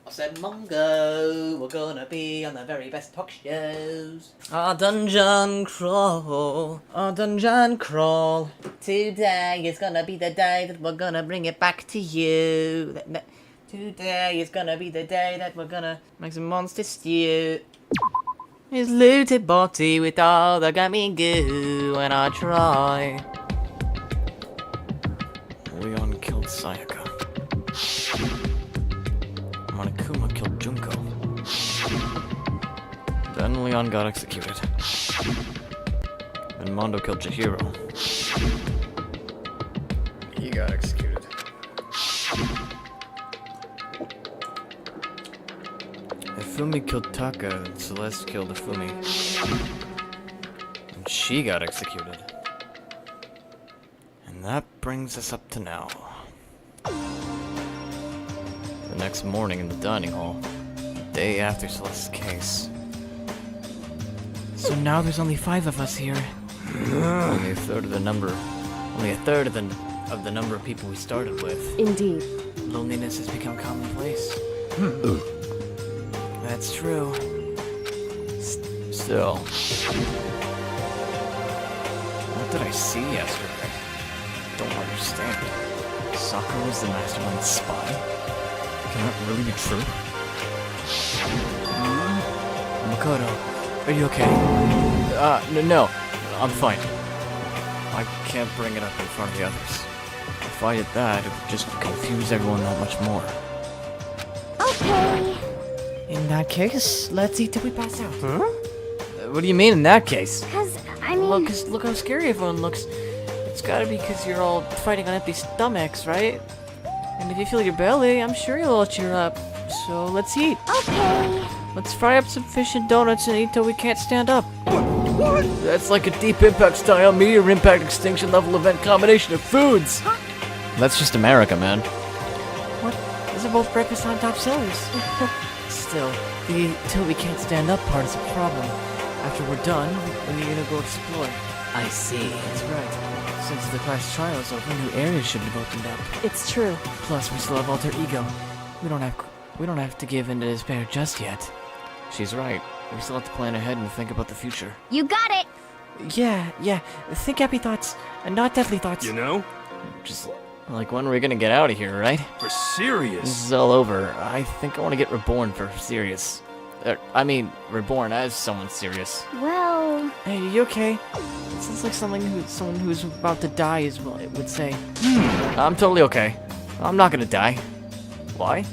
I said, Mongo, we're gonna be on the very best talk shows. Our dungeon crawl, our dungeon crawl. Today is gonna be the day that we're gonna bring it back to you. Today is gonna be the day that we're gonna make some monster stew. It's looted body with all the gummy goo, and I try. Leon killed Sayaka. Monokuma killed Junko. Then Leon got executed. Then Mondo killed Chihiro. He got executed. Ifumi killed Taka, and Celeste killed Ifumi. And she got executed. And that brings us up to now. The next morning in the dining hall, the day after Celeste's case. So now there's only 5 of us here. Only a third of the number. Only a third of the number of people we started with. Indeed. Loneliness has become commonplace. That's true. Still. What did I see yesterday? Don't understand. Sakura was the mastermind spy? Can that really be true? Makoto, are you okay? No, I'm fine. I can't bring it up in front of the others. If I did that, it would just confuse everyone that much more. Okay. In that case, let's eat till we pass out. Huh? What do you mean in that case? Well, Look how scary everyone looks. It's gotta be because you're all fighting on empty stomachs, right? And if you feel your belly, I'm sure you'll all cheer up. So let's eat. Okay. Let's fry up some fish and donuts and eat till we can't stand up. What? That's like a deep impact style, meteor impact extinction level event combination of foods. Huh? That's just America, man. What? Those are both breakfast on top sellers. Still, the till we can't stand up part is a problem. After we're done, then you're gonna go explore. I see. That's right. Since the class trial is over, new areas should have opened up. It's true. Plus, we still have alter ego. We don't have to give in to despair just yet. She's right. We still have to plan ahead and think about the future. You got it. Yeah. Think happy thoughts and not deadly thoughts. You know? Just like when we're gonna get out of here, right? For serious? This is all over. I think I want to get reborn for serious. Reborn as someone serious. Well... Hey, you okay? It sounds like someone who's about to die is what it would say. I'm totally okay. I'm not gonna die. Why?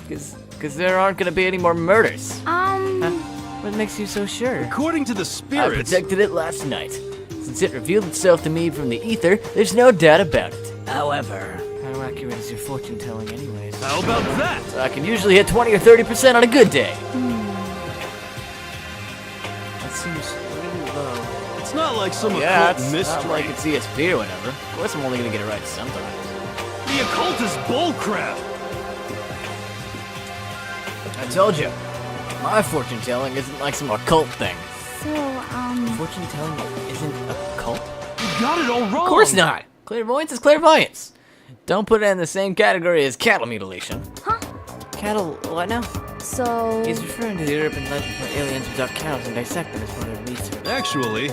Because there aren't gonna be any more murders. What makes you so sure? According to the I spirits... predicted it last night. Since it revealed itself to me from the ether, there's no doubt about it. However, how accurate is your fortune telling anyways? How about that? I can usually hit 20 or 30% on a good day. That seems really low. It's not like some Yeah, occult it's mystery. not like it's ESP or whatever. Of course I'm only gonna get it right sometimes. The occult is bullcrap! I told you, my fortune telling isn't like some occult thing. So, Fortune telling isn't a cult? You got it all wrong! Of course not! Clairvoyance is clairvoyance. Don't put it in the same category as cattle mutilation. Huh? Cattle, what now? So... He's referring to the urban legend where aliens abduct cows and dissect them as part of their research. Actually...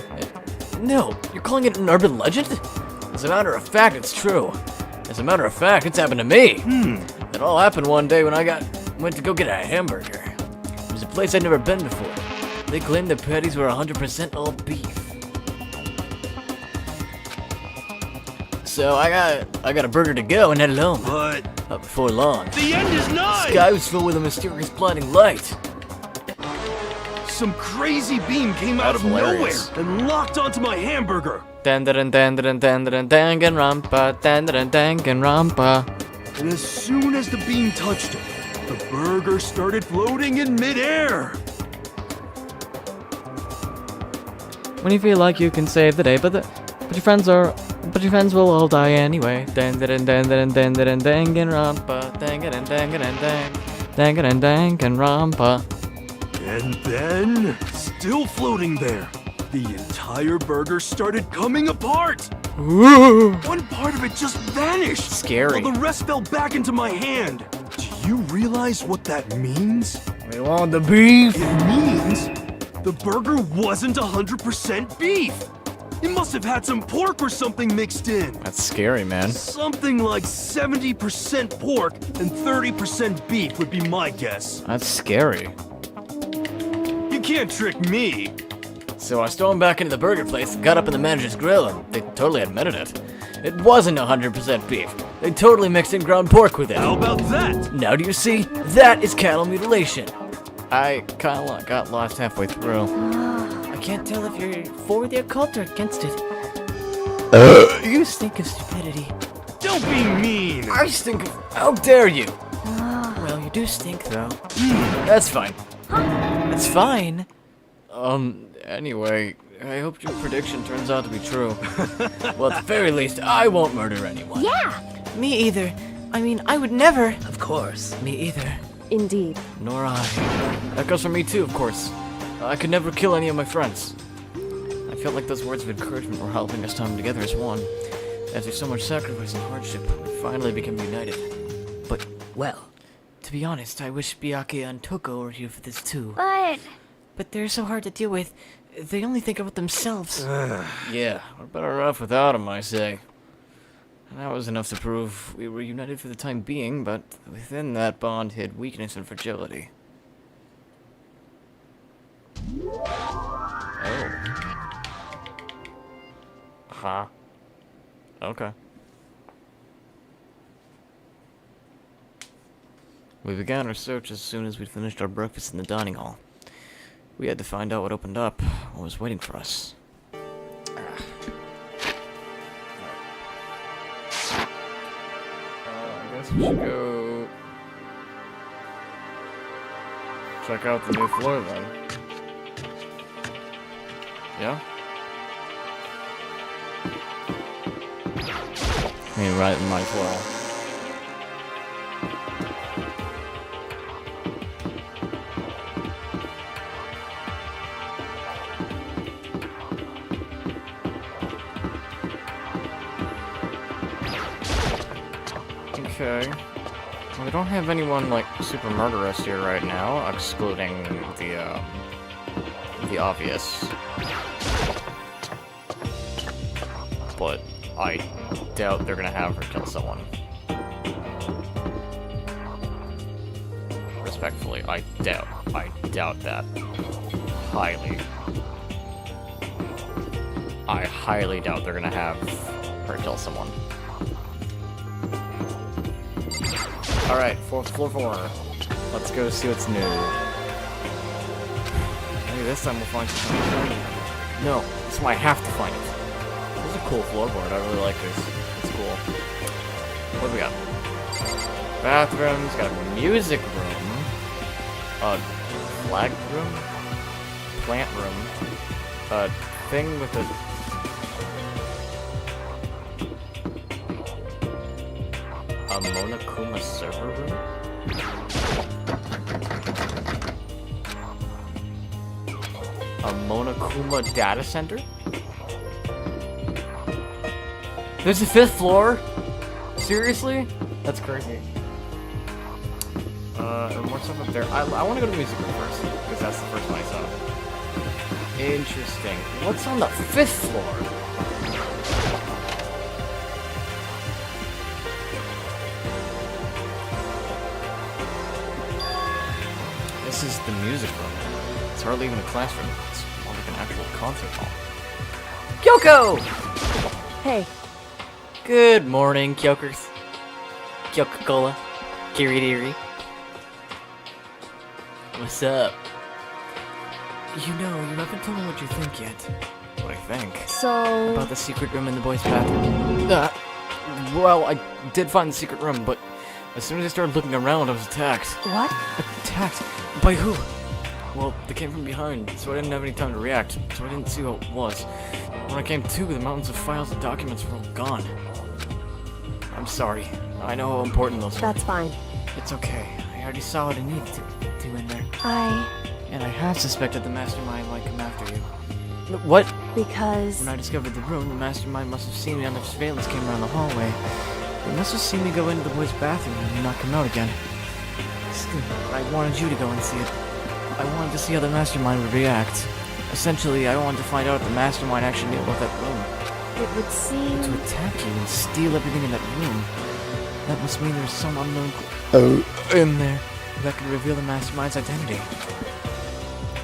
No, you're calling it an urban legend? As a matter of fact, it's true. As a matter of fact, it's happened to me. It all happened one day when I went to go get a hamburger. It was a place I'd never been before. They claimed the patties were 100% all beef. So I got a burger to go and headed home. But... Before long. the end is nigh! The sky was filled with a mysterious blinding light. Some crazy beam came out of hilarious. nowhere and locked onto my hamburger. Danganronpa, Danganronpa. And as soon as the beam touched it, the burger started floating in midair. When you feel like you can save the day, but your friends will all die anyway. Danganronpa, Danganronpa. And then, still floating there, the entire burger started coming apart. Ooh. One part of it just vanished. Scary. While the rest fell back into my hand. Do you realize what that means? We want the beef. It means the burger wasn't 100% beef. It must have had some pork or something mixed in. That's scary, man. Something like 70% pork and 30% beef would be my guess. That's scary. You can't trick me. So I stormed back into the burger place and got up in the manager's grill, and they totally admitted it. It wasn't 100% beef. They totally mixed in ground pork with it. How about that? Now do you see? That is cattle mutilation. I kinda got lost halfway through. I can't tell if you're for the occult or against it. You stink of stupidity. Don't be mean. I stink of... How dare you? Well, you do stink, though. That's fine. That's fine. Anyway, I hope your prediction turns out to be true. Well, at the very least, I won't murder anyone. Yeah. Me either. I mean, I would never. Of course. Me either. Indeed. Nor I. That goes for me too, of course. I could never kill any of my friends. I felt like those words of encouragement were helping us time together as one. After so much sacrifice and hardship, we finally became united. But, Well, to be honest, I wish Byakuya and Toko were here for this too. But They're so hard to deal with. They only think about themselves. Yeah, we're better off without them, I say. And that was enough to prove we were united for the time being, but within that bond hid weakness and fragility. Oh. Huh. Okay. We began our search as soon as we'd finished our breakfast in the dining hall. We had to find out what opened up, what was waiting for us. I guess we should go check out the new floor then. Yeah? I mean, right, might as well. Okay. Well, we don't have anyone, like, super murderous here right now, excluding the obvious. But I doubt they're gonna have her kill someone. Respectfully, I doubt that. Highly. I highly doubt they're gonna have her kill someone. Alright, floor 4. Let's go see what's new. Maybe this time we'll find something. No, this is why I have to find it. This is a cool floorboard, I really like this. It's cool. What do we got? Bathrooms, got a music room. A flag room? Plant room. A thing with a... A Monokuma server room? A Monokuma data center? There's a 5th floor? Seriously? That's crazy. And what's up there? I want to go to the music room first, because that's the first one I saw. Interesting. What's on the 5th floor? This is the music room. It's hardly even a classroom. It's more like an actual concert hall. Kyoko! hey, Good morning, Kyokers. Kyoko-cola. Kiridiri. What's up? You know, you haven't told me what you think yet. What I think? so About the secret room in the boys' bathroom. Well, I did find the secret room, but as soon as I started looking around, I was attacked. what? Attacked? By who? Well, they came from behind, so I didn't have any time to react, so I didn't see who it was. When I came to, the mountains of files and documents were all gone. I'm sorry. I know how important those are. That's fine. It's okay. I already saw what I needed to in there. And I had suspected the mastermind might come after you. What? Because When I discovered the room, the mastermind must have seen me on the surveillance camera in the hallway. They must have seen me go into the boys' bathroom and not come out again. text, but I wanted you to go and see it. I wanted to see how the mastermind would react. Essentially, I wanted to find out if the mastermind actually knew about that room. It would seem... To attack you and steal everything in that room. That must mean there's some unknown in there that could reveal the mastermind's identity.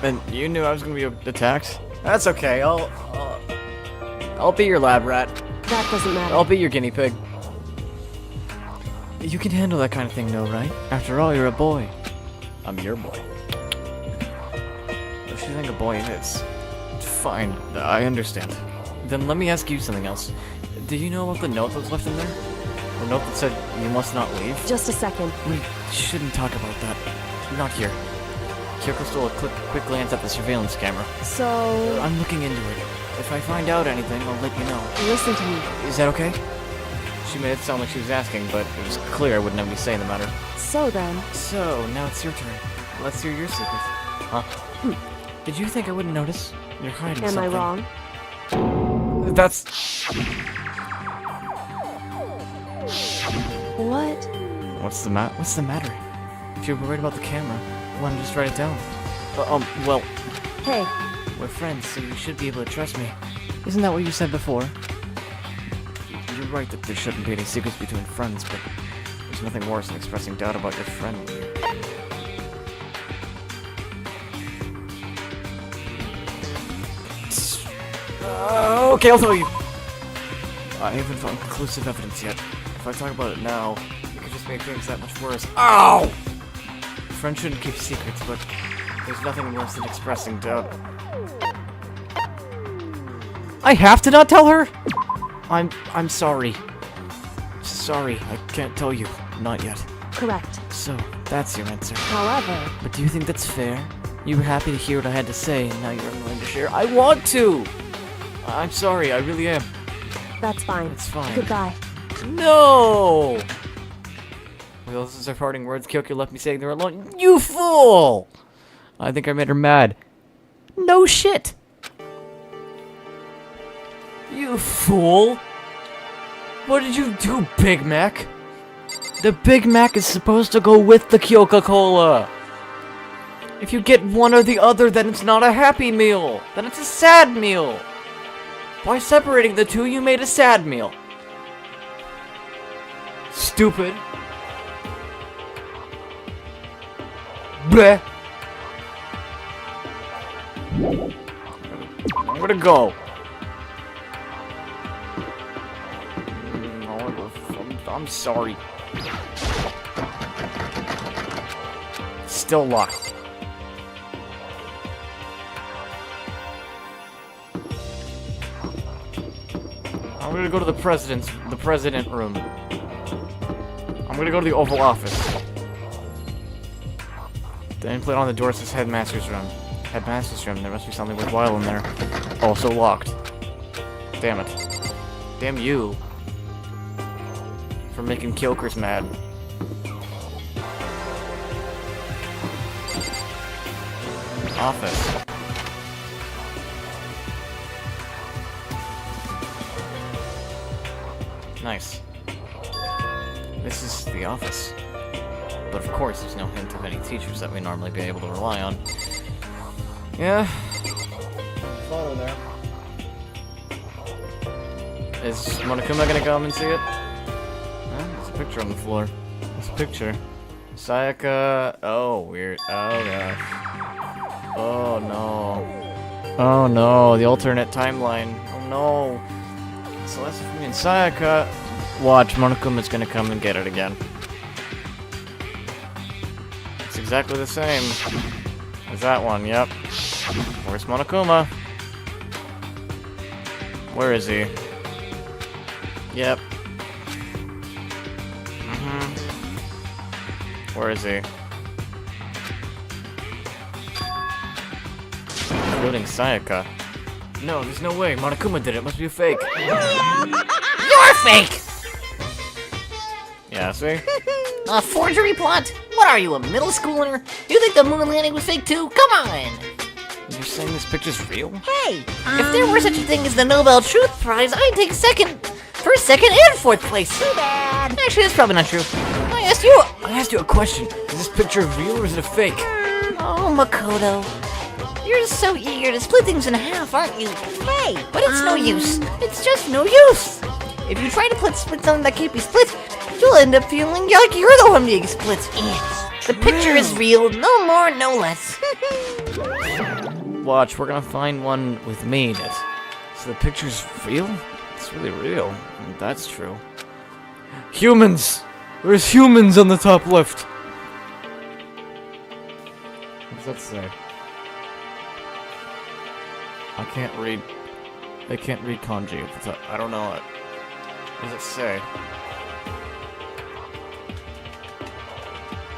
And you knew I was gonna be attacked? That's okay, I'll be your lab rat. That doesn't matter. I'll be your guinea pig. You can handle that kind of thing, though, right? After all, you're a boy. I'm your boy. If you think a boy is, fine, I understand. Then let me ask you something else. Do you know about the note that was left in there? The note that said you must not leave? Just a second. We shouldn't talk about that. Not here. Kyoko stole a quick glance at the surveillance camera. So... I'm looking into it. If I find out anything, I'll let you know. Listen to me. Is that okay? She made it sound like she was asking, but it was clear I wouldn't have any say in the matter. So then... So, now it's your turn. Let's hear your secret. Huh? Did you think I wouldn't notice? You're hiding Am something. I wrong? That's... What? What's the matter? If you're worried about the camera, why don't you just write it down? Well... Hey. We're friends, so you should be able to trust me. Isn't that what you said before? You're right that there shouldn't be any secrets between friends, but there's nothing worse than expressing doubt about your friend. Okay, I'll tell you. I haven't found conclusive evidence yet. If I talk about it now, it could just make things that much worse. Ow! Friends shouldn't keep secrets, but there's nothing worse than expressing doubt. I have to not tell her? I'm sorry. Sorry, I can't tell you. Not yet. Correct. So, that's your answer. However... But do you think that's fair? You were happy to hear what I had to say, and now you're unwilling to share. I want to! I'm sorry, I really am. That's fine. It's fine. Goodbye. No! Well, this is our parting words. Kyoko left me saying they're alone. You fool! I think I made her mad. No shit! You fool! What did you do, Big Mac? The Big Mac is supposed to go with the Coca-Cola. If you get one or the other, then it's not a happy meal. Then it's a sad meal. By separating the two, you made a sad meal. Stupid. Bleh. I'm gonna go. I'm sorry. Still locked. I'm gonna go to the president room. I'm gonna go to the Oval Office. The nameplate on the door says Headmaster's room. Headmaster's room, there must be something worthwhile in there. Also locked. Damn it. Damn you. For making Kyokers mad. Office. Nice. This is the office. But of course, there's no hint of any teachers that we normally be able to rely on. Yeah. Photo there. Is Monokuma gonna come and see it? There's a picture on the floor. This picture. Sayaka. Oh, weird. Oh, gosh. Oh, no. Oh, no. The alternate timeline. Oh, no. So that's for me and Sayaka. Watch, Monokuma's gonna come and get it again. It's exactly the same as that one, yep. Where's Monokuma? Where is he? Yep. Where is he? Including Sayaka. No, there's no way. Monokuma did it. It must be a fake. You're fake! Yeah, see? A forgery plot? What are you, a middle schooler? You think the moon landing was fake too? Come on! You're saying this picture's real? Hey, if there were such a thing as the Nobel Truth Prize, I'd take first, second, and fourth place. Too bad. Actually, that's probably not true. I I I asked you a question. Is this picture real or is it a fake? Oh, Makoto. You're so eager to split things in half, aren't you? Hey, but it's no use. It's just no use. If you try to split something that can't be split, you'll end up feeling like you're the one being split. The picture is real, no more, no less. Watch, we're gonna find one with me in it. So the picture's real? It's really real. That's true. Humans! There's humans on the top left! What's that say? I can't read. I can't read kanji. I don't know it. What does it say?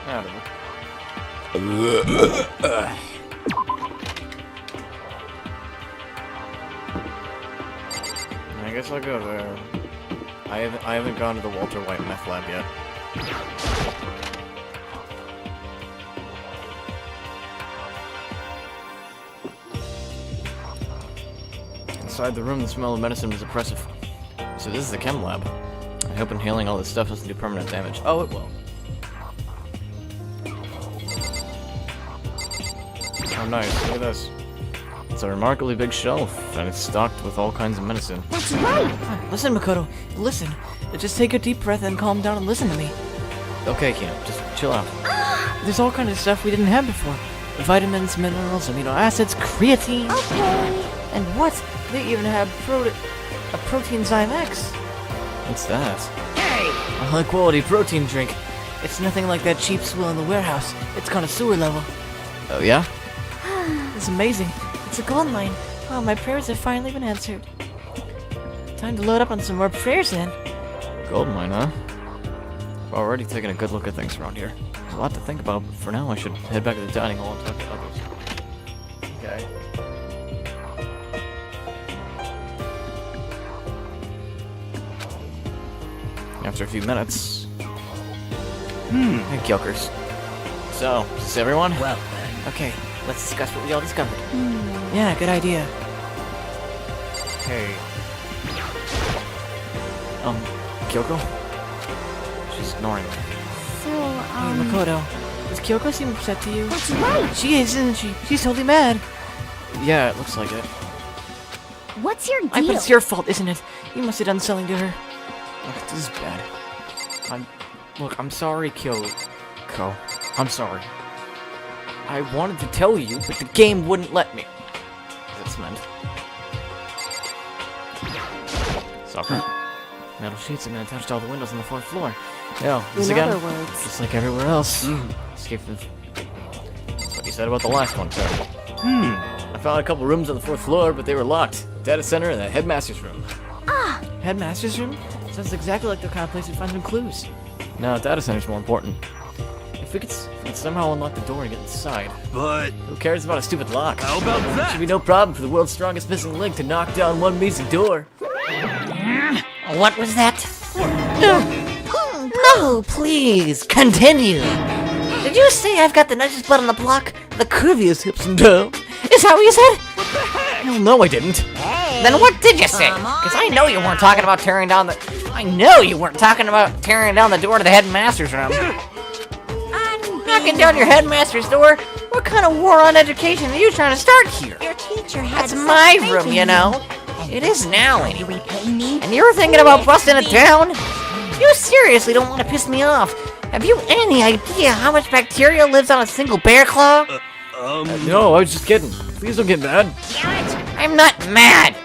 I don't know. I guess I'll go there. I haven't gone to the Walter White meth lab yet. Inside the room, the smell of medicine was oppressive. So this is the chem lab. I hope inhaling all this stuff doesn't do permanent damage. Oh, it will. Oh, nice. Look at this. It's a remarkably big shelf, and it's stocked with all kinds of medicine. That's right. Listen, Makoto. Listen. Just take a deep breath and calm down and listen to me. Okay, Kino. Just chill out. There's all kinds of stuff we didn't have before. Vitamins, minerals, amino acids, creatine. Okay. And what? They even have a protein Zymex. What's that? Hey! A high-quality protein drink. It's nothing like that cheap swill in the warehouse. It's connoisseur level. Oh, yeah? It's amazing. It's a gold mine. Oh, my prayers have finally been answered. Time to load up on some more prayers then. Gold mine, huh? I've already taken a good look at things around here. There's a lot to think about, but for now I should head back to the dining hall and talk to others. Okay. After a few minutes... Hey, Kyokers. So, is this everyone? Well, then. Okay, let's discuss what we all discovered. Yeah, good idea. Hey. Kyoko? She's ignoring me. So, Hey, Makoto. Does Kyoko seem upset to you? That's right. She is, isn't she? She's totally mad. Yeah, it looks like it. What's your deal? But it's your fault, isn't it? You must have done something to her. Ugh, this is bad. Look, I'm sorry, Kyoko. I'm sorry. I wanted to tell you, but the game wouldn't let me. That's meant. Soccer. Metal sheets have been attached to all the windows on the 4th floor. Yeah, this In again. other words. Just like everywhere else. Escape from... That's what you said about the last one, too. I found a couple rooms on the 4th floor, but they were locked. Data center and the headmaster's room. Headmaster's room? Sounds exactly like the kind of place you'd find some clues. No, data center's more important. If we could somehow unlock the door and get inside. But Who cares about a stupid lock? how about that? Should be no problem for the world's strongest missing link to knock down one measly door. What was that? No, please, continue. Did you say I've got the nicest butt on the block? The curviest hips and toe. Is that what you said? Hell no, I didn't. Then what did you say? Because I know you weren't talking about tearing down the... I know you weren't talking about tearing down the door to the headmaster's room. Knocking down your headmaster's door? What kind of war on education are you trying to start here? Your teacher had That's my room, you know. It is now, anyway. And you're thinking about busting it down? You seriously don't want to piss me off. Have you any idea how much bacteria lives on a single bear claw? No, I was just kidding. Please don't get mad. Damn it! I'm not mad.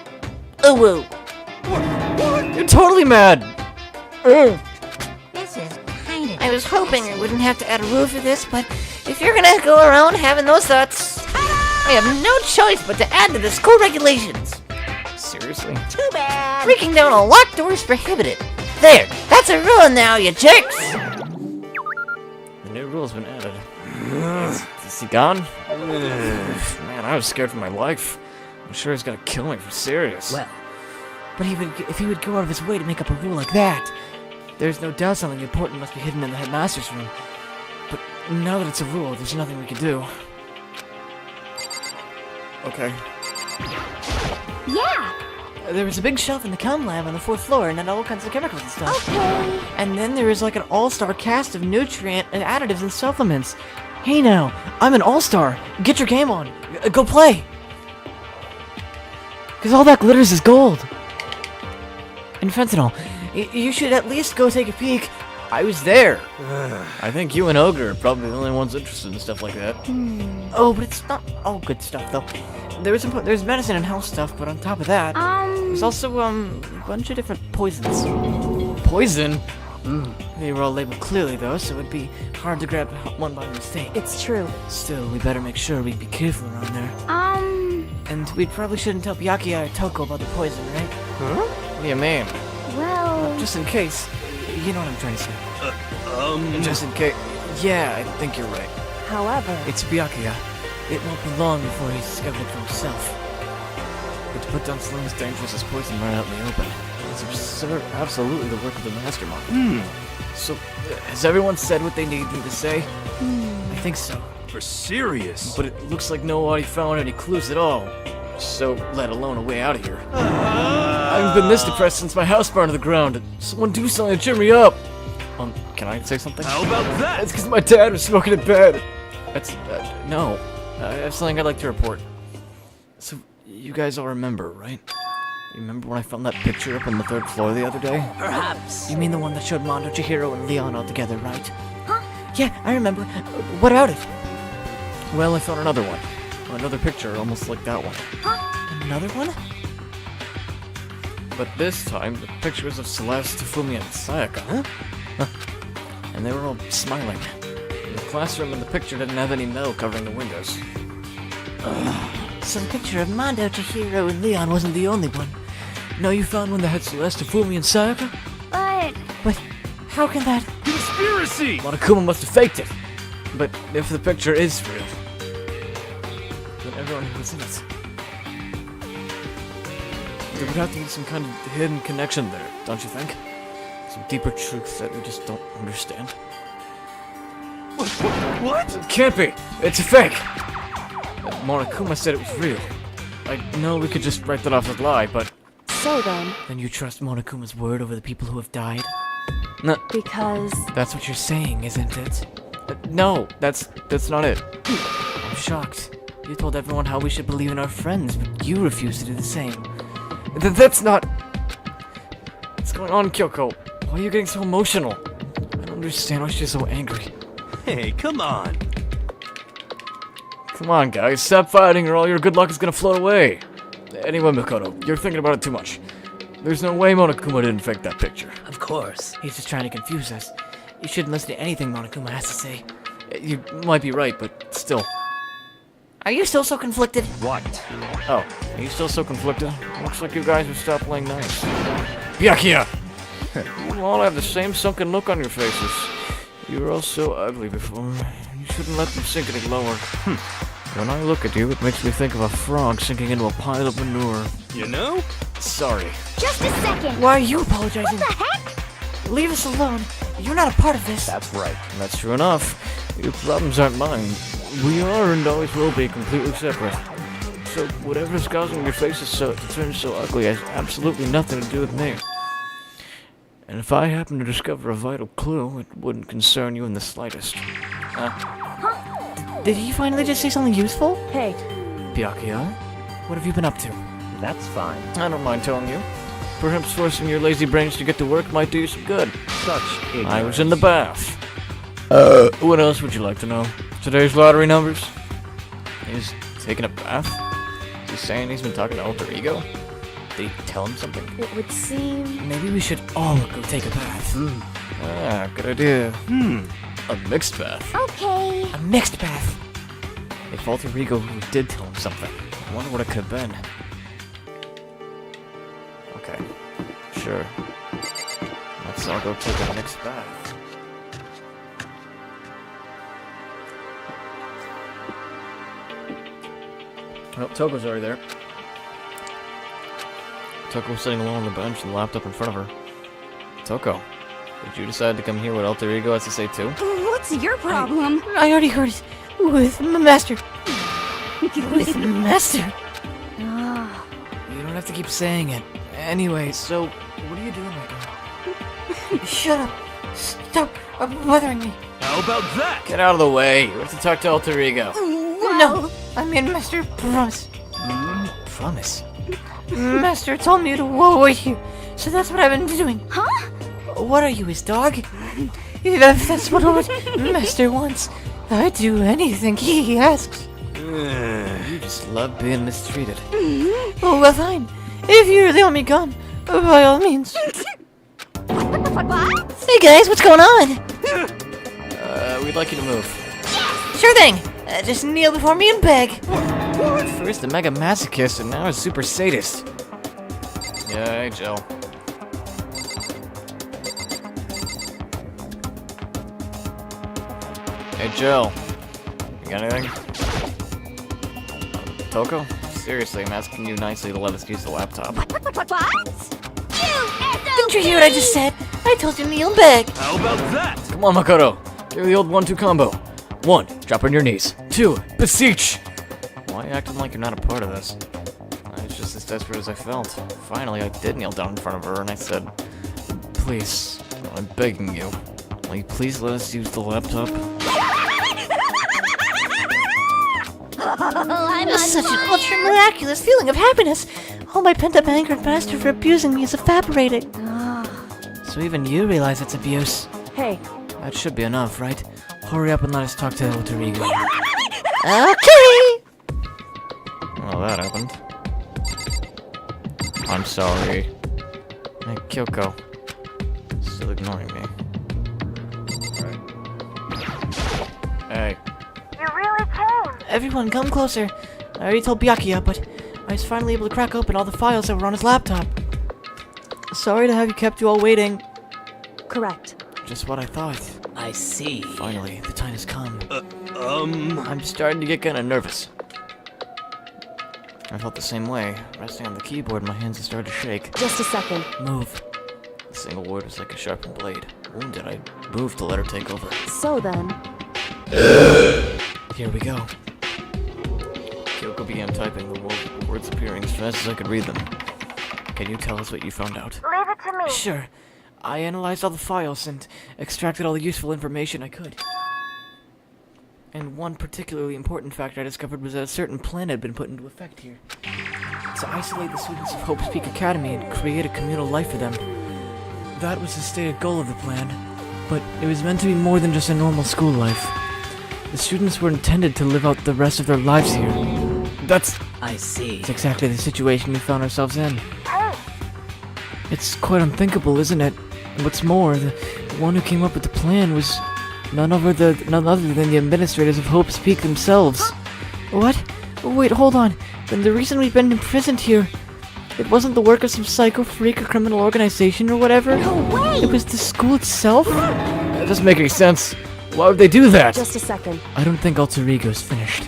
Ooh woo. You're totally mad. This is kind of... I was hoping I wouldn't have to add a rule for this, but if you're gonna go around having those thoughts, I have no choice but to add to the school regulations. Seriously? Too bad. Breaking down a locked door is prohibited. There, that's a rule now, you jerks! The new rule's been added. Is he gone? Man, I was scared for my life. I'm sure he's gonna kill me for serious. Well, But if he would go out of his way to make up a rule like that, there's no doubt something important must be hidden in the headmaster's room. But now that it's a rule, there's nothing we can do. Okay. Yeah. There was a big shelf in the chem lab on the 4th floor, and had all kinds of chemicals and stuff. Okay. And then there was like an all-star cast of nutrient and additives and supplements. Hey now, I'm an all-star. Get your game on. Go play. Cause all that glitters is gold. And fentanyl. You should at least go take a peek. I was there. I think you and Ogre are probably the only ones interested in stuff like that. Oh, but it's not all good stuff though. There's medicine and health stuff, but on top of that, there's also a bunch of different poisons. Poison? They were all labeled clearly though, so it'd be hard to grab one by mistake. It's true. Still, we better make sure we be careful around there. And we probably shouldn't tell Byakuya or Toko about the poison, right? Huh? What do you mean? Well... Just in case. You know what I'm trying to say. Just in case. Yeah, I think you're right. However... It's Byakuya. It won't be long before he's discovered it for himself. But to put down something as dangerous as poison right out in the open, it's absolutely the work of the mastermind. So, has everyone said what they needed to say? I think so. For serious? But it looks like nobody found any clues at all. So, let alone a way out of here. I haven't been this depressed since my house burned to the ground. Someone do something to cheer me up. Can I say something? How about that? It's because my dad was smoking in bed. That's, no. I have something I'd like to report. So, you guys all remember, right? You remember when I found that picture up on the 3rd floor the other day? Perhaps. You mean the one that showed Mondo, Chihiro, and Leon all together, right? Huh? Yeah, I remember. What about it? Well, I found another one. Another picture almost like that one. Huh? Another one? But this time, the picture was of Celeste, Fumi, and Sayaka. Huh? And they were all smiling. The classroom in the picture didn't have any metal covering the windows. So the picture of Mondo, Chihiro, and Leon wasn't the only one. No, you found one that had Celeste, Fumi, and Sayaka? But how can that... Conspiracy! Monokuma must have faked it. But if the picture is real, then everyone who was in it, there would have to be some kind of hidden connection there, don't you think? Some deeper truth that we just don't understand. What? It can't be! It's a fake! Monokuma said it was real. I know we could just write that off as a lie, but... So then... Then you trust Monokuma's word over the people who have died? No. Because... That's what you're saying, isn't it? No, that's not it. I'm shocked. You told everyone how we should believe in our friends, but you refused to do the same. That's not... What's going on, Kyoko? Why are you getting so emotional? I don't understand why she's so angry. Hey, come on. Come on, guys, stop fighting or all your good luck is gonna float away. Anyway, Mikoto, you're thinking about it too much. There's no way Monokuma didn't fake that picture. Of course. He's just trying to confuse us. You shouldn't listen to anything Monokuma has to say. You might be right, but still. Are you still so conflicted? What? Oh, are you still so conflicted? Looks like you guys have stopped playing nice. Byakuya! You all have the same sunken look on your faces. You were all so ugly before. You shouldn't let them sink any lower. When I look at you, it makes me think of a frog sinking into a pile of manure. You know? Sorry. Just a second. Why are you apologizing? What the heck? Leave us alone. You're not a part of this. That's right. That's true enough. Your problems aren't mine. We are and always will be completely separate. So whatever's causing your faces to turn so ugly has absolutely nothing to do with me. And if I happen to discover a vital clue, it wouldn't concern you in the slightest. Did he finally just say something useful? Hey. Byakuya, what have you been up to? That's fine. I don't mind telling you. Perhaps forcing your lazy brains to get to work might do you some good. Such ignorance. I was in the bath. What else would you like to know? Today's lottery numbers? He's taking a bath? Is he saying he's been talking to Alter Ego? Did he tell him something? It would seem... Maybe we should all go take a bath. Good idea. A mixed bath. Okay. A mixed bath. If Alter Ego did tell him something, I wonder what it could have been. Okay. Sure. Let's all go take a mixed bath. Well, Toko's already there. Toko was sitting alone on the bench with the laptop in front of her. Toko, did you decide to come here what Alter Ego has to say too? What's your problem? I already heard it. With Master. With Master. Ah. You don't have have to keep saying it. Anyway, so what are you doing right now? Shut up. Stop bothering me. How about that? Get out of the way. We have to talk to Alter Ego. No, I mean, Master, promise. Promise. Master told me to avoid you, so that's what I've been doing. Huh? What are you, his dog? If that's what Master wants, I'd do anything he asks. You just love being mistreated. Oh, well, fine. If you're the only gun, by all means. What? Hey guys, what's going on? We'd like you to move. Sure thing. Just kneel before me and beg. First a mega masochist and now a super sadist. Yeah, hey, Jill. Hey, Jill. You got anything? Toko? Seriously, I'm asking you nicely to let us use the laptop. What? Didn't you hear what I just said? I told you kneel and beg. How about that? Come on, Makoto. Give me the old 1-2 combo. 1, drop on your knees. 2, beseech. Why are you acting like you're not a part of this? I was just as desperate as I felt. Finally, I did kneel down in front of her and I said, please, I'm begging you. Will you please let us use the laptop? I'm It was such an ultra miraculous feeling of happiness. All my pent-up anger at Master for abusing me is evaporating. So even you realize it's abuse. Hey. That should be enough, right? Hurry up and let us talk to Alter Ego. Okay. Well, that happened. I'm sorry. Hey, Kyoko. Still ignoring me. Hey. Everyone, come closer. I already told Byakuya, but I was finally able to crack open all the files that were on his laptop. Sorry to have you kept you all waiting. Correct. Just what I thought. I see. Finally, the time has come. I'm starting to get kind of nervous. I felt the same way. Resting on the keyboard, my hands had started to shake. Just a second. Move. The single word was like a sharpened blade. Wounded, I moved to let her take over. So then. Here we go. Kyoko began typing, the words appearing as fast as I could read them. Can you tell us what you found out? Leave it to me. Sure. I analyzed all the files and extracted all the useful information I could. And one particularly important fact I discovered was that a certain plan had been put into effect here. To isolate the students of Hope's Peak Academy and create a communal life for them. That was the stated goal of the plan, but it was meant to be more than just a normal school life. The students were intended to live out the rest of their lives here. That's I see. exactly the situation we found ourselves in. It's quite unthinkable, isn't it? And what's more, the one who came up with the plan was none other than the administrators of Hope's Peak themselves. What? Wait, hold on. Then the reason we've been imprisoned here, it wasn't the work of some psycho freak or criminal organization or whatever? No way! It was the school itself? That doesn't make any sense. Why would they do that? Just a second. I don't think Alter Ego's finished.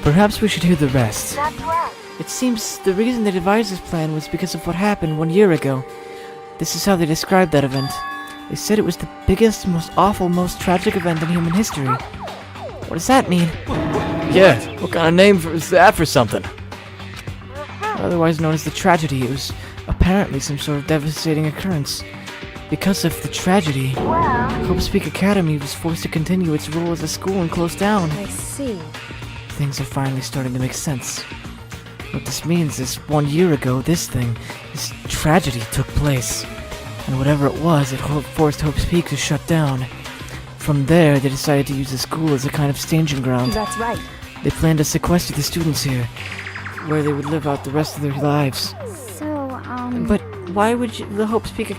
Perhaps we should hear the rest. That's right. It seems the reason they devised this plan was because of what happened 1 year ago. This is how they described that event. They said it was the biggest, most awful, most tragic event in human history. What does that mean? Yeah, what kind of name is that for something? Otherwise known as the tragedy, it was apparently some sort of devastating occurrence. Because of the tragedy, Hope's Peak Academy was forced to continue its role as a school and close down. I see. Things are finally starting to make sense. What this means is 1 year ago, this tragedy took place. And whatever it was, it forced Hope's Peak to shut down. From there, they decided to use the school as a kind of staging ground. That's right. They planned to sequester the students here, where they would live out the rest of their lives. So, But why would the Hope's Peak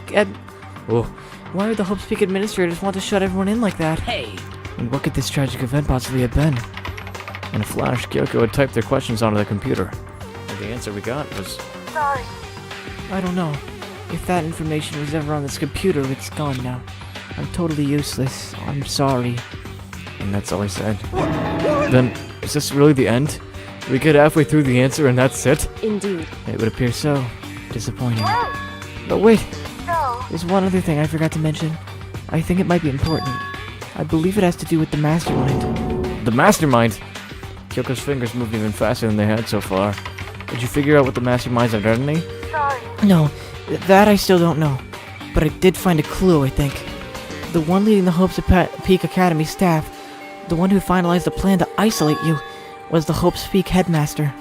why would the Hope's Peak administrators want to shut everyone in like that? Hey, And what could this tragic event possibly have been? In a flash, Kyoko had typed their questions onto the computer. And the answer we got was... Sorry. I don't know. If that information was ever on this computer, it's gone now. I'm totally useless. I'm sorry. And that's all I said. Then, is this really the end? We get halfway through the answer and that's it? indeed. It would appear so. Disappointing. But wait, So, there's one other thing I forgot to mention. I think it might be important. I believe it has to do with the mastermind. The mastermind? Kyoko's fingers moved even faster than they had so far. Did you figure out what the mastermind's identity? No, that I still don't know. But I did find a clue, I think. The one leading the Hopes Peak Academy staff, the one who finalized the plan to isolate you, was the Hopes Peak headmaster.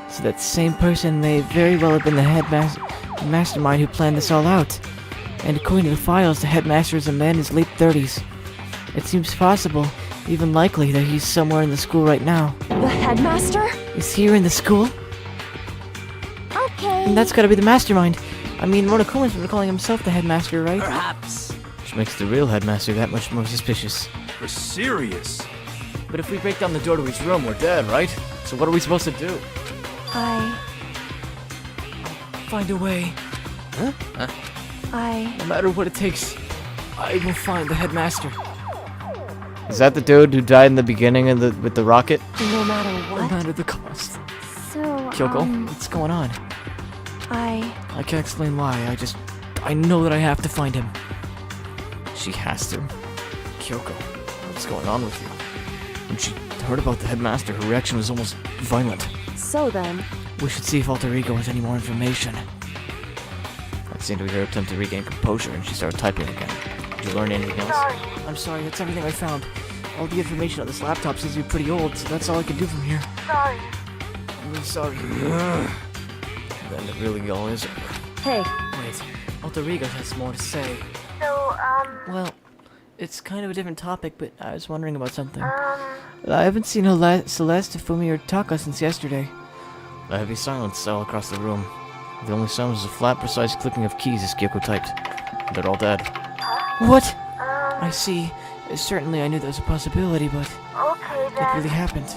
So that same person may very well have been the mastermind who planned this all out. And according to the files, the headmaster is a man in his late 30s. It seems possible, even likely, that he's somewhere in the school right now. The headmaster? Is he here in the school? Okay. And that's gotta be the mastermind. I mean, Monokuma's been calling himself the headmaster, right? Perhaps. Which makes the real headmaster that much more suspicious. We're serious. But if we break down the door to his room, we're dead, right? So what are we supposed to do? Find a way. No matter what it takes, I will find the headmaster. Is that the dude who died in the beginning with the rocket? No matter No what. matter the cost. So, Kyoko? What's going on? I I can't explain why, I know that I have to find him. She has to. Kyoko, what's going on with you? When she heard about the headmaster, her reaction was almost violent. So then, We should see if Alter Ego has any more information. That seemed to be her attempt to regain composure, and she started typing again. Did you learn anything else? I'm sorry, that's everything I found. All the information on this laptop says you're pretty old, so that's all I can do from here. I'm really sorry. Then it really all is. hey, Wait, Alter Ego has more to say. Well, it's kind of a different topic, but I was wondering about something. I haven't seen Celeste, Fumi, or Taka since yesterday. A heavy silence fell across the room. The only sound was a flat, precise clicking of keys as Kyoko typed. They're all dead. What? I see. Certainly I knew there was a possibility, but it really happened.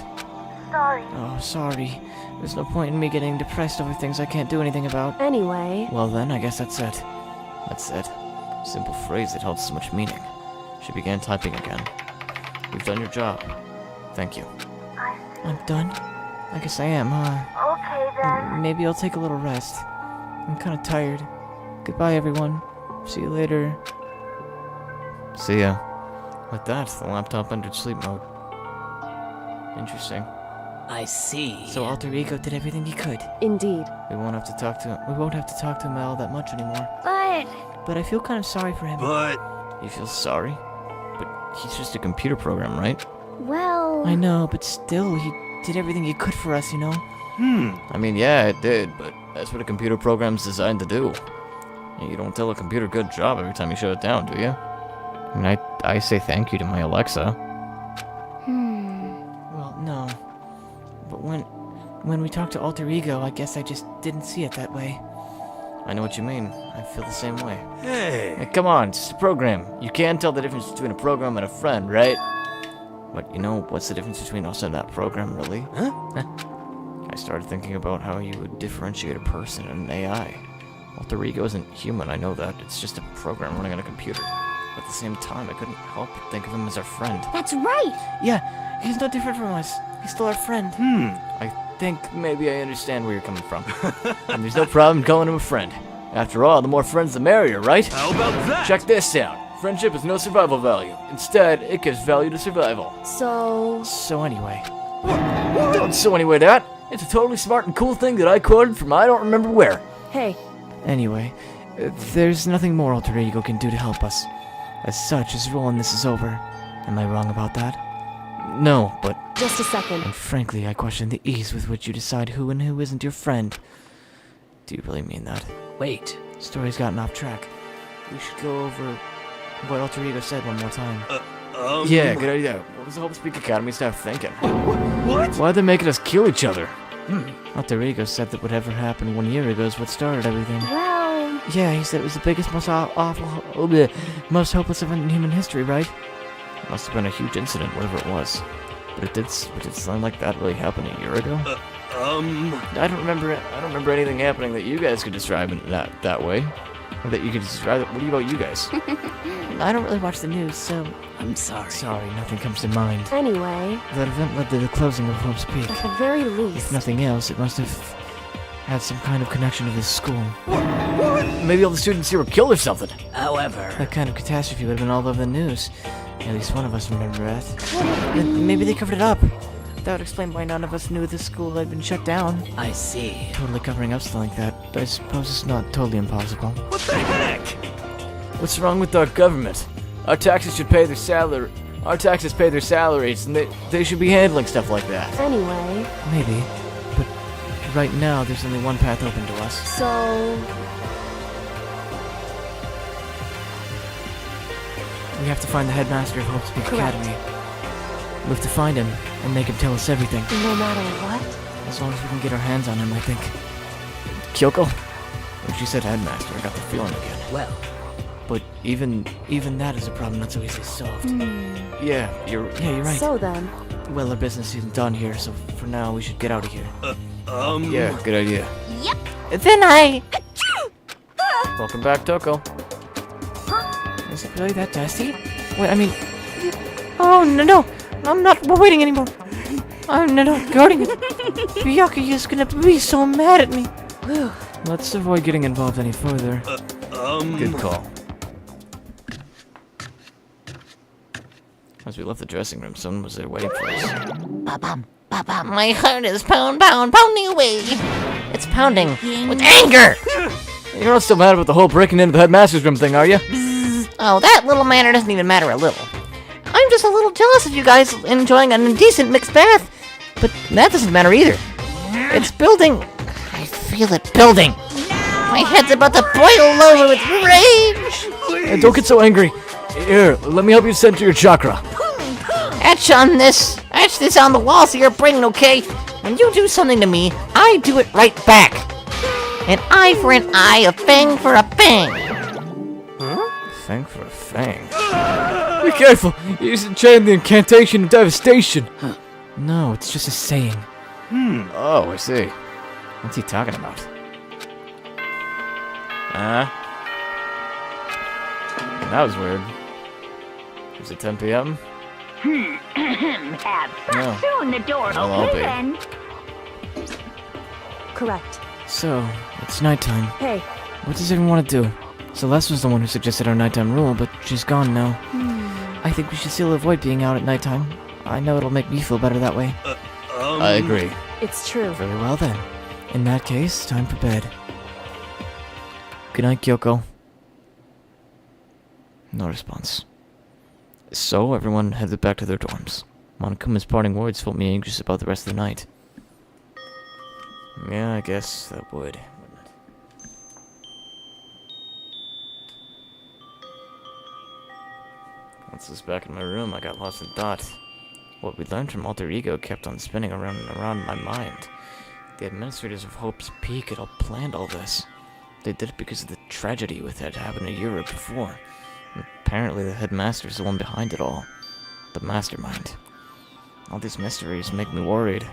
Oh, sorry. There's no point in me getting depressed over things I can't do anything about. anyway, Well then, I guess that's it. That's it. Simple phrase that held so much meaning. She began typing again. You've done your job. Thank you. I'm done? I guess I am, huh? Maybe I'll take a little rest. I'm kinda tired. Goodbye, everyone. See you later. See ya. With that, the laptop entered sleep mode. Interesting. I see. So Alter Ego did everything he could. indeed. We won't have to talk to him all that much anymore. But But I feel kind of sorry for him. But You feel sorry? But he's just a computer program, right? well, I know, but still, he did everything he could for us, you know? I mean, yeah, it did, but that's what a computer program's designed to do. You don't tell a computer good job every time you shut it down, do you? I mean, I say thank you to my Alexa. Well, no. But when we talked to Alter Ego, I guess I just didn't see it that way. I know what you mean. I feel the same way. hey, Hey, come on, it's just a program. You can tell the difference between a program and a friend, right? But you know, what's the difference between us and that program, really? Huh? I started thinking about how you would differentiate a person and an AI. Alter Ego isn't human, I know that. It's just a program running on a computer. But at the same time, I couldn't help but think of him as our friend. that's right. Yeah, he's no different from us. He's still our friend. I think maybe I understand where you're coming from. And there's no problem calling him a friend. After all, the more friends the merrier, right? how about that? Check this out. Friendship has no survival value. Instead, it gives value to survival. So, So anyway, Don't so anyway that. It's a totally smart and cool thing that I quoted from I don't remember where. hey, there's nothing more Alter Ego can do to help us. As such, his role in this is over. Am I wrong about that? No, but just a second. And frankly, I question the ease with which you decide who and who isn't your friend. do you really mean that? Wait. Story's gotten off track. We should go over what Alter Ego said one more time. Yeah, good idea. What was the Hope Speak Academy staff thinking? What? Why'd they make us kill each other? Alter Ego said that whatever happened 1 year ago is what started everything. Well, Yeah, he said it was the biggest, most most hopeless event in human history, right? Must have been a huge incident, whatever it was. But it did sound like that really happened a year ago. I don't remember anything happening that you guys could describe in that way. Or that you could describe it. What about you guys? I don't really watch the news, so I'm sorry. sorry, nothing comes to mind. anyway, That event led to the closing of Hope's Peak. at the very If least, nothing else, it must have had some kind of connection to this school. Maybe all the students here were killed or something. However, That kind of catastrophe would have been all over the news. At least one of us remember that. Maybe they covered it up. That would explain why none of us knew the school had been shut down. I see. Totally covering up something like that. I suppose it's not totally impossible. What the heck? What's wrong with our government? Our taxes should pay their salary. Our taxes pay their salaries, and they should be handling stuff like that. Anyway, Maybe. But right now, there's only one path open to us. so... We have to find the headmaster of Hope's Peak Correct. Academy. We have to find him and make him tell us everything. No matter what? As long as we can get our hands on him, I think. Kyoko? When she said headmaster, I got the feeling again. Well, But even that is a problem not so easily solved. Yeah, you're right. So then, Well, our business isn't done here, so for now we should get out of here. Yeah, good idea. Then I... Welcome back, Toko. Is it really that testy? Wait, I mean... Oh, no, I'm not waiting anymore. I'm not guarding it. Byakuya is gonna be so mad at me. Let's avoid getting involved any further. Good call. As we left the dressing room, someone was there waiting for us. Ba-bum, ba-bum. My heart is pounding away. It's pounding with anger. You're not still mad about the whole breaking into the headmaster's room thing, are you? Oh, that little matter doesn't even matter a little. I'm just a little jealous of you guys enjoying a decent mixed bath. But that doesn't matter either. It's building. I feel it building. My head's about to boil over with rage. Hey, don't get so angry. Here, let me help you center your chakra. Etch this on the wall so you're brain, okay? When you do something to me, I do it right back. An eye for an eye, a fang for a fang. Fang for a fang. Be careful! You're using chanting the incantation of devastation. No, it's just a saying. Oh, I see. What's he talking about? That was weird. Is it 10 p.m.? No. Soon the door Well, I'll be. open. correct. So, it's nighttime. Hey, What does everyone want to do? Celeste was the one who suggested our nighttime rule, but she's gone now. I think we should still avoid being out at nighttime. I know it'll make me feel better that way. I agree. it's true. Very well then. In that case, time for bed. Good night, Kyoko. No response. So, everyone headed back to their dorms. Monokuma's parting words felt me anxious about the rest of the night. Yeah, I guess that would, wouldn't it? Once I was back in my room, I got lost in thought. What we learned from Alter Ego kept on spinning around and around in my mind. The administrators of Hope's Peak had all planned all this. They did it because of the tragedy that had happened a year before. And apparently the headmaster is the one behind it all. The mastermind. All these mysteries make me worried.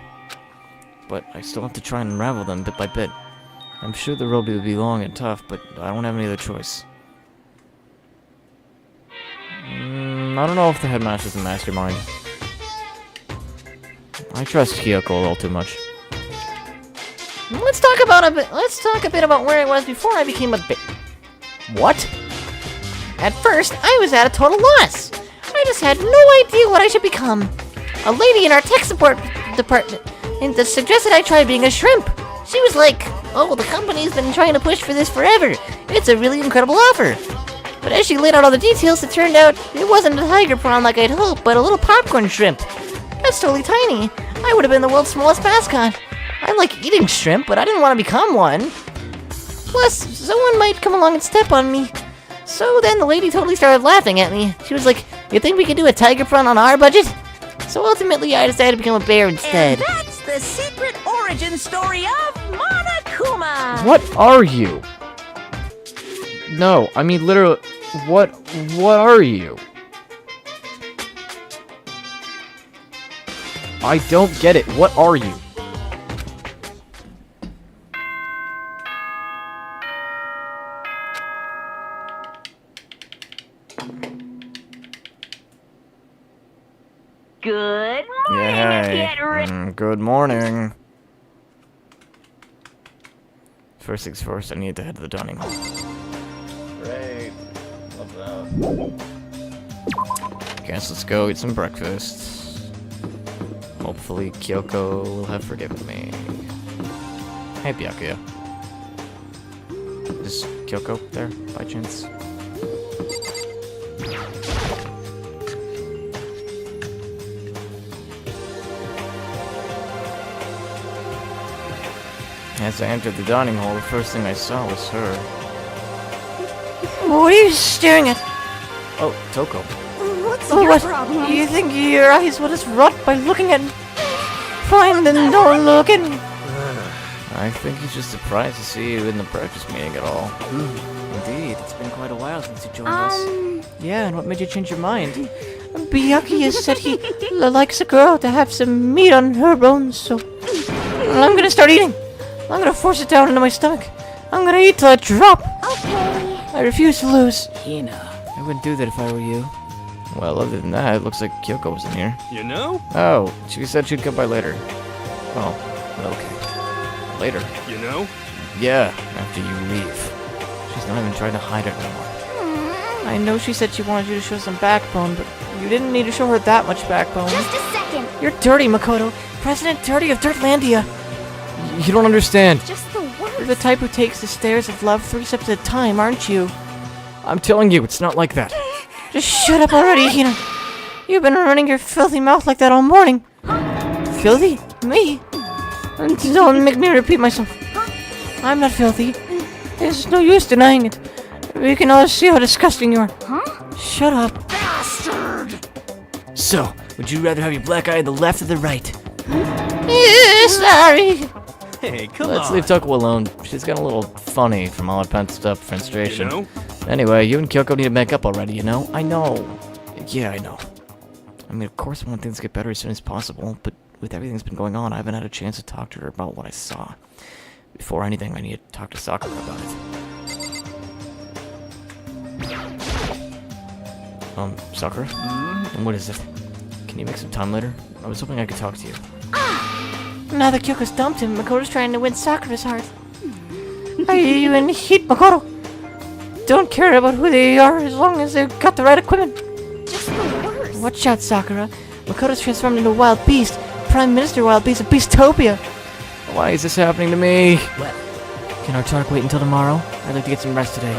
But I still have to try and unravel them bit by bit. I'm sure the road will be long and tough, but I don't have any other choice. I don't know if the headmaster's the mastermind. I trust Kyoko a little too much. Let's talk a bit about where I was before I became a bit. What? At first, I was at a total loss. I just had no idea what I should become. A lady in our tech support department and suggested I try being a shrimp. She was like, "Oh, the company's been trying to push for this forever. It's a really incredible offer." But as she laid out all the details, it turned out it wasn't a tiger prawn like I'd hoped, but a little popcorn shrimp. That's totally tiny. I would have been the world's smallest mascot. I like eating shrimp, but I didn't want to become one. Plus, someone might come along and step on me. So then the lady totally started laughing at me. She was like, "You think we could do a tiger prawn on our budget?" So ultimately, I decided to become a bear instead. And that's the secret origin story of Monokuma. What are you? No, I mean literally, what are you? I don't get it. What are you? Good morning. Get ready. Good morning. First things first, I need to head to the dining hall. Great. Love that. Guess let's go eat some breakfast. Hopefully Kyoko will have forgiven me. Hey, Byakuya. Is Kyoko there, by chance? As I entered the dining hall, the first thing I saw was her. What are you staring at? Oh, Toko. What's Oh, your what? problem? You think your eyes will just rot by looking at me? Fine, then don't look at me. I think he's just surprised to see you in the breakfast meeting at all. Indeed, it's been quite a while since you joined us. Yeah, and what made you change your mind? Byakuya said he likes a girl to have some meat on her bones, so I'm gonna start eating. I'm gonna force it down into my stomach. I'm gonna eat till I drop. Okay. I refuse to lose. Hina. I wouldn't do that if I were you. Well, other than that, it looks like Kyoko was in here. You know? Oh, she said she'd come by later. Oh, okay. Later. You know? Yeah, after you leave. She's not even trying to hide it anymore. I know she said she wanted you to show some backbone, but you didn't need to show her that much backbone. Just a second. You're dirty, Makoto. President Dirty of Dirtlandia. You don't understand. Just the worst. You're the type who takes the stairs of love 3 steps at a time, aren't you? I'm telling you, it's not like that. Just shut up already, Hina. You've been running your filthy mouth like that all morning. Filthy? Me? Don't make me repeat myself. I'm not filthy. There's no use denying it. We can all see how disgusting you are. Shut up. So, would you rather have your black eye on the left or the right? Sorry. Hey, come Let's on. leave Toko alone. She's getting a little funny from all her pent up frustration. You know? Anyway, you and Kyoko need to make up already, you know? I know. Yeah, I know. I mean, of course I want things to get better as soon as possible, but with everything that's been going on, I haven't had a chance to talk to her about what I saw. Before anything, I need to talk to Sakura about it. Sakura? And what is it? Can you make some time later? I was hoping I could talk to you. Now that Kyoko's dumped him, Makoto's trying to win Sakura's heart. Are you in heat, Makoto? Don't care about who they are as long as they've got the right equipment. Just the worst. Watch out, Sakura. Makoto's transformed into a wild beast. Prime Minister Wild Beast of Beastopia. Why is this happening to me? Well, Can our talk wait until tomorrow? I'd like to get some rest today.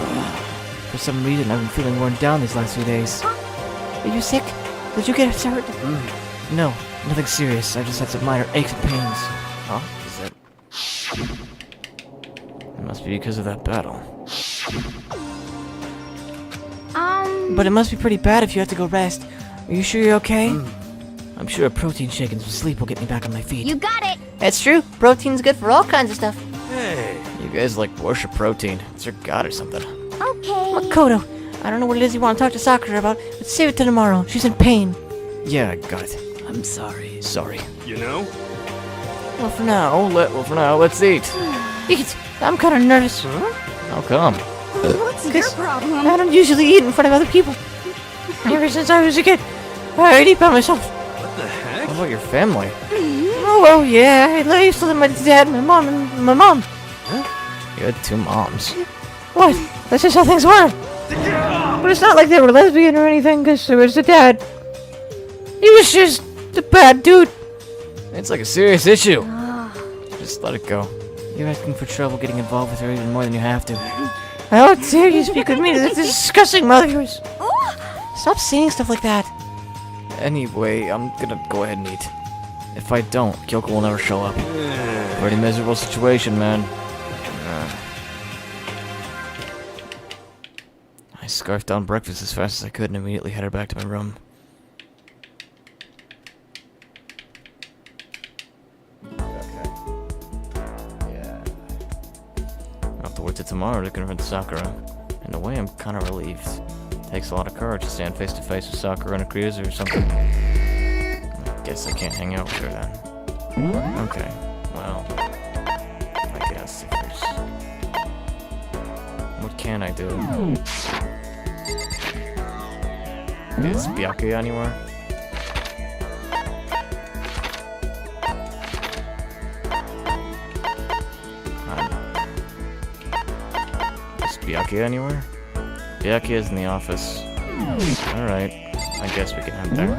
For some reason, I've been feeling worn down these last few days. Are you sick? Did you get hurt? No, nothing serious. I just had some minor aches and pains. Huh? Is that... It must be because of that battle. But it must be pretty bad if you have to go rest. Are you sure you're okay? I'm sure a protein shake and some sleep will get me back on my feet. You got it. It's true. Protein's good for all kinds of stuff. Hey. You guys like worship protein. It's your god or something. Okay. Makoto, I don't know what it is you want to talk to Sakura about, but save it till tomorrow. She's in pain. Yeah, I got it. I'm sorry. Sorry. You know? Well, for now. For now, let's eat. Eat. I'm kind of nervous. How come? What's your problem? I don't usually eat in front of other people. Ever since I was a kid, I'd eat by myself. What the heck? What about your family? Oh, well, yeah. I used to live with my dad, my mom, and my mom. You had 2 moms. What? That's just how things were. But it's not like they were lesbian or anything, because it was the dad. He was just a bad dude. It's like a serious issue. Just let it go. You're asking for trouble getting involved with her even more than you have to. How dare you speak with me to this disgusting mother of yours? Stop saying stuff like that. Anyway, I'm gonna go ahead and eat. If I don't, Kyoko will never show up. Pretty miserable situation, man. I scarfed down breakfast as fast as I could and immediately headed back to my room. Okay. Yeah. I'll have to wait till tomorrow to confront Sakura. In a way, I'm kind of relieved. Takes a lot of courage to stand face to face with Sakura in a cruiser or something. I guess I can't hang out with her then. Okay, well, I guess if there's... What can I do? Is Byakuya anywhere? Is Byakuya anywhere? Byakuya's in the office. Alright, I guess we can head there.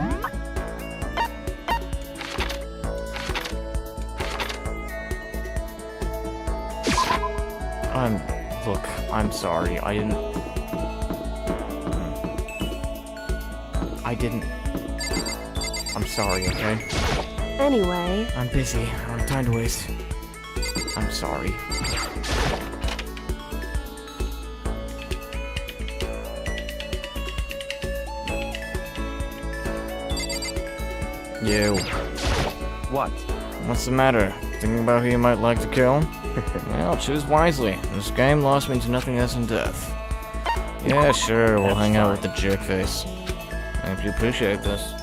Look, I'm sorry. I didn't. I'm sorry, okay? Anyway, I'm busy. I don't have time to waste. I'm sorry. You. What? What's the matter? Thinking about who you might like to kill? Well, choose wisely. This game lost means nothing less than death. Yeah, sure, we'll hang out with the jerkface. I hope you appreciate this.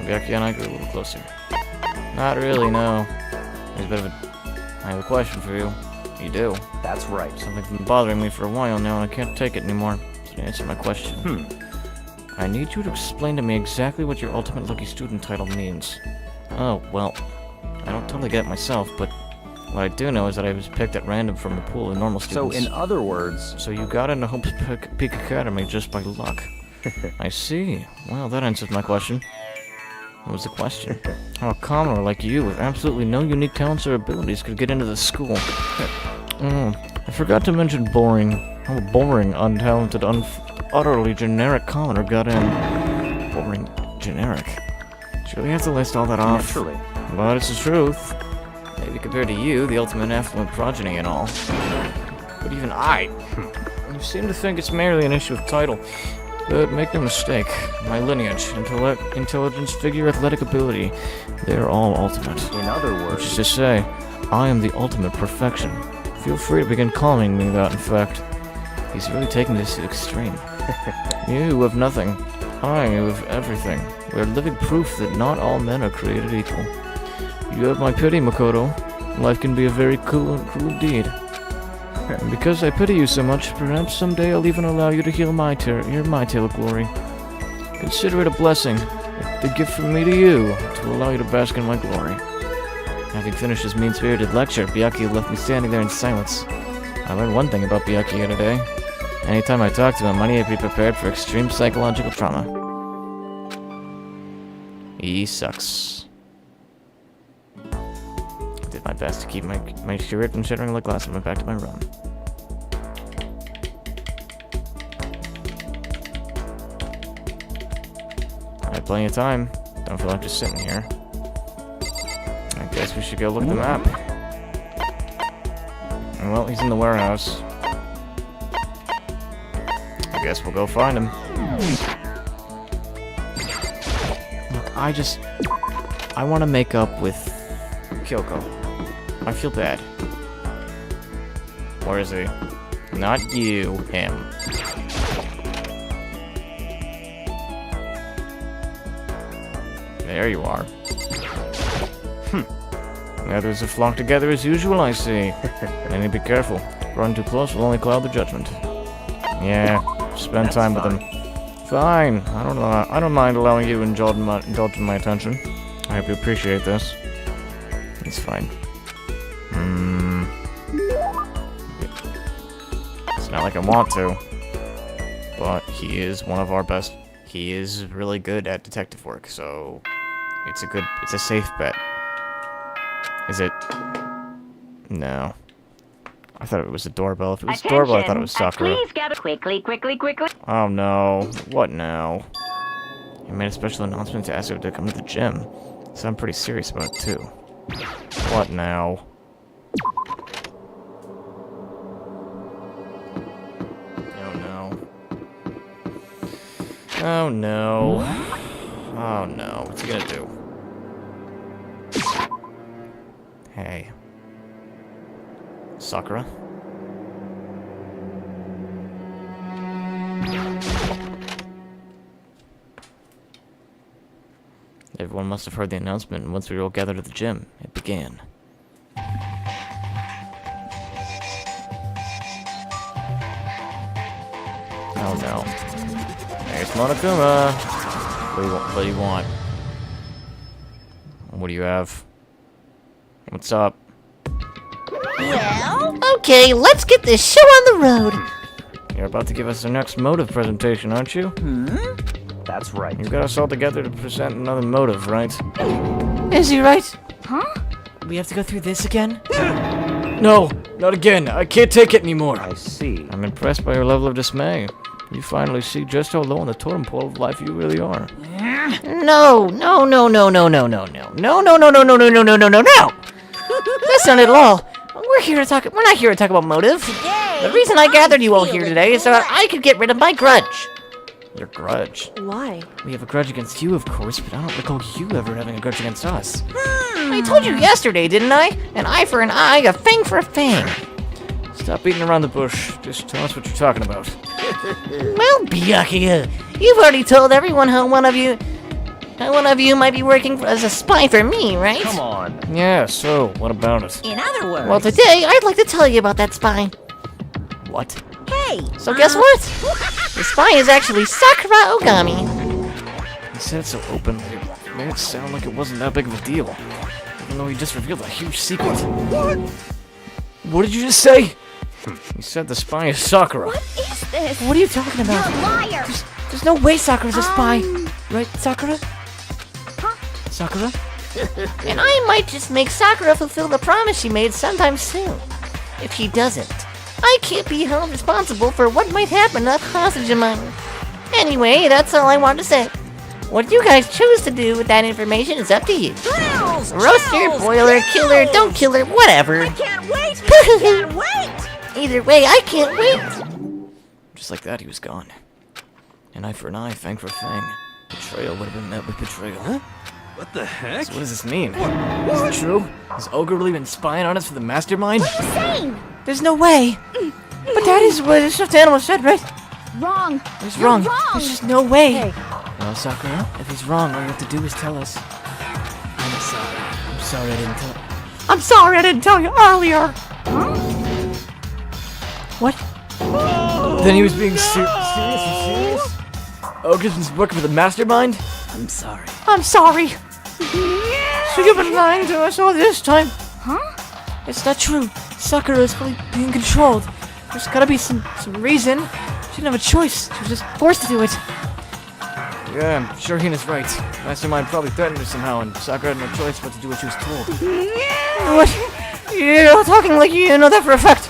Becky and I grew a little closer. Not really, no. There's a bit of a... I have a question for you. You do. That's right. Something's been bothering me for a while now, and I can't take it anymore. So to answer my question. I need you to explain to me exactly what your ultimate lucky student title means. Oh, well, I don't totally get it myself, but what I do know is that I was picked at random from a pool of normal students. So, in other words... So you got into Hope's Peak Academy just by luck. I see. Well, that answers my question. What was the question? How a commoner like you with absolutely no unique talents or abilities could get into the school. I forgot to mention boring. How a boring, untalented, utterly generic commoner got in. Boring, generic. Surely you have to list all that off. Naturally. But it's the truth. Maybe compared to you, the ultimate affluent progeny and all. But even I... You seem to think it's merely an issue of title. But make no mistake, my lineage, intelligence, figure, athletic ability, they're all ultimate. In other words... Which is to say, I am the ultimate perfection. Feel free to begin calling me that, in fact. He's really taking this to the extreme. You have nothing. I have everything. We are living proof that not all men are created equal. You have my pity, Makoto. Life can be a very cruel deed. And because I pity you so much, perhaps someday I'll even allow you to heal my tale of glory. Consider it a blessing, a gift from me to you, to allow you to bask in my glory. Having finished his mean-spirited lecture, Byakuya left me standing there in silence. I learned one thing about Byakuya today. Anytime I talk to him, I need to be prepared for extreme psychological trauma. He sucks. I did my best to keep my spirit from shattering like glass and went back to my room. I had plenty of time. Don't feel like just sitting here. I guess we should go look at the map. Well, he's in the warehouse. I guess we'll go find him. Look, I want to make up with Kyoko. I feel bad. Where is he? Not you, him. There you are. The others have flocked together as usual, I see. I need to be careful. Run too close will only cloud the judgment. Yeah, spend time with them. Fine. I don't mind allowing you to indulge in my attention. I hope you appreciate this. It's fine. It's not like I want to. But he is one of our best. He is really good at detective work, so it's a safe bet. Is it? No. I thought it was a doorbell. If it was a doorbell, I thought it was Sakura. Please gather quickly. Oh no. What now? He made a special announcement to ask her to come to the gym. So I'm pretty serious about it too. What now? Oh no. Oh no. Oh no. What's he gonna do? Hey. Sakura? Everyone must have heard the announcement, and once we were all gathered at the gym, it began. Oh no. There's Monokuma! What do you want? What do you have? What's up? Okay, let's get this show on the road. You're about to give us the next motive presentation, aren't you? That's right. You've got us all together to present another motive, right? Is he right? Huh? We have to go through this again? No, not again. I can't take it anymore. I see. I'm impressed by your level of dismay. You finally see just how low on the totem pole of life you really are. No. That's not it at all. We're not here to talk about motive. The reason I gathered you all here today is so that I could get rid of my grudge. Your grudge? Why? We have a grudge against you, of course, but I don't recall you ever having a grudge against us. I told you yesterday, didn't I? An eye for an eye, a fang for a fang. Stop beating around the bush. Just tell us what you're talking about. Well, Byakuya, you've already told everyone how one of you might be working as a spy for me, right? Come on. Yeah, so, what about it? In other words, Well, today I'd like to tell you about that spy. What? hey, So guess what? The spy is actually Sakura Ogami. He said it so openly. It made it sound like it wasn't that big of a deal. Even though he just revealed a huge secret. What did you just say? He said the spy is Sakura. what is this? What are you talking about? You're a liar. There's no way Sakura's a spy. Right, Sakura? Sakura? And I might just make Sakura fulfill the promise she made sometime soon. If she doesn't, I can't be held responsible for what might happen to that hostage of mine. Anyway, that's all I wanted to say. What you guys choose to do with that information is up to you. Grills, Roast her, chills, boil her, kill her, grills. don't kill her, whatever. I can't wait. I can't wait. Either way, I can't wait. Just like that, he was gone. An eye for an eye, fang for a fang. Betrayal would have been met with betrayal. Huh? What the heck? So what does this mean? Is it true? Has Ogre really been spying on us for the mastermind? There's no way. But that is what the stuffed animal said, right? Wrong. He's You're wrong. wrong. There's just no way. Hey. Well, Sakura, If he's wrong, all you have to do is tell us. I'm sorry. I'm sorry I didn't tell. I'm sorry I didn't tell you earlier. What? Then he was being serious? Ogre's been working for the mastermind? I'm sorry. I'm sorry. So you've been lying to us all this time? Huh? It's not true. Sakura is fully being controlled. There's gotta be some reason. She didn't have a choice. She was just forced to do it. Yeah, I'm sure Hina's right. Mastermind probably threatened her somehow, and Sakura had no choice but to do what she was told. What? You're talking like you know that for a fact.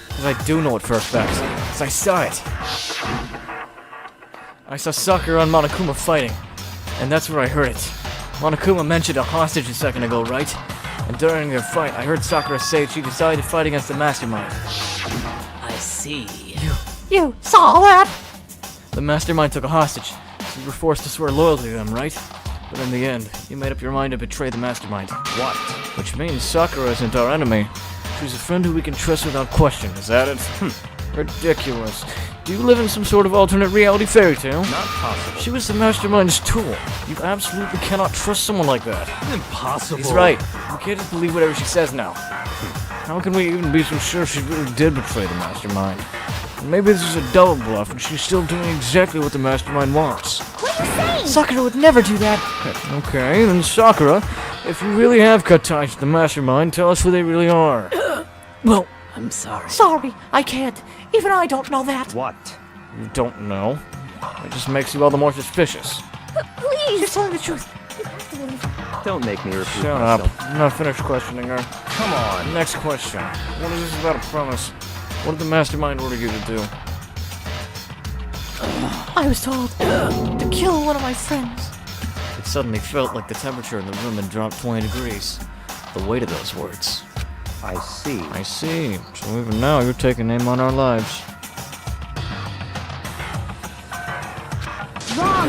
Because I do know it for a fact. Because I saw it. I saw Sakura and Monokuma fighting. And that's where I heard it. Monokuma mentioned a hostage a second ago, right? And during their fight, I heard Sakura say she decided to fight against the mastermind. I see. You saw that? The mastermind took a hostage, so you were forced to swear loyalty to them, right? But in the end, you made up your mind to betray the mastermind. What? Which means Sakura isn't our enemy. She's a friend who we can trust without question, is that it? Ridiculous. Do you live in some sort of alternate reality fairy tale? Not possible. She was the mastermind's tool. You absolutely cannot trust someone like that. Impossible. He's right. You can't just believe whatever she says now. How can we even be so sure she really did betray the mastermind? Maybe this is a double bluff and she's still doing exactly what the mastermind wants. Sakura would never do that. Okay, then Sakura, if you really have cut ties to the mastermind, tell us who they really are. Well, I'm sorry. sorry, I can't. Even I don't know that. What? You don't know. It just makes you all the more suspicious. She's telling the truth. Don't make me repeat Shut myself. up. I'm not finished questioning her. Come on. Next question. What is this about a promise? What did the mastermind order you to do? I was told to kill one of my friends. It suddenly felt like the temperature in the room had dropped 20 degrees. The weight of those words. I see. I see. So even now, you're taking aim on our lives.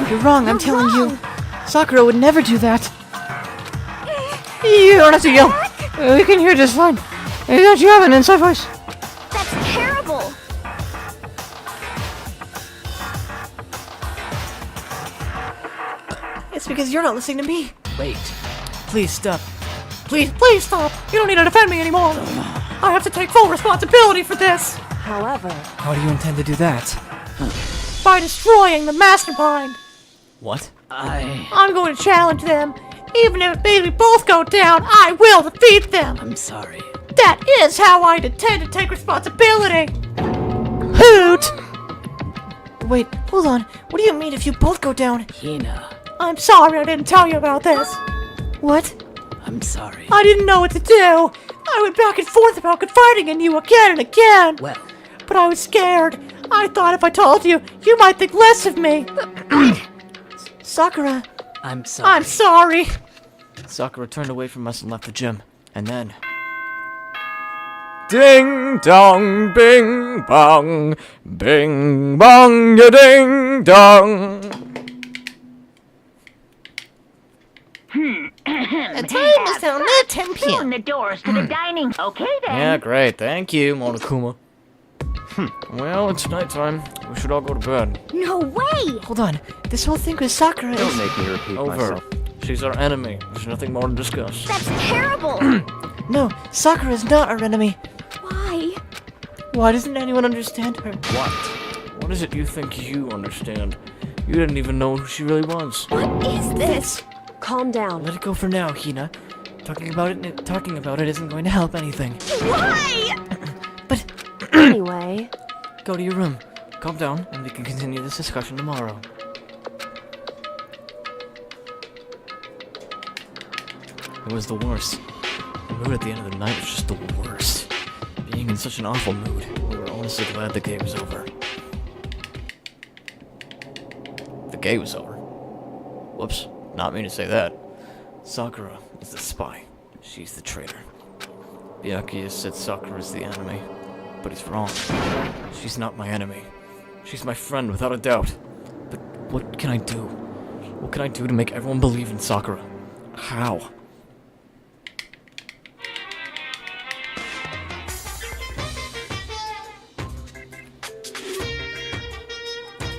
You're wrong, I'm telling you. Sakura would never do that. You don't have to yell. We can hear just fine. Don't you have an inside voice? That's terrible. It's because you're not listening to me. Wait. Please stop. Please stop. You don't need to defend me anymore. I have to take full responsibility for this. However, How do you intend to do that? By destroying the mastermind. What? I'm going to challenge them. Even if we both go down, I will defeat them. I'm sorry. That is how I intend to take responsibility. Hoot! Wait, hold on. What do you mean if you both go down? Hina. I'm sorry I didn't tell you about this. What? I'm sorry. I didn't know what to do. I went back and forth about confiding in you again and again. Well, But I was scared. I thought if I told you, you might think less of me. Sakura, I'm sorry. I'm sorry. Sakura turned away from us and left the gym. And then... Ding dong, bing bong, bing bong, ya ding dong. The time is now near 10 Open p.m. the doors to the dining. Okay then. Yeah, great. Thank you, Monokuma. Well, it's nighttime. We should all go to bed. No way! Hold on. This whole thing with Sakura Don't is... make me repeat Over. myself. She's our enemy. There's nothing more to discuss. That's terrible! No, Sakura is not our enemy. Why? Why doesn't anyone understand her? What? What is it you think you understand? You didn't even know who she really was. What is this? Calm down. Let it go for now, Hina. Talking about it isn't going to help anything. Why? But Anyway, go to your room. Calm down, and we can continue this discussion tomorrow. It was the worst. The mood at the end of the night was just the worst. Being in such an awful mood, we were honestly glad the game was over. The game was over. Whoops, not mean to say that. Sakura is the spy. She's the traitor. Byakuya said Sakura is the enemy, but he's wrong. She's not my enemy. She's my friend, without a doubt. But what can I do? What can I do to make everyone believe in Sakura? How?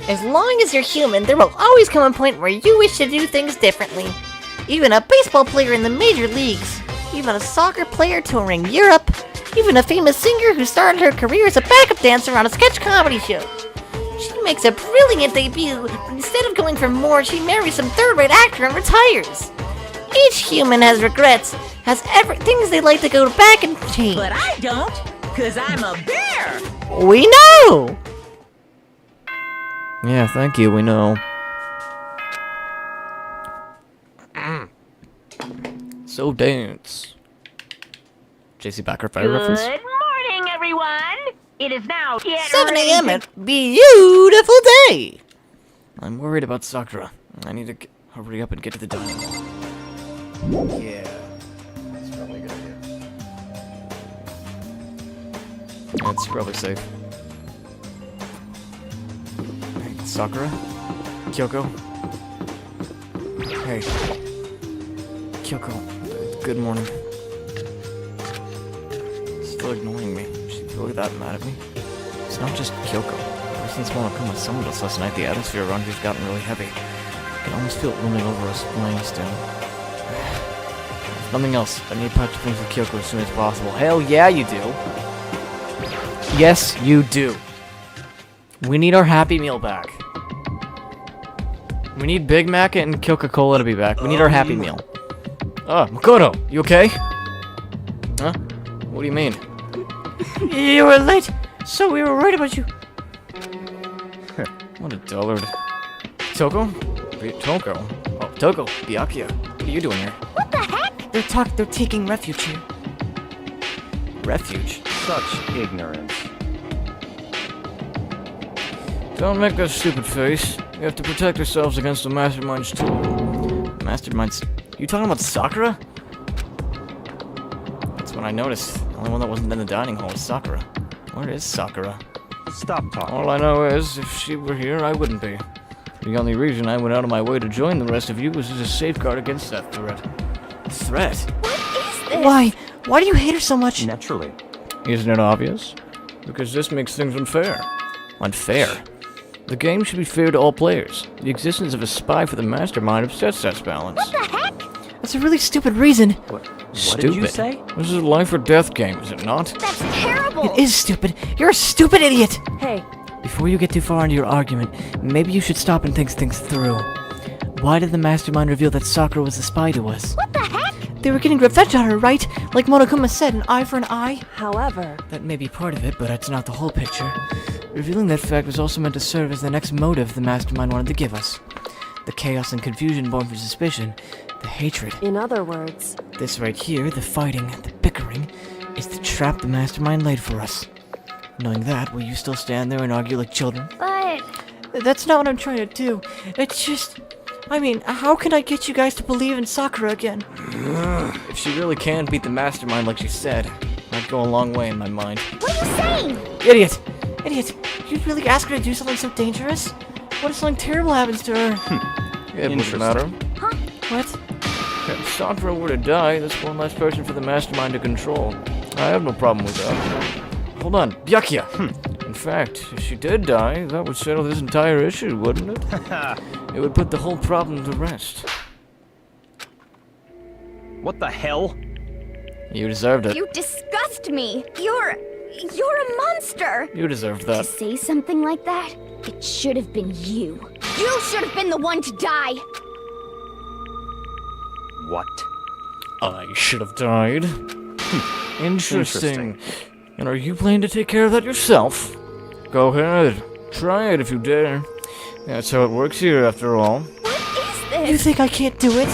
As long as you're human, there will always come a point where you wish to do things differently. Even a baseball player in the major leagues, even a soccer player touring Europe, even a famous singer who started her career as a backup dancer on a sketch comedy show. She makes a brilliant debut, but instead of going for more, she marries some third-rate actor and retires. Each human has regrets, has things they'd like to go back and change. But I don't, cause I'm a bear! We know! Yeah, thank you, we know. So dance. JC Backer fire reference? Good morning, everyone! It is now 7 a.m. and beautiful day! I'm worried about Sakura. I need to hurry up and get to the dining hall. Yeah. That's probably a good idea. That's probably safe. Hey, Sakura? Kyoko? Hey. Kyoko, good morning. Still ignoring me. She's really that mad at me? It's not just Kyoko. Ever since Monokuma summoned us last night, the atmosphere around here's gotten really heavy. I can almost feel it looming over us, weighing us down. If nothing else, I need to patch things with Kyoko as soon as possible. Hell yeah, you do! Yes, you do. We need our Happy Meal back. We need Big Mac and Coca-Cola to be back. We need our Happy Meal. Oh, Makoto, you okay? Huh? What do you mean? You were late, so we were worried about you. What a dullard. Toko? Toko? Oh, Toko, Byakuya. What are you doing here? What the heck? They're taking refuge here. Refuge? Such ignorance. Don't make that stupid face. We have to protect ourselves against the Mastermind's too. Mastermind's... You talking about Sakura? That's what I noticed. The only one that wasn't in the dining hall was Sakura. Where is Sakura? Stop talking. All I know is, if she were here, I wouldn't be. The only reason I went out of my way to join the rest of you was as a safeguard against that threat. Threat? Why? Why do you hate her so much? Naturally. Isn't it obvious? Because this makes things unfair. Unfair? The game should be fair to all players. The existence of a spy for the mastermind upsets that balance. What the heck? That's a really stupid reason. What Stupid. did you say? This is a life or death game, is it not? That's terrible! It is stupid. You're a stupid idiot. hey, Before you get too far into your argument, maybe you should stop and think things through. Why did the mastermind reveal that Sakura was the spy to us? What the heck? They were getting revenge on her, right? Like Monokuma said, an eye for an eye? however, That may be part of it, but it's not the whole picture. Revealing that fact was also meant to serve as the next motive the mastermind wanted to give us. The chaos and confusion born from suspicion, the hatred. in other words, This right here, the fighting, the bickering, is to trap the mastermind laid for us. Knowing that, will you still stand there and argue like children? But That's not what I'm trying to do. It's just... I mean, how can I get you guys to believe in Sakura again? If she really can beat the mastermind like she said, might go a long way in my mind. what are you saying? Idiot! Idiot! You'd really ask her to do something so dangerous? What if something terrible happens to her? It wouldn't matter. What? If Sakura were to die, that's one less person for the mastermind to control. I have no problem with that. Hold on, Byakuya! In fact, if she did die, that would settle this entire issue, wouldn't it? It would put the whole problem to rest. What the hell? You deserved it. You disgust me. You're a monster. You deserved To that. say something like that, it should have been you. You should have been the one to die. What? I should have died. Interesting. And are you planning to take care of that yourself? Go ahead. Try it if you dare. That's how it works here, after all. What is You this? think I can't do it?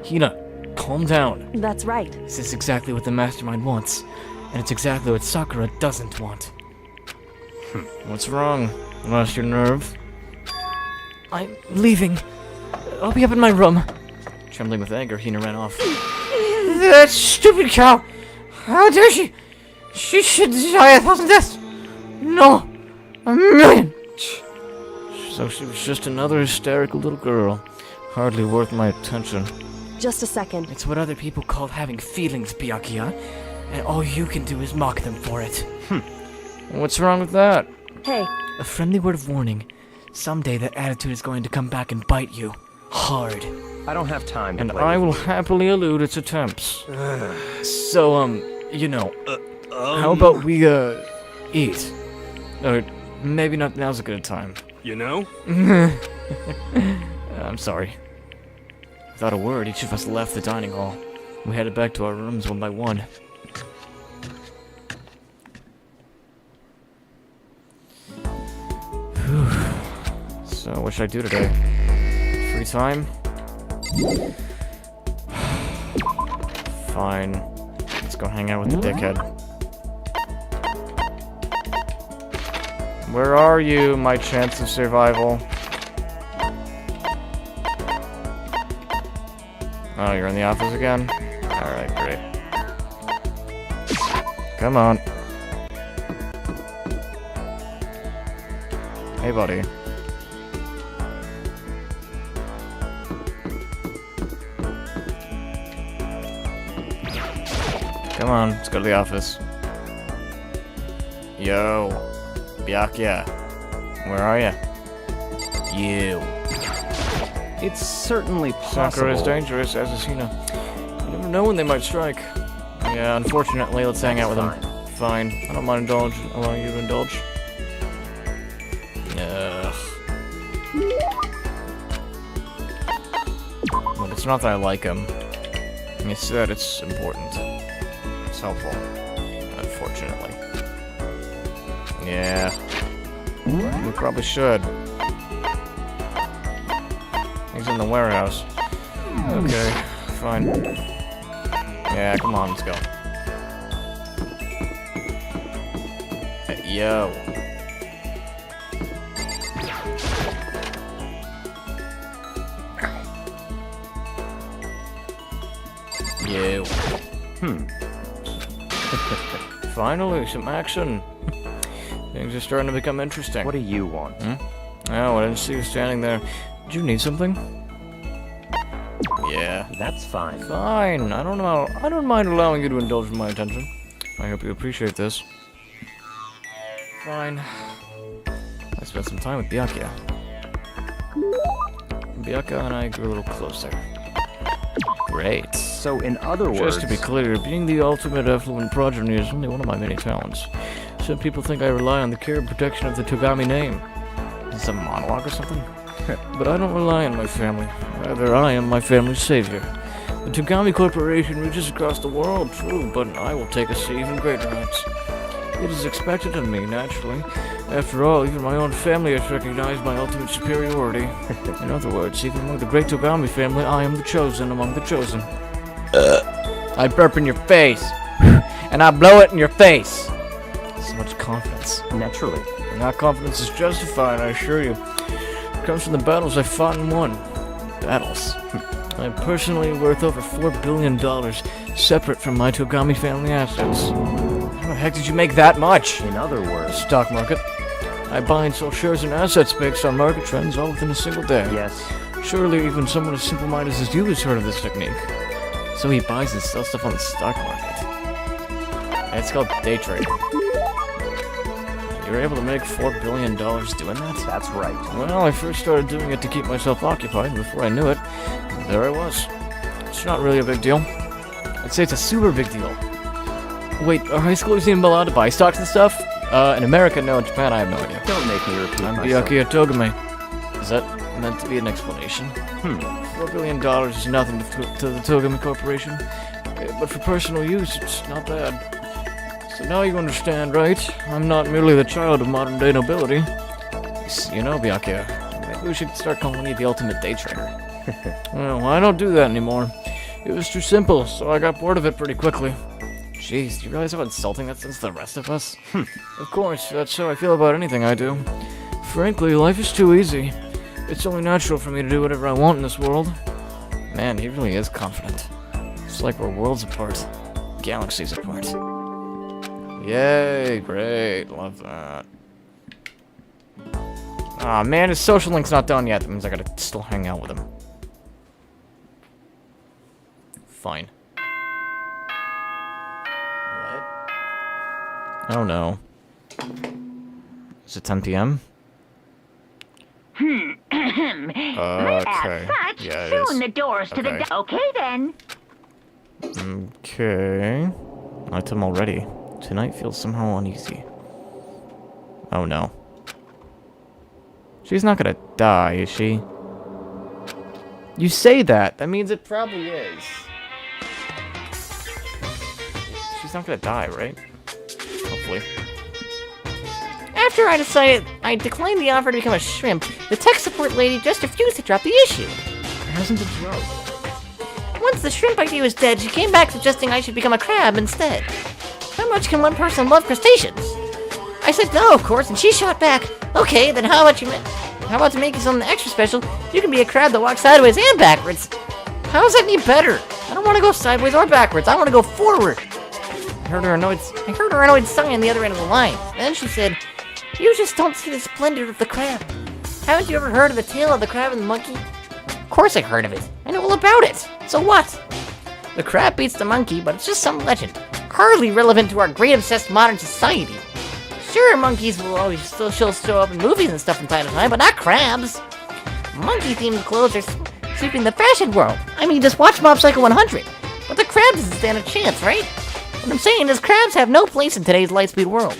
Hina, calm down. That's right. This is exactly what the mastermind wants. And it's exactly what Sakura doesn't want. What's wrong? Lost your nerve? I'm leaving. I'll be up in my room. Trembling with anger, Hina ran off. That stupid cow! How dare she? She should die 1,000 deaths! No! 1,000,000! So she was just another hysterical little girl. Hardly worth my attention. Just a second. It's what other people call having feelings, Byakuya. And all you can do is mock them for it. What's wrong with that? Hey, A friendly word of warning. Someday that attitude is going to come back and bite you. Hard. I don't have time to And play I with will happily elude its attempts. So, you know, how about we, eat? Or maybe not now's a good time. You know? I'm sorry. Without a word, each of us left the dining hall. We headed back to our rooms one by one. Whew. So, what should I do today? Free time? Fine. Let's go hang out with the dickhead. Where are you, my chance of survival? Oh, you're in the office again? Alright, great. Come on. Hey, buddy. Come on, let's go to the office. Yo. Byakuya. Where are ya? You. It's certainly possible. Sakura is dangerous, as is Hina. You never know when they might strike. Yeah, unfortunately, let's hang out with them. Fine. I don't mind allowing you to indulge. Ugh. But it's not that I like him. It's that it's important. It's helpful. Unfortunately. Yeah. We probably should. He's in the warehouse. Okay, fine. Yeah, come on, let's go. Hey, yo. You. Finally, some action. Things are starting to become interesting. What do you want? Oh, I didn't see you standing there. Did you need something? Yeah. That's fine. Fine. I don't mind allowing you to indulge in my attention. I hope you appreciate this. Fine. I spent some time with Byakuya. Byakuya and I grew a little closer. Great. So, in other words, Just to be clear, being the ultimate affluent progeny is only one of my many talents. Some people think I rely on the care and protection of the Togami name. Is this a monologue or something? But I don't rely on my family. Rather, I am my family's savior. The Togami Corporation reaches across the world, true, but I will take us to even greater heights. It is expected of me, naturally. After all, even my own family has recognized my ultimate superiority. In other words, even among the great Togami family, I am the chosen among the chosen. I burp in your face. and I blow it in your face. So much confidence. Naturally. And that confidence is justified, I assure you. It comes from the battles I fought and won. Battles. I'm personally worth over $4 billion, separate from my Togami family assets. How the heck did you make that much? In other words, Stock market. I buy and sell shares and assets based on market trends all within a single day. yes. Surely even someone as simple-minded as you has heard of this technique. So he buys and sells stuff on the stock market. It's called day trading. You were able to make $4 billion doing that? That's right. Well, I first started doing it to keep myself occupied. Before I knew it, there I was. It's not really a big deal. I'd say it's a super big deal. Wait, are high schoolers even allowed to buy stocks and stuff? In America, no. In Japan, I have no idea. Don't make me repeat I'm myself. Byakuya Togame. Is that meant to be an explanation? $4 billion is nothing to the Togame Corporation. But for personal use, it's not bad. So now you understand, right? I'm not merely the child of modern-day nobility. You know, Byakuya, maybe we should start calling you the ultimate day trader. Well, I don't do that anymore. It was too simple, so I got bored of it pretty quickly. Jeez, do you realize how insulting that is to the rest of us? Of course, that's how I feel about anything I do. Frankly, life is too easy. It's only natural for me to do whatever I want in this world. Man, he really is confident. It's like we're worlds apart. Galaxies apart. Yay, great, love that. Aw, man, his social link's not done yet. That means I gotta still hang out with him. Fine. What? Oh no. Is it 10 p.m.? Okay. Yeah, it Soon is. the doors to Okay. the... Okay, then. Okay. Nighttime already. Tonight feels somehow uneasy. Oh no. She's not gonna die, is she? You say that. That means it probably is. She's not gonna die, right? Hopefully. After I decided I declined the offer to become a shrimp, the tech support lady just refused to drop the issue. There hasn't been drugs. Once the shrimp idea was dead, she came back suggesting I should become a crab instead. How much can one person love crustaceans? I said no, of course, and she shot back. Okay, then how about to make you something extra special? You can be a crab that walks sideways and backwards. How is that any better? I don't want to go sideways or backwards. I want to go forward. I heard her annoyed sigh on the other end of the line. Then she said, "You just don't see the splendor of the crab. Haven't you ever heard of the tale of the crab and the monkey?" Of course I heard of it. I know all about it. So what? The crab beats the monkey, but it's just some legend. Hardly relevant to our great obsessed modern society. Sure, monkeys will always still show up in movies and stuff from time to time, but not crabs. Monkey-themed clothes are sweeping the fashion world. I mean, just watch Mob Psycho 100. But the crab doesn't stand a chance, right? What I'm saying is crabs have no place in today's lightspeed world.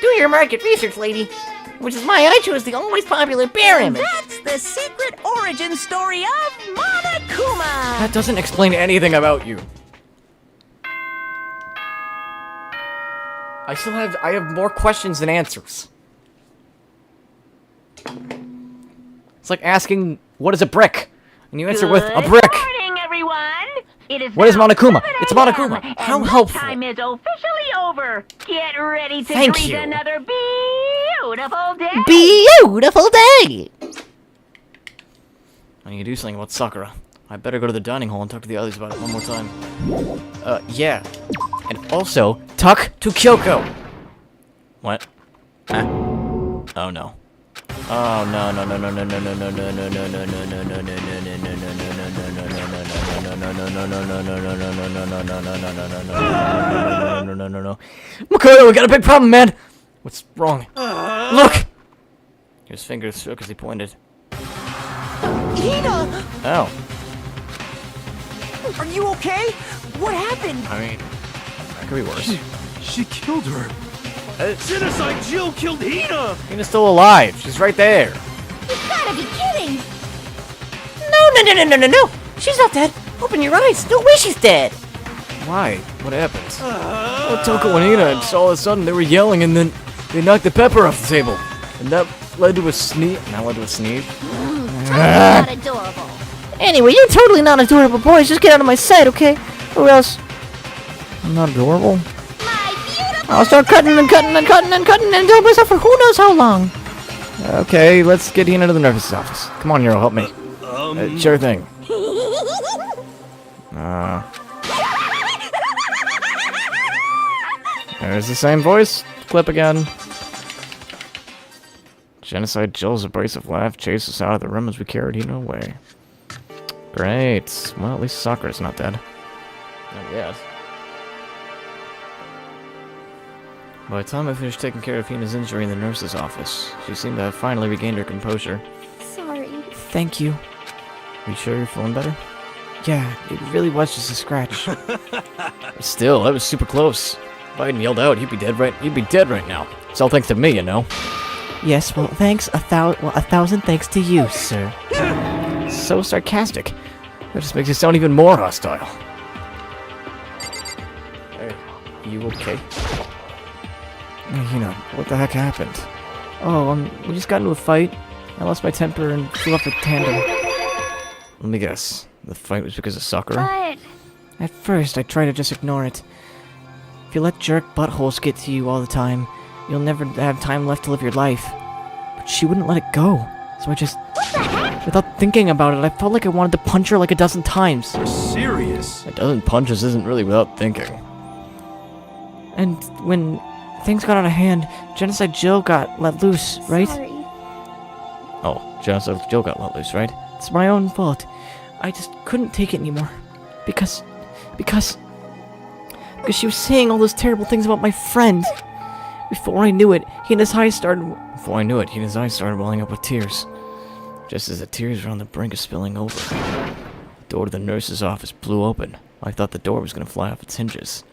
Do your market research, lady. Which is why I chose the always popular bear image. That's the secret origin story of Monokuma! That doesn't explain anything about you. I have more questions than answers. It's like asking, what is a brick? And you answer with, a brick. Good morning, everyone. It is What is now Monokuma? 7 It's a.m., Monokuma. and How this helpful. time is officially over. Get ready to Thank greet you. another beautiful day. Beautiful day! I need to do something about Sakura. I better go to the dining hall and talk to the others about it one more time. Yeah. And also, talk to Kyoko! What? Huh? Oh no. Oh no no no no no no no no no no no no no no no no no. Makoto, we got a big problem, man! What's wrong? Look! His fingers shook as he pointed. Hina! Oh. Are you okay? What happened? I mean, that could be worse. She killed her. Genocide Jill killed Hina! Hina's still alive. She's right there. You gotta be kidding. No! She's not dead. Open your eyes. No way she's dead. Why? What happened? Well, Toko and Hina, and all of a sudden they were yelling, and then they knocked the pepper off the table. And that led to a sneeze. Not adorable. Anyway, you're totally not adorable, boys. Just get out of my sight, okay? Or else... I'm not adorable. My I'll start cutting and cutting and cutting and cutting and do myself for who knows how long. Okay, let's get Hina to the nurse's office. Come on, Hero, help me. Sure thing. There's the same voice. Clip again. Genocide Jill's abrasive laugh chased us out of the room as we carried Hina away. Great. Well, at least Sakura's not dead. Not yet. By the time I finished taking care of Hina's injury in the nurse's office, she seemed to have finally regained her composure. Sorry. Thank you. You sure you're feeling better? Yeah, it really was just a scratch. Still, that was super close. If I hadn't yelled out, you'd be dead right now. It's all thanks to me, you know. Yes, well, thanks a thousand thanks to you, sir. So sarcastic. That just makes you sound even more hostile. Hey, you okay? Hina, what the heck happened? Oh, we just got into a fight. I lost my temper and flew off the tandem. Let me guess. The fight was because of Sakura? But At first, I tried to just ignore it. If you let jerk buttholes get to you all the time, you'll never have time left to live your life. But she wouldn't let it go. So I just... Without thinking about it, I felt like I wanted to punch her like a dozen times. You're serious? A dozen punches isn't really without thinking. And when things got out of hand, Genocide Jill got let loose, right? sorry. Oh, Genocide Jill got let loose, right? It's my own fault. I just couldn't take it anymore. Because she was saying all those terrible things about my friend. Before I knew it, Hina's eyes started welling up with tears. Just as the tears were on the brink of spilling over, the door to the nurse's office blew open. I thought the door was going to fly off its hinges.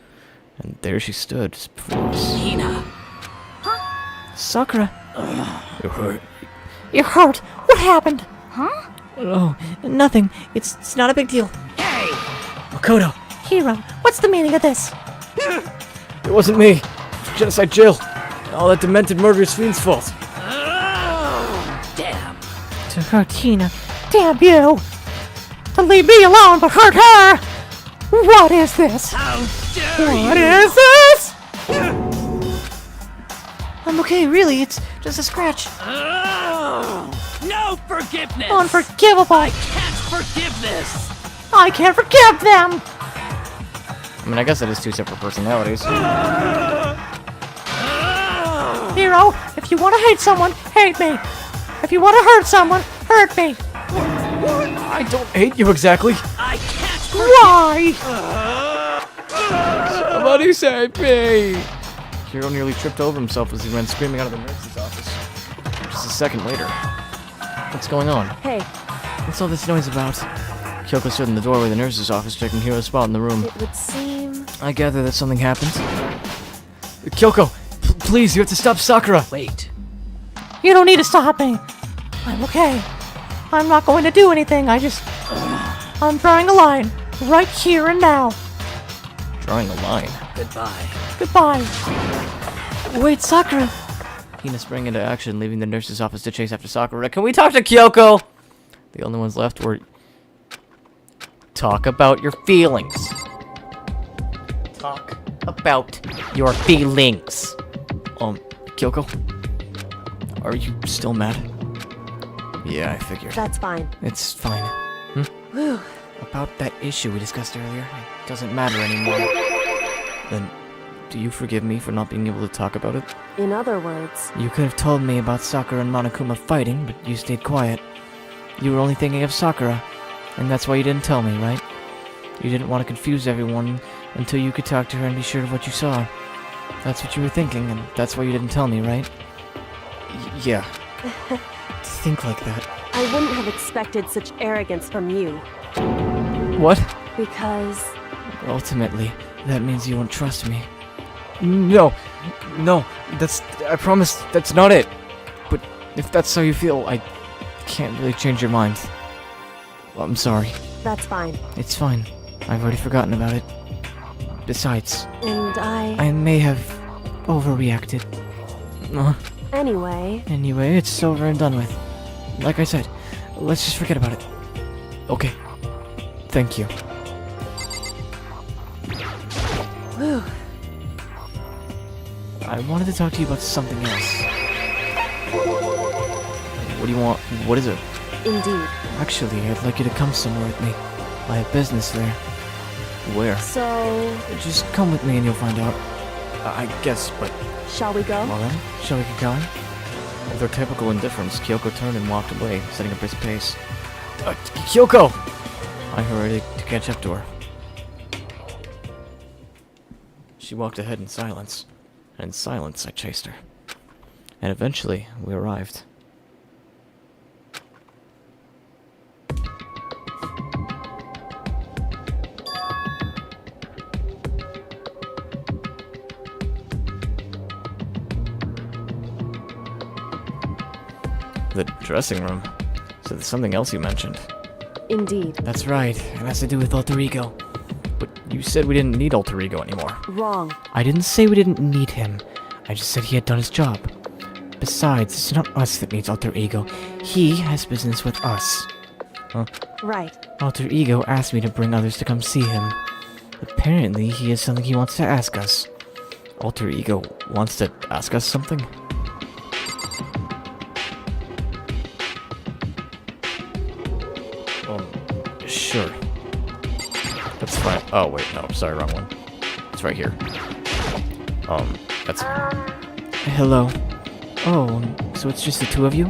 And there she stood, just before us. Hina. Sakura. You're hurt. You're hurt. What happened? Huh? Oh, nothing. It's not a big deal. Hey! Makoto. Hiro, what's the meaning of this? It wasn't me. It was Genocide Jill. All that demented murderous fiend's fault. Damn. To hurt Hina. Damn you! To leave me alone but hurt her! What is this? How dare What is this? I'm okay, really. It's just a scratch. No forgiveness! Unforgivable! I can't forgive this! I can't forgive them! I mean, I guess it is two separate personalities. Hiro, if you want to hate someone, hate me. If you want to hurt someone, hurt me. I don't hate you exactly. I can't Why? Somebody save me! Hiro nearly tripped over himself as he ran screaming out of the nurse's office. Just a second later. What's going on? Hey, What's all this noise about? Kyoko stood in the doorway of the nurse's office, checking Hiro's spot in the room. it would seem... I gather that something happened. Kyoko, please, you have to stop Sakura! Wait. You don't need to stop me. I'm okay. I'm not going to do anything. I'm drawing a line. Right here and now. Drawing a line. Goodbye. Goodbye. Wait, Sakura. Hina sprang into action, leaving the nurse's office to chase after Sakura. Can we talk to Kyoko? The only ones left were... Talk about your feelings. Talk about your feelings. Kyoko? Are you still mad? Yeah, I figured. That's fine. It's fine. Whew. About that issue we discussed earlier, it doesn't matter anymore. Then, do you forgive me for not being able to talk about it? In other words, You could have told me about Sakura and Monokuma fighting, but you stayed quiet. You were only thinking of Sakura, and that's why you didn't tell me, right? You didn't want to confuse everyone until you could talk to her and be sure of what you saw. That's what you were thinking, and that's why you didn't tell me, right? Yeah. To think like that. I wouldn't have expected such arrogance from you. What? Because... Ultimately, that means you won't trust me. No, I promise, that's not it. But if that's how you feel, I can't really change your mind. I'm sorry. That's fine. It's fine. I've already forgotten about it. Besides, And I may have overreacted. Anyway... Anyway, it's over and done with. Like I said, let's just forget about it. Okay. Thank you. Whew. I wanted to talk to you about something else. What do you want? What is it? Indeed. Actually, I'd like you to come somewhere with me. I have business there. Where? So, Just come with me and you'll find out. I guess, but... shall we go? Well then, shall we get going? With her typical indifference, Kyoko turned and walked away, setting a brisk pace. Kyoko! I hurried to catch up to her. She walked ahead in silence, and in silence I chased her. And eventually, we arrived. The dressing room. So there's something else you mentioned. Indeed. That's right, it has to do with alter ego. But you said we didn't need alter ego anymore. Wrong. I didn't say we didn't need him. I just said he had done his job. Besides, it's not us that needs alter ego. He has business with us. Huh? Right. Alter ego asked me to bring others to come see him. Apparently, he has something he wants to ask us. Alter ego wants to ask us something? Sure. That's fine. Oh, wait, no, sorry, wrong one. It's right here. That's... Hello. Oh, so it's just the two of you?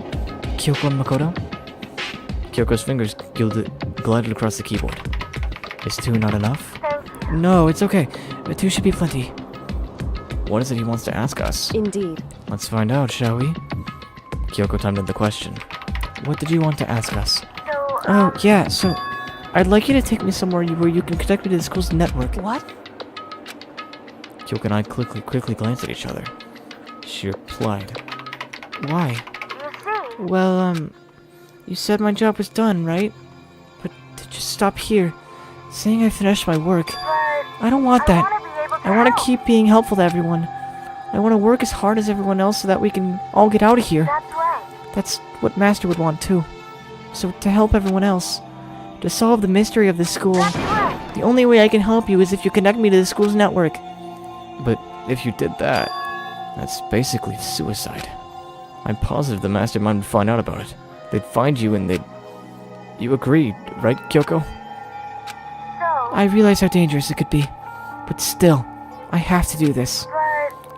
Kyoko and Makoto? Kyoko's fingers glided across the keyboard. Is two not enough? No, it's okay. Two should be plenty. What is it he wants to ask us? Indeed. Let's find out, shall we? Kyoko timed in the question. What did you want to ask us? Oh, yeah, so... I'd like you to take me somewhere where you can connect me to the school's network. What? Kyoko and I quickly glanced at each other. She replied. Why? Well, you said my job was done, right? But to just stop here, saying I finished my work, I don't want that. I want to keep being helpful to everyone. I want to work as hard as everyone else so that we can all get out of here. That's what Master would want too. So to help everyone else, to solve the mystery of the school, the only way I can help you is if you connect me to the school's network. But if you did that, that's basically suicide. I'm positive the mastermind would find out about it. They'd find you and they'd... You agreed, right, Kyoko? I realize how dangerous it could be, but still, I have to do this.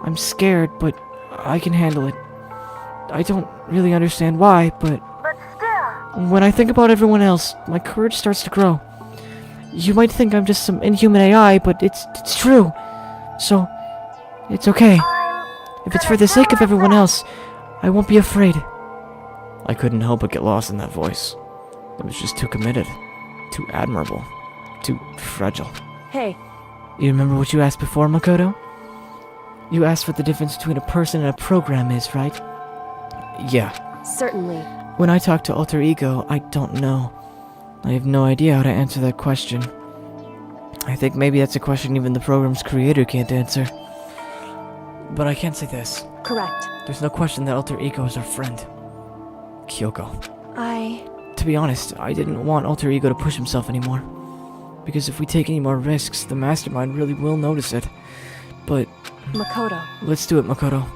I'm scared, but I can handle it. I don't really understand why, but when I think about everyone else, my courage starts to grow. You might think I'm just some inhuman AI, but it's true. So, it's okay. If it's for the sake of everyone else, I won't be afraid. I couldn't help but get lost in that voice. It was just too committed, too admirable, too fragile. Hey. You remember what you asked before, Makoto? You asked what the difference between a person and a program is, right? Yeah. Certainly. When I talk to alter ego, I don't know. I have no idea how to answer that question. I think maybe that's a question even the program's creator can't answer. But I can't say this. Correct. There's no question that alter ego is our friend. Kyoko. To be honest, I didn't want alter ego to push himself anymore. Because if we take any more risks, the mastermind really will notice it. But... Makoto. Let's do it, Makoto.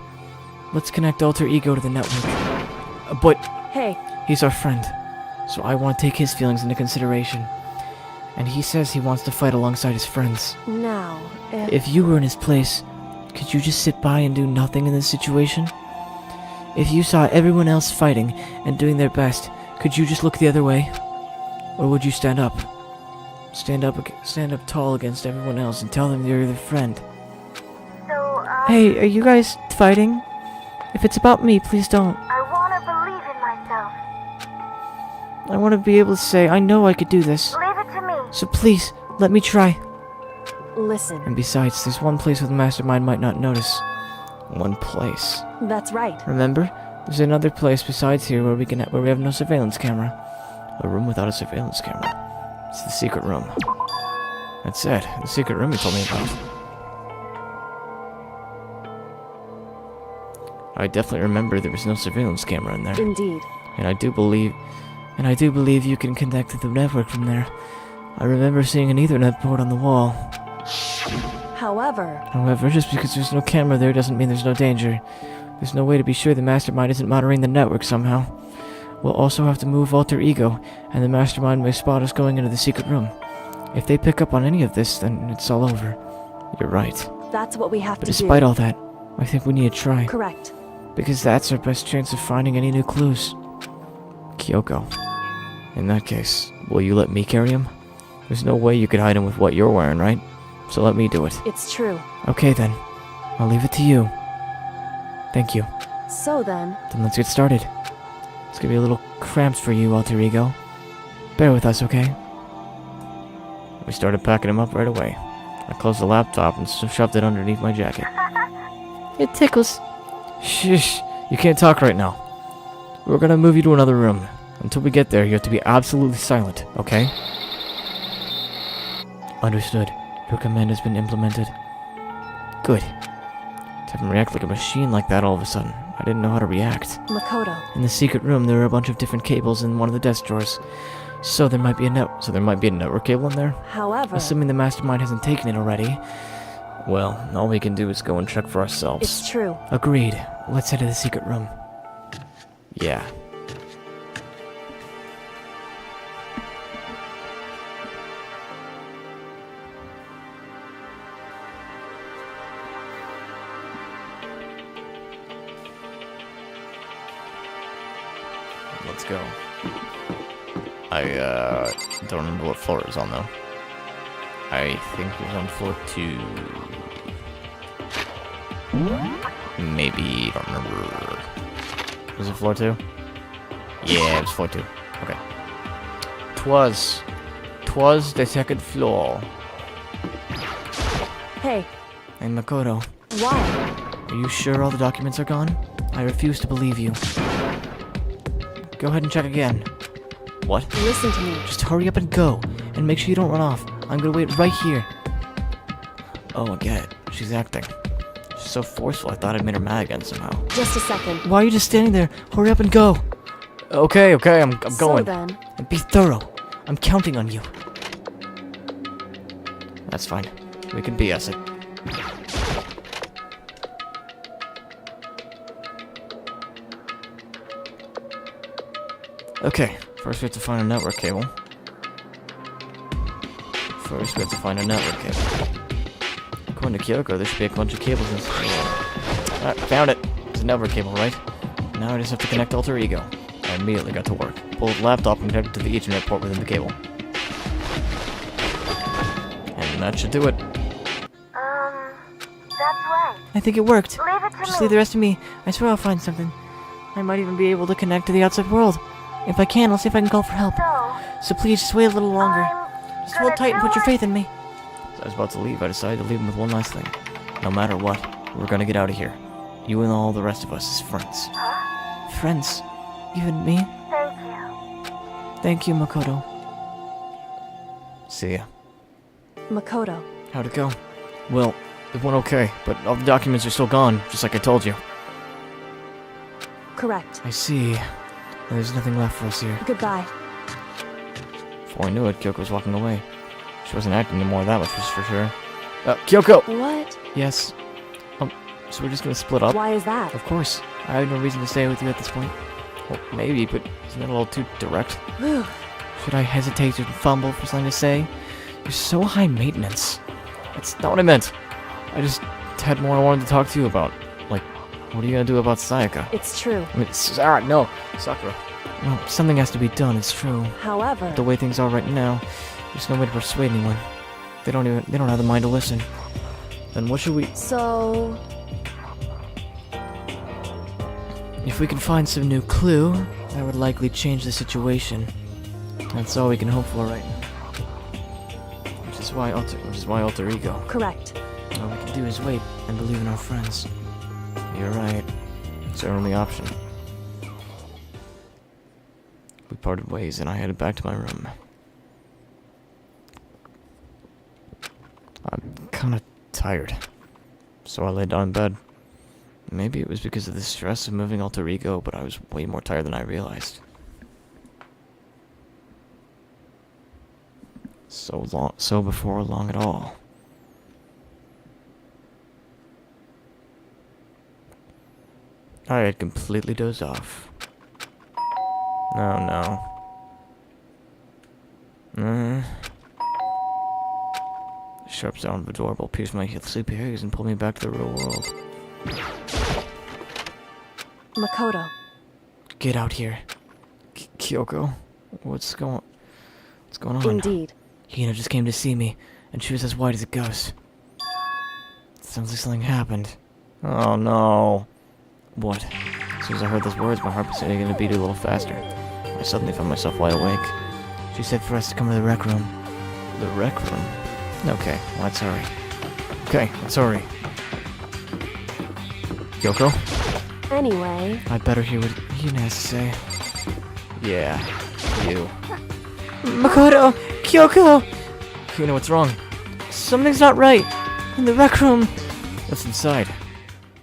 Let's connect alter ego to the network. But... Hey. He's our friend, so I want to take his feelings into consideration. And he says he wants to fight alongside his friends. Now, if you were in his place, could you just sit by and do nothing in this situation? If you saw everyone else fighting and doing their best, could you just look the other way? Or would you stand up? Stand up tall against everyone else and tell them you're their friend. Hey, are you guys fighting? If it's about me, please don't. I want to be able to say, I know I could do this. Leave it to me. So please, let me try. Listen. And besides, there's one place where the mastermind might not notice. One place. That's right. Remember? There's another place besides here where we have no surveillance camera. A room without a surveillance camera. It's the secret room. That's it. The secret room you told me about. I definitely remember there was no surveillance camera in there. Indeed. And I do believe you can connect to the network from there. I remember seeing an Ethernet port on the wall. How However, just because there's no camera there doesn't mean there's no danger. There's no way to be sure the mastermind isn't monitoring the network somehow. We'll also have to move Alter Ego, and the mastermind may spot us going into the secret room. If they pick up on any of this, then it's all over. You're right. that's what we have But to do. despite all that, I think we need to try. Correct. Because that's our best chance of finding any new clues. Kyoko. In that case, will you let me carry him? There's no way you could hide him with what you're wearing, right? So let me do it. It's true. Okay then. I'll leave it to you. Thank you. So then, Then let's get started. It's gonna be a little cramped for you, Alter Ego. Bear with us, okay? We started packing him up right away. I closed the laptop and shoved it underneath my jacket. It tickles. Shush, you can't talk right now. We're gonna move you to another room. Until we get there, you have to be absolutely silent, okay? Understood. Your command has been implemented. Good. To have him react like a machine like that all of a sudden, I didn't know how to react. Makoto. In the secret room, there are a bunch of different cables in one of the desk drawers. So there might be a network cable in there. However, Assuming the mastermind hasn't taken it already. Well, all we can do is go and check for ourselves. it's true. Agreed. Let's head to the secret room. Yeah. Let's go. I don't remember what floor it was on though. I think it was on floor 2. Maybe, don't remember. Was it floor 2? Yeah, it was floor 2. Okay. Twas the second floor. Hey, Hey Makoto, why? are you sure all the documents are gone? I refuse to believe you. Go ahead and check again. What? Listen to me. Just hurry up and go, and make sure you don't run off. I'm gonna wait right here. Oh, I get it. She's acting. She's so forceful, I thought I'd made her mad again somehow. Just a second. Why are you just standing there? Hurry up and go. Okay, I'm So going. then, And be thorough. I'm counting on you. That's fine. We can BS it. Okay, first we have to find a network cable. According to Kyoko, there should be a bunch of cables in this. Ah, found it. It's a network cable, right? Now I just have to connect Alter Ego. I immediately got to work. Pulled the laptop and connected to the Ethernet port within the cable. And that should do it. That's right. I think it worked. Leave it to Just me. leave the rest to me. I swear I'll find something. I might even be able to connect to the outside world. If I can, I'll see if I can call for help. So please, just wait a little longer. Just hold tight and put your faith in me. As I was about to leave, I decided to leave him with one last thing. No matter what, we're gonna get out of here. You and all the rest of us as friends. Friends? Even me? Thank you. Thank you, Makoto. See ya. Makoto. How'd it go? Well, it went okay, but all the documents are still gone, just like I told you. Correct. I see. There's nothing left for us here. Goodbye. Before I knew it, Kyoko was walking away. She wasn't acting anymore, that much was for sure. Kyoko! What? Yes. So we're just gonna split up? Why is that? Of course. I have no reason to stay with you at this point. Well, maybe, but isn't that a little too direct? Should I hesitate to fumble for something to say? You're so high maintenance. That's not what I meant. I just had more I wanted to talk to you about. Like, what are you gonna do about Sayaka? It's true. I mean, Sarah, no. Sakura. Well, something has to be done, it's true. However, The way things are right now, there's no way to persuade anyone. They don't have the mind to listen. Then what should we... so If we can find some new clue, that would likely change the situation. That's all we can hope for right now. Which is why Alter Ego. correct. All we can do is wait and believe in our friends. You're right. It's our only option. We parted ways and I headed back to my room. I'm kinda tired. So I laid down in bed. Maybe it was because of the stress of moving Alter Ego, but I was way more tired than I realized. So before long at all. I had completely dozed off. Oh no. The sharp sound of a doorbell pierced my sleepy ears and pulled me back to the real world. Makoto. Get out here. Kyoko? What's going on? Indeed. Hina just came to see me, and she was as white as a ghost. Sounds like something happened. Oh no. What? As soon as I heard those words, my heart was beginning to beat a little faster. I suddenly found myself wide awake. She said for us to come to the rec room. The rec room? Okay, let's hurry. Okay, let's hurry. Kyoko? Anyway, I'd better hear what Hina has to say. Yeah, you. Makoto! Kyoko! Hina, what's wrong? Something's not right. In the rec room. What's inside?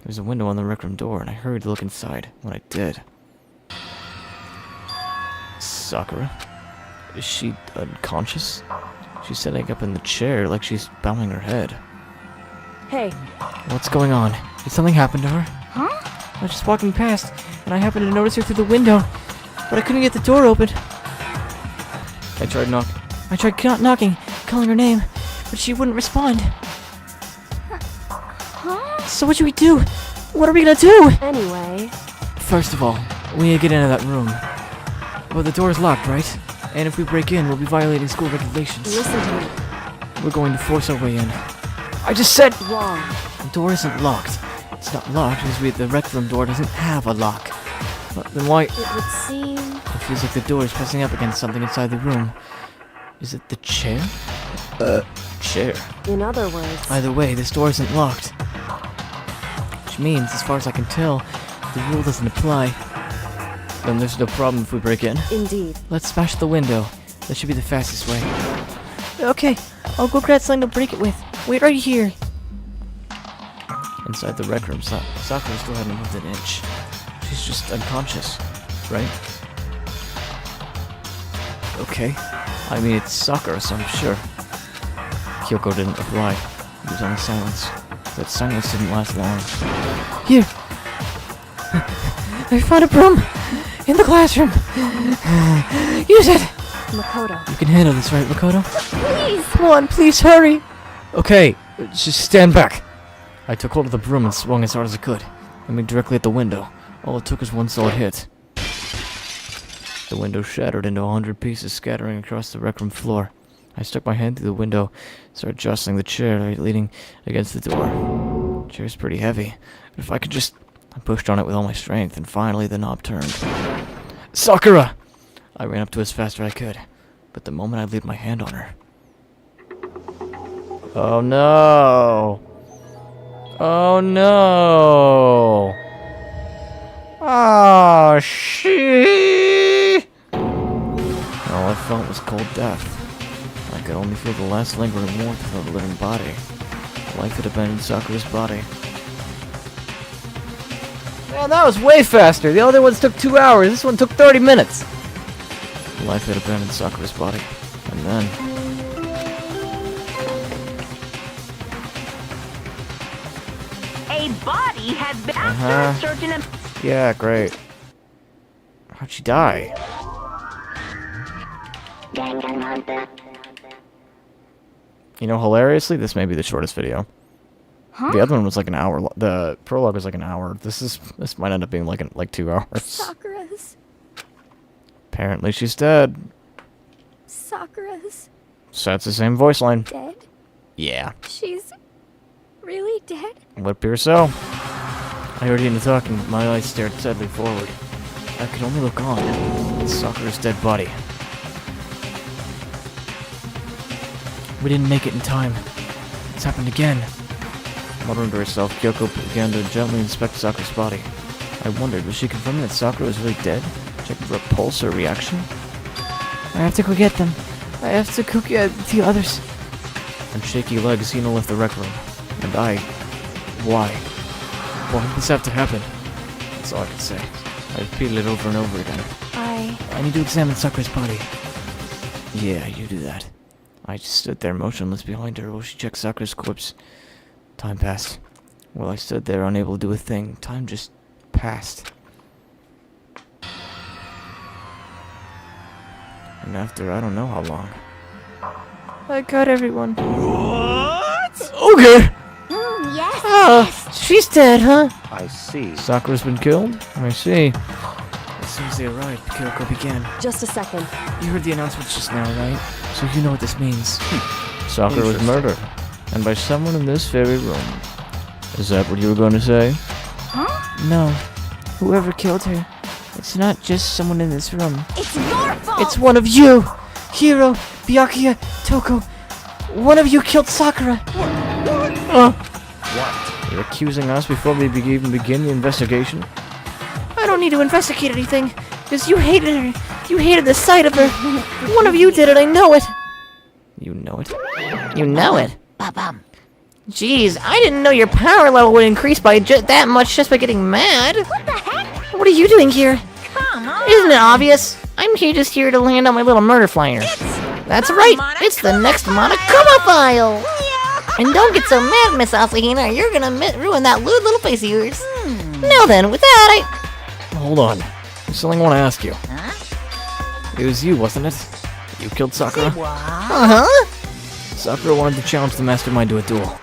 There's a window on the rec room door, and I hurried to look inside. When I did... Sakura? Is she unconscious? She's sitting up in the chair like she's bowing her head. hey, What's going on? Did something happen to her? Huh? I was just walking past, and I happened to notice her through the window, but I couldn't get the door open. I tried knocking. I tried knocking, calling her name, but she wouldn't respond. Huh? So what should we do? What are we gonna do? anyway, First of all, we need to get into that room. Well, the door's locked, right? And if we break in, we'll be violating school regulations. listen to me. We're going to force our way in. I just said Wrong. the door isn't locked. It's not locked because the rec room door doesn't have a lock. But then why? It would seem... It feels like the door is pressing up against something inside the room. Is it the chair? Chair. In other words, Either way, this door isn't locked. Which means, as far as I can tell, the rule doesn't apply. Then there's no problem if we break in. indeed. Let's smash the window. That should be the fastest way. Okay, I'll go grab something to break it with. Wait right here. Inside the rec room, Sakura still hadn't moved an inch. She's just unconscious, right? Okay. I mean, it's Sakura, so I'm sure. Kyoko didn't reply. It was only silence. That silence didn't last long. Here. I found a broom in the classroom. Use it. Makoto. You can handle this, right, Makoto? Please! Come on, please hurry. Okay, just stand back. I took hold of the broom and swung as hard as I could, aiming directly at the window. All it took was one solid hit. The window shattered into 100 pieces, scattering across the rec room floor. I stuck my hand through the window, started jostling the chair, leaning against the door. The chair's pretty heavy, but if I could just... I pushed on it with all my strength, and finally the knob turned. Sakura! I ran up to her as fast as I could, but the moment I laid my hand on her... Oh no! Oh no! Oh, shit! All I felt was cold death. I could only feel the last lingering warmth of the living body. Life had abandoned Sakura's body. Man, that was way faster! The other ones took 2 hours, this one took 30 minutes! Life had abandoned Sakura's body. And then... A body has been Uh-huh. after a surgeon and Yeah, great. How'd she die? Danganronpa. You know, hilariously, this may be the shortest video. Huh? The other one was like an hour. The prologue was like an hour. This might end up being like 2 hours. Sakura's. Apparently, she's dead. Sakura's So that's the same voice line. dead. Yeah, She's really dead. would appear so. I heard Hina talking. My eyes stared steadily forward. I could only look on at Sakura's dead body. We didn't make it in time. It's happened again. Muttering to herself, Kyoko began to gently inspect Sakura's body. I wondered, was she confirming that Sakura was really dead? Checking for a pulse or reaction? I have to go get them. I have to go get the others. On shaky legs, Hina left the rec room. And I... Why? Why did this have to happen? That's all I could say. I repeated it over and over again. I need to examine Sakura's body. Yeah, you do that. I just stood there motionless behind her while she checked Sakura's corpse. Time passed. While I stood there unable to do a thing, time just past. And after I don't know how long. I got everyone. What? Okay! Yes. Oh, she's dead, huh? I see. Sakura's been killed? I see. As soon as they arrived, Kyoko began. Just a second. You heard the announcements just now, right? So you know what this means. Sakura was murdered. And by someone in this very room. Is that what you were going to say? No. Whoever killed her, it's not just someone in this room. It's your fault. It's one of you! Hiro, Byakuya, Toko. One of you killed Sakura. What? You're accusing us before we even begin the investigation? I don't need to investigate anything, because you hated her. You hated the sight of her. One of you did it, I know it. You know it. You know it. Ba-bum. Jeez, I didn't know your power level would increase by that much just by getting mad. What the heck? What are you doing here? Come on. Isn't it obvious? I'm just here to land on my little murder flyer. That's right. It's the next Monokuma file. And don't get so mad, Miss Asahina. You're gonna ruin that lewd little face of yours. Now then, with that, Hold on. There's something I want to ask you. It was you, wasn't it? You killed Sakura? Sakura wanted to challenge the mastermind to a duel.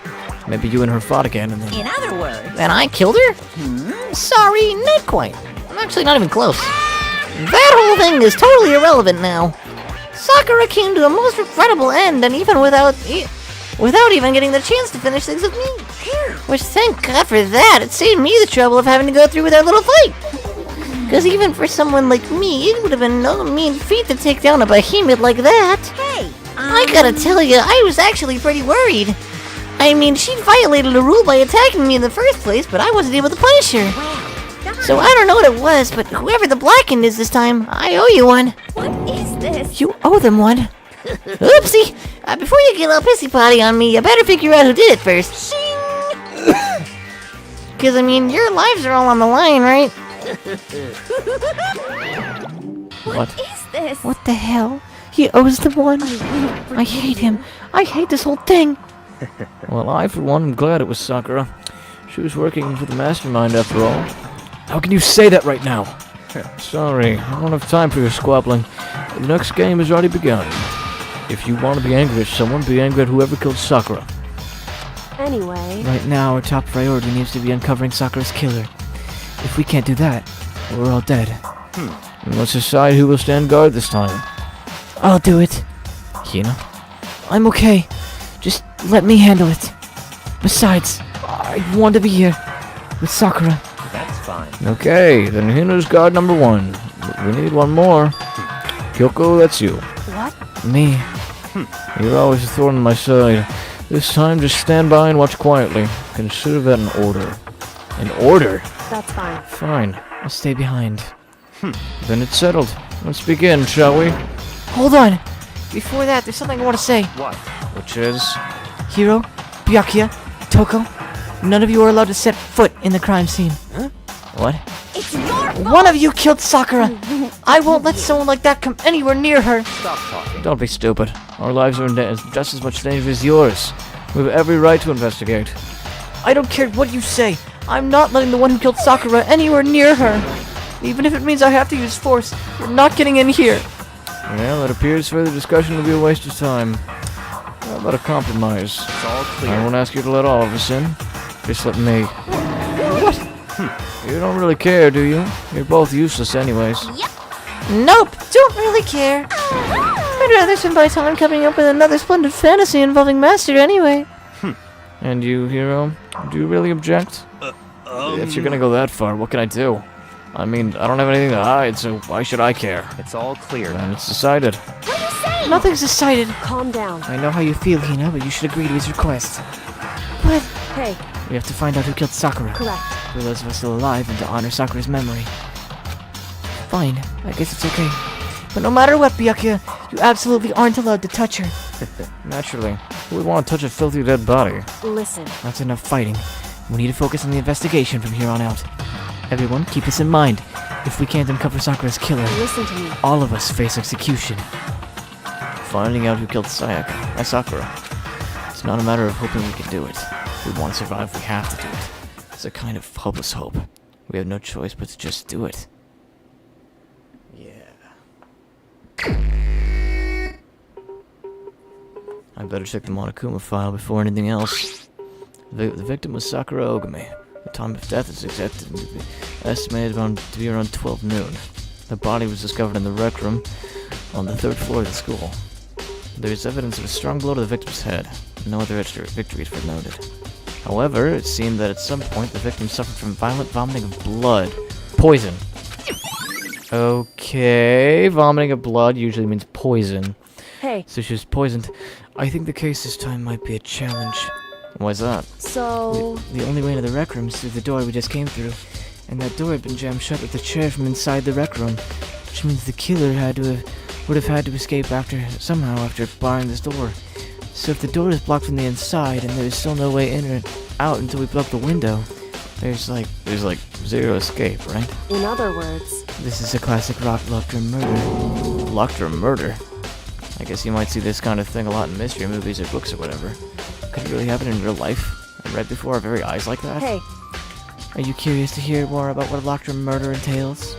Maybe you and her fought again and then... In other words, then I killed her? Sorry, not quite. I'm actually not even close. That whole thing is totally irrelevant now. Sakura came to a most regrettable end, and even without even getting the chance to finish things with me. Which, thank God for that, it saved me the trouble of having to go through with that little fight. Because even for someone like me, it would have been no mean feat to take down a behemoth like that. hey, I gotta tell you, I was actually pretty worried. I mean, she violated a rule by attacking me in the first place, but I wasn't able to punish her. So I don't know what it was, but whoever the blackened is this time, I owe you one. What is this? You owe them one. Oopsie! Before you get all pissy potty on me, you better figure out who did it first. Because, I mean, your lives are all on the line, right? What? Is this? What the hell? He owes them one. I hate him. I hate this whole thing. Well, I, for one, am glad it was Sakura. She was working for the mastermind, after all. How can you say that right now? Sorry, I don't have time for your squabbling. The next game has already begun. If you want to be angry at someone, be angry at whoever killed Sakura. Anyway, Right now, our top priority needs to be uncovering Sakura's killer. If we can't do that, we're all dead. And let's decide who will stand guard this time. I'll do it. Hina? I'm okay. Just let me handle it. Besides, I want to be here with Sakura. That's fine. Okay, then Hina's guard number one. We need one more. Kyoko, that's you. Me. You're always a thorn in my side. This time, just stand by and watch quietly. Consider that an order. An order? that's fine. Fine. I'll stay behind. Then it's settled. Let's begin, shall we? Hold on. Before that, there's something I want to say. What? Which is... Hiro, Byakuya, Toko, none of you are allowed to set foot in the crime scene. What? It's your fault. One of you killed Sakura. I won't let someone like that come anywhere near her. Stop talking. Don't be stupid. Our lives are in just as much danger as yours. We have every right to investigate. I don't care what you say. I'm not letting the one who killed Sakura anywhere near her. Even if it means I have to use force, you're not getting in here. Well, it appears further discussion will be a waste of time. How about a compromise? It's all I clear. won't ask you to let all of us in. Just let me. What? You don't really care, do you? You're both useless anyways. Nope, don't really care. I'd rather spend my time coming up with another splendid fantasy involving Master anyway. And you, Hiro? Do you really object? If you're gonna go that far, what can I do? I mean, I don't have anything to hide, so why should I care? It's all clear. And it's decided. Nothing's decided. Calm down. I know how you feel, Hina, but you should agree to his request. But Hey, we have to find out who killed Sakura. correct. For those of us still alive and to honor Sakura's memory. Fine, I guess it's okay. But no matter what, Byakuya, you absolutely aren't allowed to touch her. Naturally. Who would want to touch a filthy dead body? Listen, That's enough fighting. We need to focus on the investigation from here on out. Everyone, keep this in mind. If we can't uncover Sakura's killer, listen to me. all of us face execution. Finding out who killed Sakura. It's not a matter of hoping we can do it. If we want to survive, we have to do it. It's a kind of hopeless hope. We have no choice but to just do it. Yeah. I better check the Monokuma file before anything else. The victim was Sakura Ogami. The time of death is estimated to be around 12 noon. The body was discovered in the rec room on the 3rd floor of the school. There is evidence of a strong blow to the victim's head. No other victories were noted. However, it seemed that at some point the victim suffered from violent vomiting of blood. Poison. Okay, vomiting of blood usually means poison. Hey, So she was poisoned. I think the case this time might be a challenge. Why's that? so... The only way into the rec room is through the door we just came through, and that door had been jammed shut with a chair from inside the rec room, which means the killer would have had to escape somehow after barring this door. So if the door is blocked from the inside and there's still no way in or out until we block the window, there's like zero escape, right? In other words, This is a classic locked-room murder. Locked-room murder? I guess you might see this kind of thing a lot in mystery movies or books or whatever. Could it really happen in real life? And right before our very eyes like that? hey, Are you curious to hear more about what a locked-room murder entails?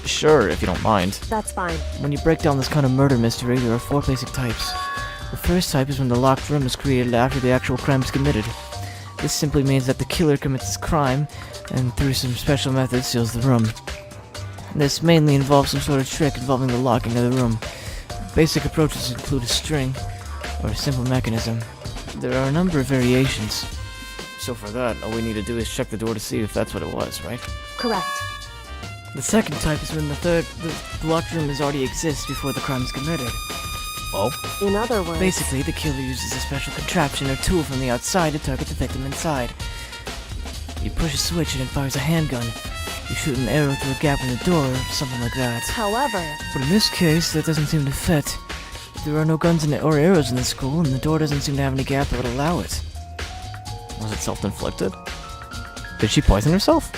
Sure, if you don't mind. that's fine. When you break down this kind of murder mystery, there are 4 basic types. The first type is when the locked room is created after the actual crime is committed. This simply means that the killer commits his crime, and through some special method seals the room. This mainly involves some sort of trick involving the locking of the room. Basic approaches include a string, or a simple mechanism. There are a number of variations. So for that, all we need to do is check the door to see if that's what it was, right? Correct. The second type is when the locked room already exists before the crime is committed. Oh? In other words, Basically, the killer uses a special contraption or tool from the outside to target the victim inside. You push a switch and it fires a handgun. You shoot an arrow through a gap in the door, or something like that. however, But in this case, that doesn't seem to fit. There are no guns or arrows in the school, and the door doesn't seem to have any gap that would allow it. Was it self-inflicted? Did she poison herself?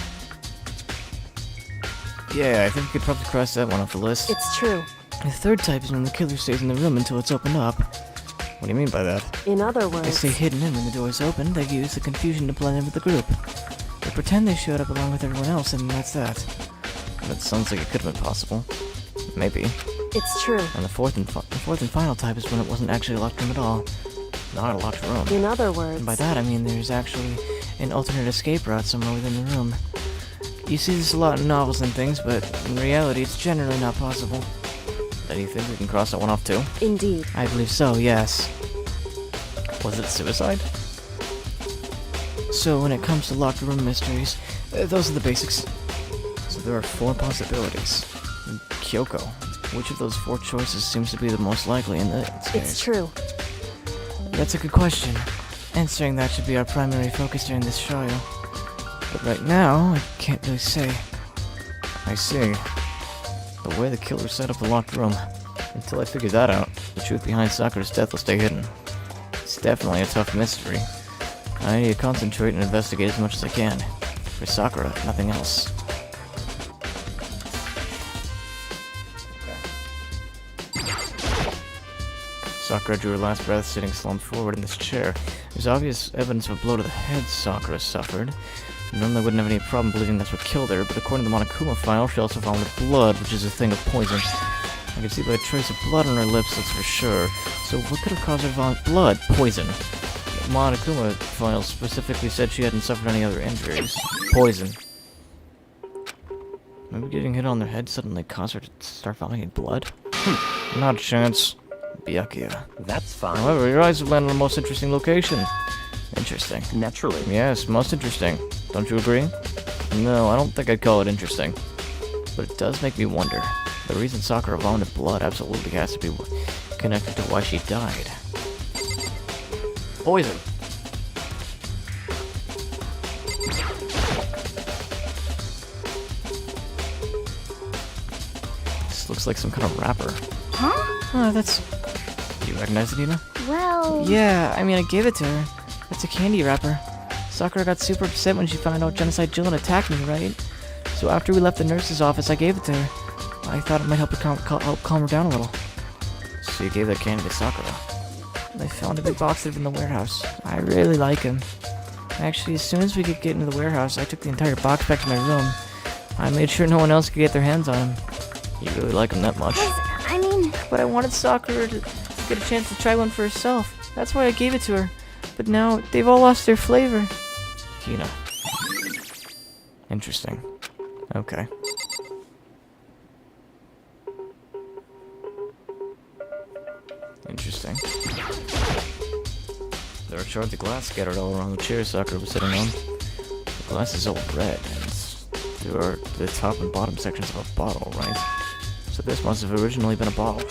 Yeah, I think we could probably cross that one off the list. it's true. The third type is when the killer stays in the room until it's opened up. What do you mean by that? In other They words, stay hidden, and when the door is opened, they use the confusion to blend in with the group. They pretend they showed up along with everyone else, and that's that. That sounds like it could have been possible. Maybe. it's true. And the fourth and final type is when it wasn't actually a locked room at all. Not a locked room. In other words, And by that I mean there's actually an alternate escape route somewhere within the room. You see this a lot in novels and things, but in reality it's generally not possible. Then you think we can cross that one off too? indeed. I believe so, yes. Was it suicide? So when it comes to locked room mysteries, those are the basics. So there are 4 possibilities. Kyoko. Which of those 4 choices seems to be the most likely in this case? It's true. That's a good question. Answering that should be our primary focus during this trial. But right now, I can't really say. I see. The way the killer set up the locked room. Until I figure that out, the truth behind Sakura's death will stay hidden. It's definitely a tough mystery. I need to concentrate and investigate as much as I can. For Sakura, if nothing else. Sakura drew her last breath sitting slumped forward in this chair. There's obvious evidence of a blow to the head Sakura suffered. Normally I wouldn't have any problem believing that's what killed her, but according to the Monokuma file, she also vomited blood, which is a thing of poison. I can see by a trace of blood on her lips, that's for sure. So what could have caused her to vomit blood? Poison. The Monokuma file specifically said she hadn't suffered any other injuries. Poison. Maybe getting hit on the head suddenly caused her to start vomiting blood? Not a chance. Byakuya. That's fine. However, your eyes have landed on the most interesting location. Interesting. Naturally. Yes, most interesting. Don't you agree? No, I don't think I'd call it interesting. But it does make me wonder. The reason Sakura vomited blood absolutely has to be connected to why she died. Poison. This looks like some kind of wrapper. Oh, that's... Do you recognize it, Ina? Well, Yeah, I mean, I gave it to her. It's a candy wrapper. Sakura got super upset when she found out Genocide Jill attacked me, right? So after we left the nurse's office, I gave it to her. I thought it might help calm her down a little. So you gave that candy to Sakura. I found a big box of it in the warehouse. I really like him. Actually, as soon as we could get into the warehouse, I took the entire box back to my room. I made sure no one else could get their hands on him. You really like him that much. I mean, But I wanted Sakura to get a chance to try one for herself. That's why I gave it to her. But now, they've all lost their flavor. Hina. Interesting. Okay. Interesting. There are shards of glass scattered all around the chair Sakura was sitting on. The glass is all red, and there are the top and bottom sections of a bottle, right? So this must have originally been a bottle.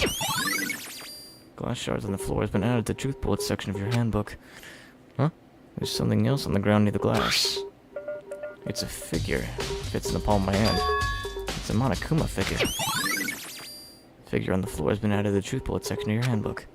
Glass shards on the floor has been added to the truth bullet section of your handbook. Huh? There's something else on the ground near the glass. It's a figure. It fits in the palm of my hand. It's a Monokuma figure. Figure on the floor has been added to the truth bullet section of your handbook.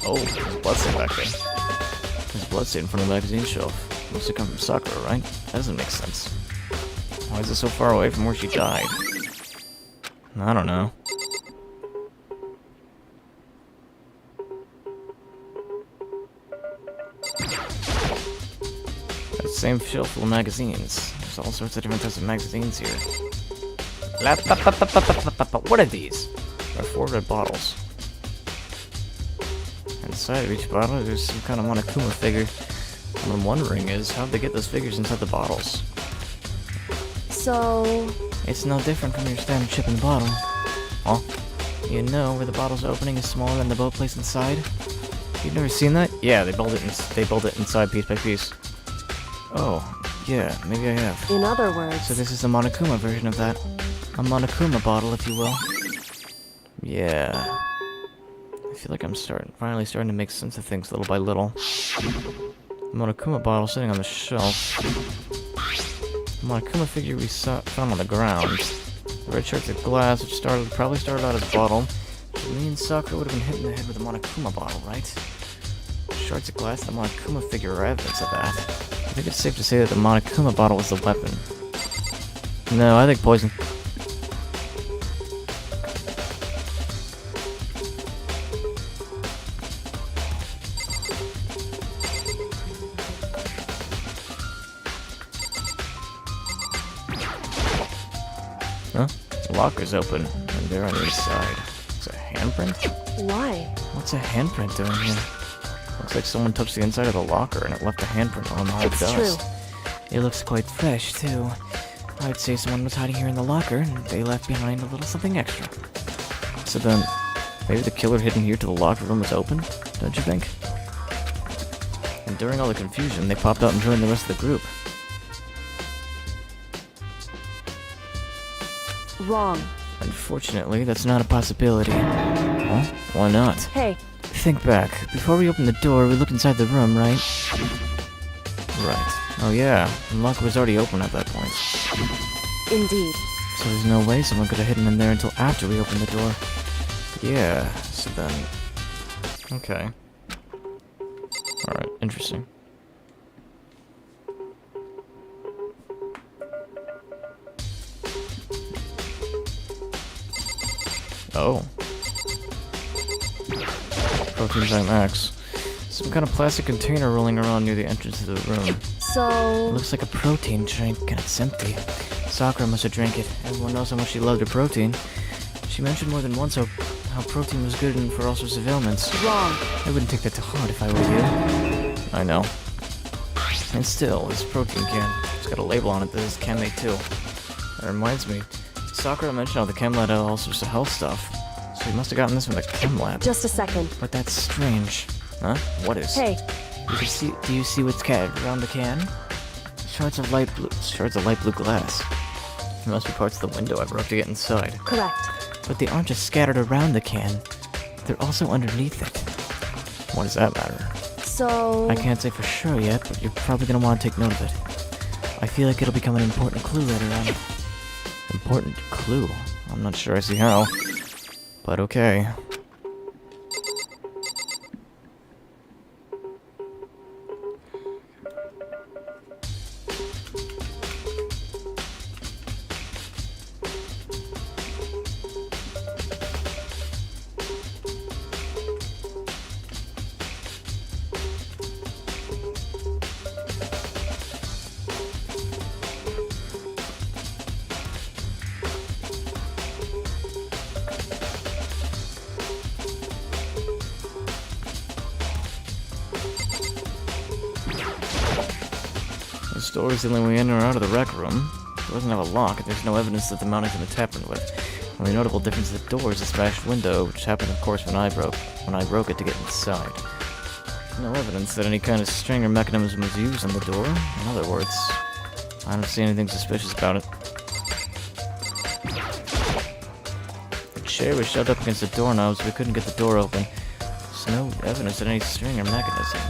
Oh, there's a bloodstain back there. There's a bloodstain in front of the magazine shelf. Must have come from Sakura, right? That doesn't make sense. Why is it so far away from where she died? I don't know. That same shelf full of magazines. There's all sorts of different types of magazines here. What are these? There are 4 red bottles. Inside of each bottle, there's some kind of Monokuma figure. What I'm wondering is, how'd they get those figures inside the bottles? So, It's no different from your standard chip in the bottle. Huh? You know where the bottle's opening is smaller than the boat placed inside? You've never seen that? Yeah, they build it inside piece by piece. Oh, yeah, maybe I have. in other words, So this is the Monokuma version of that. A Monokuma bottle, if you will. Yeah. I feel like I'm finally starting to make sense of things little by little. The Monokuma bottle sitting on the shelf. The Monokuma figure we found on the ground. The red shards of glass, which probably started out as a bottle. So me and Sakura would have been hit in the head with a Monokuma bottle, right? Shards of glass and the Monokuma figure are evidence of that. I think it's safe to say that the Monokuma bottle was the weapon. No, I think poison. Huh? The locker's open, and they're on the inside. It's a handprint? why? What's a handprint doing here? Looks like someone touched the inside of the locker and it left a handprint on all the It's dust. true. It looks quite fresh, too. I'd say someone was hiding here in the locker, and they left behind a little something extra. So then, maybe the killer hidden here to the locker room was open? Don't you think? And during all the confusion, they popped out and joined the rest of the group. Wrong. Unfortunately, that's not a possibility. Huh? Why not? Hey, Think back. Before we opened the door, we looked inside the room, right? Right. Oh yeah, the locker was already open at that point. indeed. So there's no way someone could have hidden in there until after we opened the door. Yeah, so then... Okay. Alright, interesting. Oh. Protein Enzyme Max. Some kind of plastic container rolling around near the entrance to the room. It So, looks like a protein drink, and it's empty. Sakura must have drank it. Everyone knows how much she loved her protein. She mentioned more than once how protein was good and for all sorts of ailments. wrong. I wouldn't take that to heart if I were you. I know. And still, this protein can. It's got a label on it that says Chem 2. That reminds me. Sakura mentioned how the chem lab had all sorts of health stuff. So he must have gotten this from the chem lab. Just a second. But that's strange. Huh? What is? Hey, Do you see what's scattered around the can? Shards of light blue glass. It must be parts of the window I broke to get inside. correct. But they aren't just scattered around the can. They're also underneath it. What does that matter? So, I can't say for sure yet, but you're probably gonna want to take note of it. I feel like it'll become an important clue later on. Important clue. I'm not sure I see how. But okay. This door is the only way in or out of the rec room. It doesn't have a lock, and there's no evidence that the mounting has been tampered with. The only notable difference is the door is a smashed window, which happened, of course, when I broke it to get inside. No evidence that any kind of string or mechanism was used on the door. In other words, I don't see anything suspicious about it. The chair was shoved up against the doorknob, so we couldn't get the door open. There's no evidence that any string or mechanism.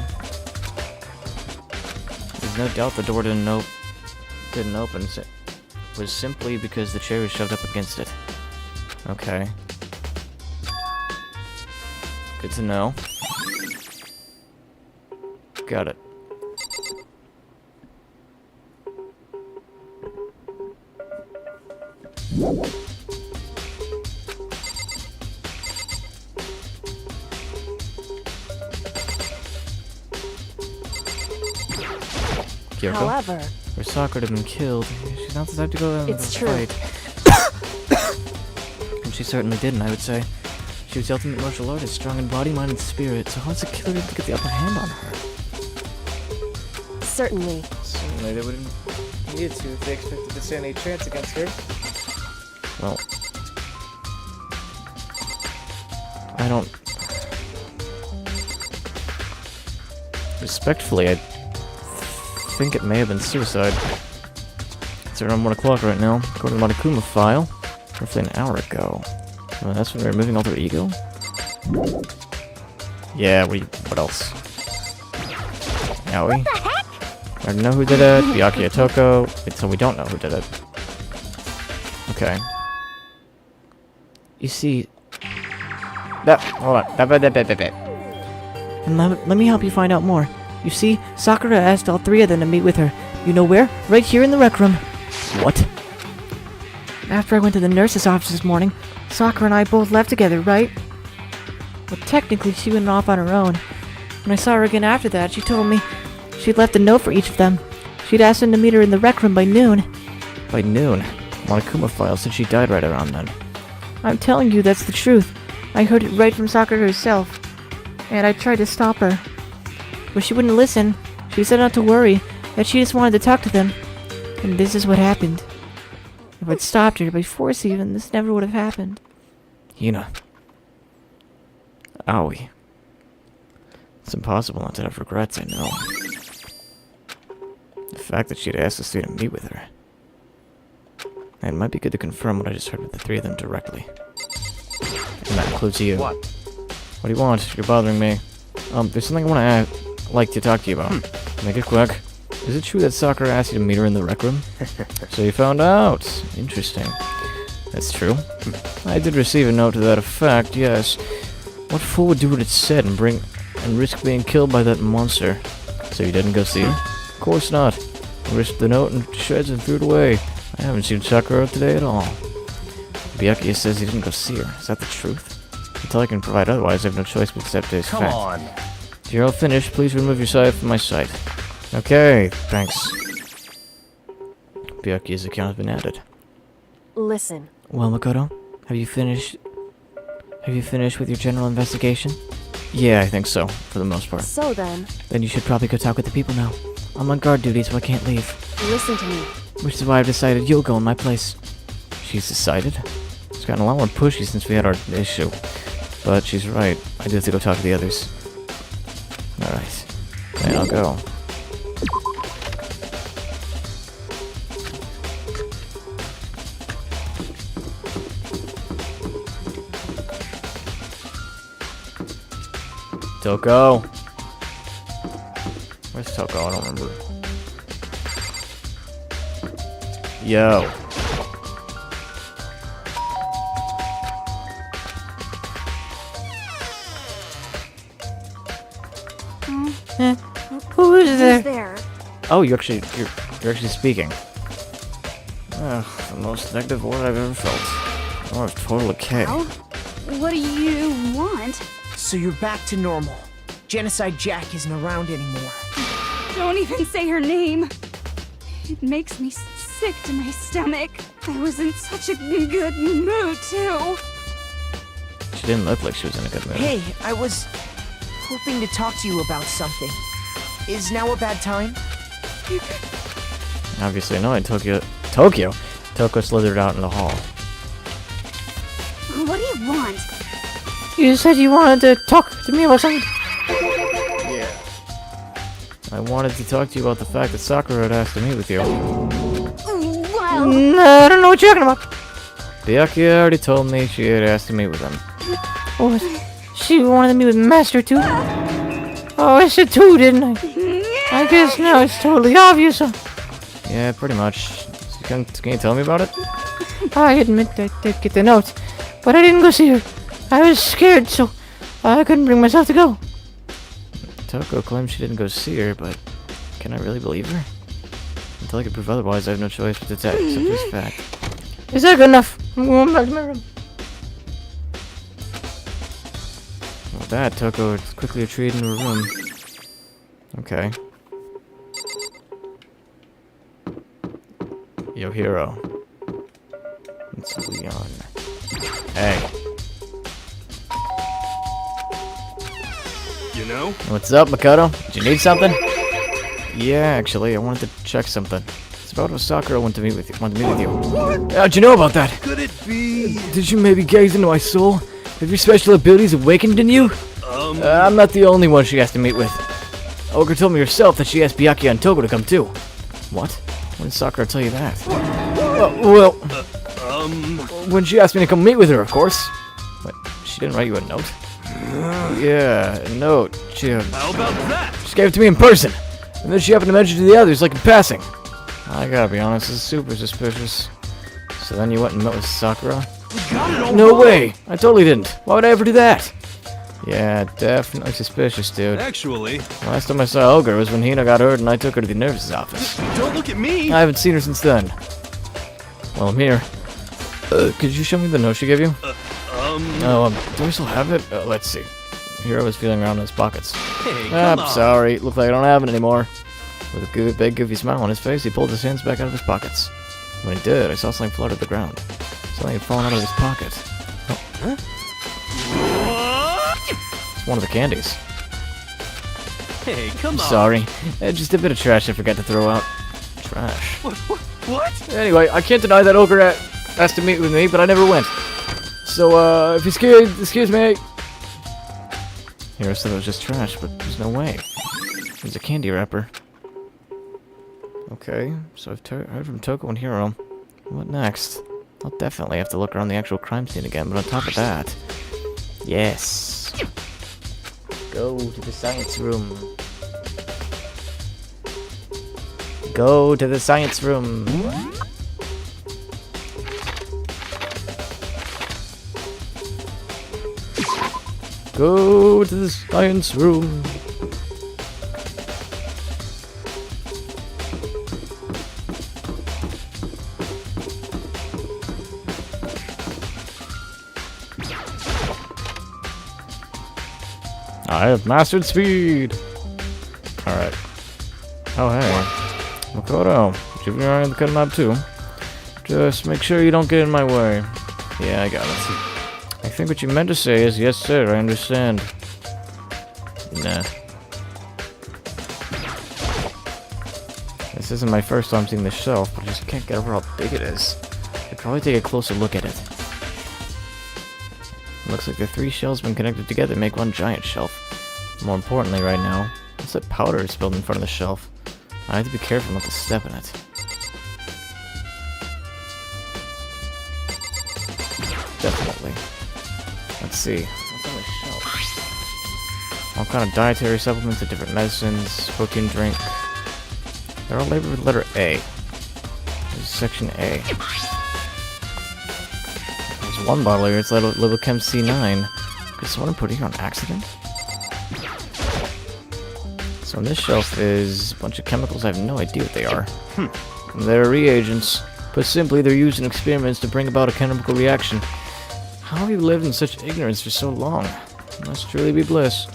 There's no doubt the door didn't open. It was simply because the chair was shoved up against it. Okay. Good to know. Got it. Kyoko? However, Where Sakura had been killed, she's not the type to go out It's and true. fight. And she certainly didn't, I would say. She was the ultimate martial artist, strong in body, mind, and spirit, so how's a killer able to get the upper hand on her? certainly. Certainly they wouldn't need to if they expected to stand a chance against her. Well, I don't... Respectfully, I think it may have been suicide. It's around 1 o'clock right now, according to the Monokuma file. Roughly an hour ago. Well, that's when we were removing alter ego? Yeah, what else? Yaoi? I don't know who did it. Byakuya Toko. So we don't know who did it. Okay. You see... Hold on. And let me help you find out more. You see, Sakura asked all three of them to meet with her. You know where? Right here in the rec room. What? After I went to the nurse's office this morning, Sakura and I both left together, right? Well, technically, she went off on her own. When I saw her again after that, she told me she'd left a note for each of them. She'd asked them to meet her in the rec room by noon. By noon? Monokuma file said she died right around then. I'm telling you, that's the truth. I heard it right from Sakura herself. And I tried to stop her. But she wouldn't listen. She said not to worry, that she just wanted to talk to them. And this is what happened. If I'd stopped her, by force even, this never would have happened. Hina. Aoi. It's impossible not to have regrets, I know. The fact that she'd asked us three to meet with her. And it might be good to confirm what I just heard with the three of them directly. And that includes you. What? What do you want? You're bothering me. There's something I like to talk to you about. Make it quick. Is it true that Sakura asked you to meet her in the rec room? So you found out. Interesting. That's true. I did receive a note to that effect, yes. What fool would do what it said and risk being killed by that monster? So you didn't go see her? Of course not. I risked the note and shreds and threw it away. I haven't seen Sakura today at all. Byakuya says he didn't go see her. Is that the truth? Until I can provide otherwise, I have no choice but accept his Come fact. on. If you're all finished, please remove your side from my sight. Okay, thanks. Byakuya's account has been added. Listen, Well, Makoto, have you finished with your general investigation? Yeah, I think so, for the most part. so then, Then you should probably go talk with the people now. I'm on guard duty, so I can't leave. listen to me. Which is why I've decided you'll go in my place. She's decided? It's gotten a lot more pushy since we had our issue. But she's right. I do have to go talk to the others. Alright. Then I'll go. Toko! Where's Toko? I don't remember. Yo. Who is there? Who's there? Oh, you're actually speaking. Ugh, the most negative word I've ever felt. Oh, total decay. Well, what do you want? So you're back to normal. Genocide Jack isn't around anymore. Don't even say her name. It makes me sick to my stomach. I was in such a good mood, too. She didn't look like she was in a good mood. Hey, I was hoping to talk to you about something. Is now a bad time? Obviously annoyed. Tokyo slithered out in the hall. What do you want? You said you wanted to talk to me about something? Yeah. I wanted to talk to you about the fact that Sakura had asked to meet with you. Well, I don't know what you're talking about. Byakuya already told me she had asked to meet with him. What? She wanted to meet with Master too? Oh, I said too, didn't I? I guess now it's totally obvious. Yeah, pretty much. Can you tell me about it? I admit I did get the note, but I didn't go see her. I was scared, so I couldn't bring myself to go. Toko claims she didn't go see her, but can I really believe her? Until I can prove otherwise, I have no choice but to accept this fact. Is that good enough? I'm going back to my room. With that, Toko quickly retreated into her room. Okay. Yo, hero. It's Leon. Hey. You know? What's up, Makoto? Did you need something? Yeah, actually, I wanted to check something. It's about how Sakura wanted to meet with you. How'd you know about that? Could it be? Did you maybe gaze into my soul? Have your special abilities awakened in you? I'm not the only one she has to meet with. Ogre told me herself that she asked Byakuya and Toko to come too. What? When did Sakura tell you that? When she asked me to come meet with her, of course. But she didn't write you a note? Yeah, a note. How about that? She gave it to me in person. And then she happened to mention it to the others, like in passing. I gotta be honest, this is super suspicious. So then you went and met with Sakura? No way! I totally didn't. Why would I ever do that? Yeah, definitely suspicious, dude. Actually, Last time I saw Ogre was when Hina got hurt and I took her to the nurse's office. don't look at me. I haven't seen her since then. Well, I'm here. Could you show me the note she gave you? Do I still have it? Let's see. Hero was feeling around in his pockets. Hey, I'm come on. sorry. Looks like I don't have it anymore. With a good, big, goofy smile on his face, he pulled his hands back out of his pockets. When he did, I saw something flutter to the ground. Something had fallen out of his pocket. Oh. What? It's one of the candies. Hey, come on. Sorry. Just a bit of trash I forgot to throw out. Trash. What? Anyway, I can't deny that Ogre asked to meet with me, but I never went. So, if you're scared, excuse me. Hero said it was just trash, but there's no way. It was a candy wrapper. Okay, so I've heard from Toko and Hero. What next? I'll definitely have to look around the actual crime scene again, but on top of that... Yes! Go to the science room. Go to the science room. Go to the science room. I have mastered speed. Alright. Oh, hey. Makoto, keep your eye on the cut knob too. Just make sure you don't get in my way. Yeah, I got it. I think what you meant to say is, yes sir, I understand. Nah. This isn't my first time seeing this shelf, but I just can't get over how big it is. I should probably take a closer look at it. Looks like the three shelves when connected together make one giant shelf. More importantly right now, what's that powder spilled in front of the shelf? I have to be careful not to step in it. Definitely. Let's see. What's on the shelf? All kind of dietary supplements and different medicines, protein drink. They're all labeled with letter A. There's section A. There's one bottle here, it's labeled Chem C9. Could someone put it here on accident? So on this shelf is a bunch of chemicals, I have no idea what they are. They're reagents. Put simply, they're used in experiments to bring about a chemical reaction. How have you lived in such ignorance for so long? Must truly be bliss.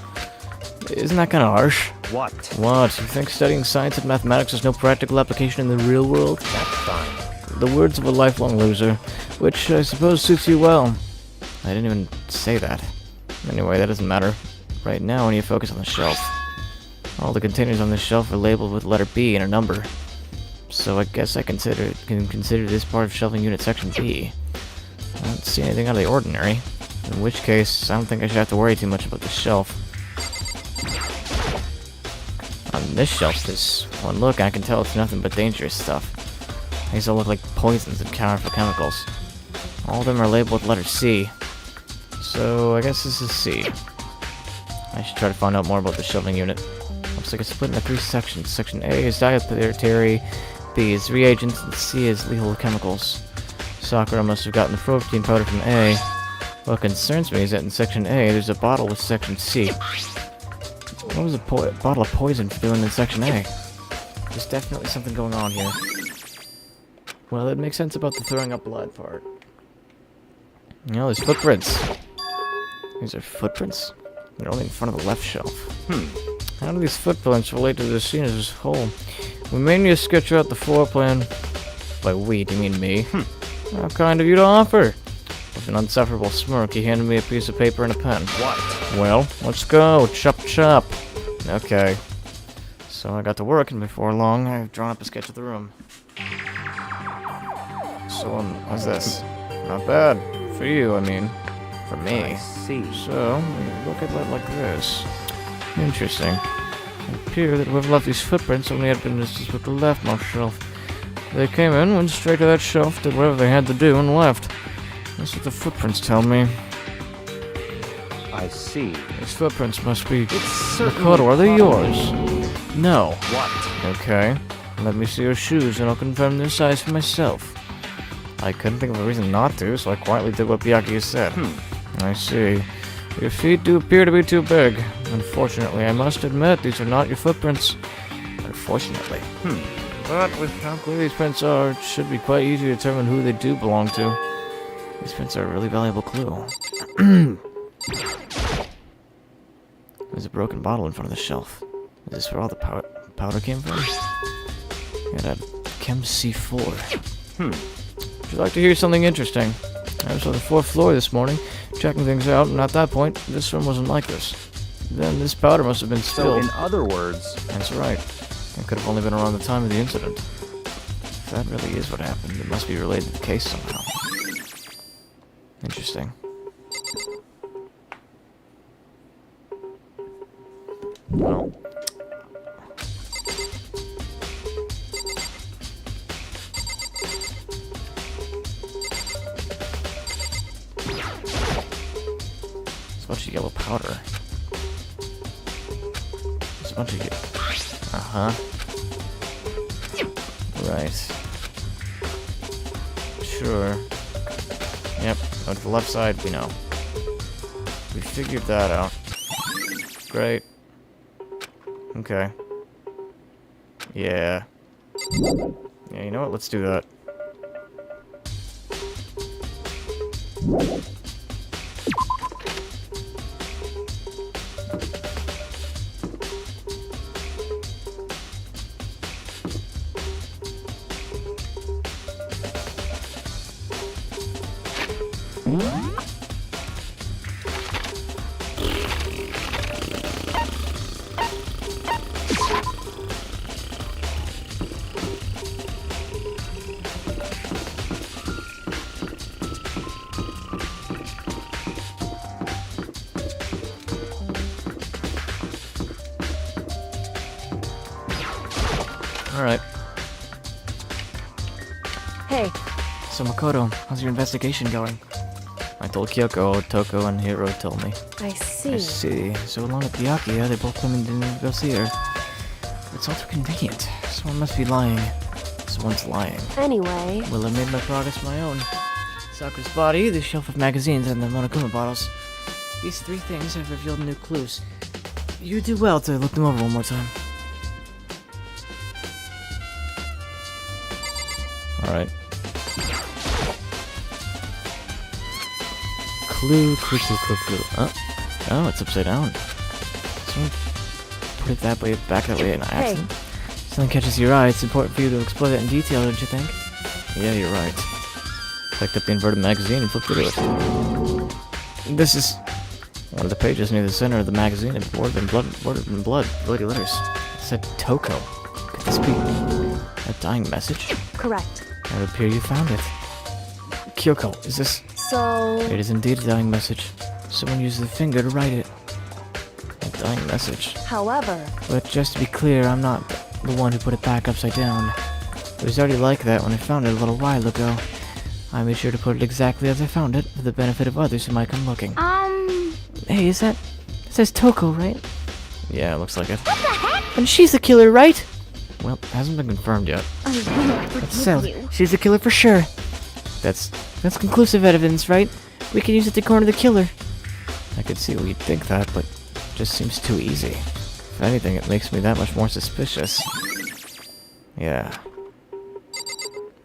Isn't that kind of harsh? What? What? You think studying science and mathematics has no practical application in the real world? That's fine. The words of a lifelong loser, which I suppose suits you well. I didn't even say that. Anyway, that doesn't matter. Right now, I need to focus on the shelf. All the containers on this shelf are labeled with letter B and a number. So I guess I can consider this part of shelving unit section B. I don't see anything out of the ordinary. In which case, I don't think I should have to worry too much about the shelf. On this shelf, there's one look, I can tell it's nothing but dangerous stuff. These all look like poisons and counterfeit chemicals. All of them are labeled with letter C. So I guess this is C. I should try to find out more about the shelving unit. Looks like it's split into 3 sections. Section A is dietary, B is reagents, and C is lethal chemicals. Sakura must have gotten the protein powder from A. What concerns me is that in Section A, there's a bottle with Section C. What was a bottle of poison doing in Section A? There's definitely something going on here. Well, it makes sense about the throwing up blood part. You know, there's footprints. These are footprints? They're only in front of the left shelf. How do these footprints relate to the scene as a whole? We may need to sketch out the floor plan. By we, do you mean me? How kind of you to offer. With an unsufferable smirk, he handed me a piece of paper and a pen. What? Well, let's go. Chop chop. Okay. So I got to work, and before long, I've drawn up a sketch of the room. So, what's this? Not bad. For you, I mean. For me. I see. So, look at it like this. Interesting. It appears that whoever left these footprints only had business with the leftmost shelf. They came in, went straight to that shelf, did whatever they had to do, and left. That's what the footprints tell me. I see. These footprints must be... certainly Makoto, are they yours? No. What? Okay. Let me see your shoes, and I'll confirm their size for myself. I couldn't think of a reason not to, so I quietly did what Byakuya said. I see. Your feet do appear to be too big. Unfortunately, I must admit, these are not your footprints. Unfortunately. But with how clear these prints are, it should be quite easy to determine who they do belong to. These prints are a really valuable clue. There's a broken bottle in front of the shelf. Is this where all the powder came from? It had Chem C4. Would you like to hear something interesting? I was on the 4th floor this morning, checking things out, and at that point, this room wasn't like this. Then this powder must have been So, spilled. in other words... That's right. It could have only been around the time of the incident. If that really is what happened, it must be related to the case somehow. Interesting. Well... There's a bunch of yellow powder. There's a bunch of... Right. Sure. Yep, on the left side, we know. We figured that out. Great. Okay. Yeah. Yeah, you know what? Let's do that. Alright. Hey, So Makoto, how's your investigation going? I told Kyoko, Toko, and Hiro told me. I see. I see. So along with Byakuya, they both claimed they didn't go see her. It's all too convenient. Someone must be lying. Someone's lying. Anyway, Will have made my progress my own. Sakura's body, the shelf of magazines, and the Monokuma bottles. These 3 things have revealed new clues. You would do well to look them over one more time. Alright. Clue. Oh, it's upside down. Someone put it that way, back that way, in accident. Something catches your eye, it's important for you to explore that in detail, don't you think? Yeah, you're right. Picked up the inverted magazine and flipped through it. This is... one of the pages near the center of the magazine had bordered in bloody letters. It said Toko. Could this be... A dying message? Correct. It would appear you found it. Kyoko, is this... So... It is indeed a dying message. Someone used the finger to write it. A dying message. However... But just to be clear, I'm not the one who put it back upside down. It was already like that when I found it a little while ago. I made sure to put it exactly as I found it, for the benefit of others who might come looking. Hey, is that... It says Toko, right? Yeah, it looks like it. What the heck? And she's the killer, right? Well, it hasn't been confirmed yet. That's settled. She's the killer for sure. That's conclusive evidence, right? We can use it to corner the killer. I could see why you'd think that, but it just seems too easy. If anything, it makes me that much more suspicious. Yeah.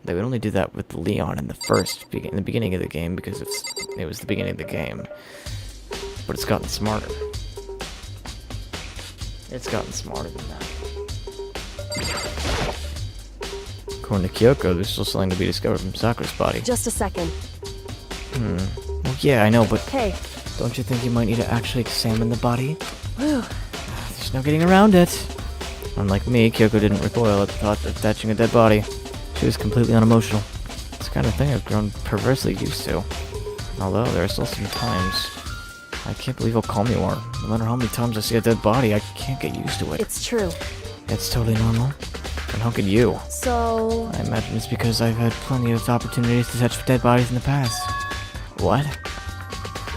They would only do that with Leon in the beginning of the game because it was the beginning of the game. But it's gotten smarter. It's gotten smarter than that. According to Kyoko, there's still something to be discovered from Sakura's body. Just a second. Well, yeah, I know, but Hey. don't you think you might need to actually examine the body? Whew. There's no getting around it. Unlike me, Kyoko didn't recoil at the thought of touching a dead body. She was completely unemotional. It's the kind of thing I've grown perversely used to. Although, there are still some times... I can't believe how calm you are. No matter how many times I see a dead body, I can't get used to it. It's true. It's totally normal. And how could you? So... I imagine it's because I've had plenty of opportunities to touch dead bodies in the past. What?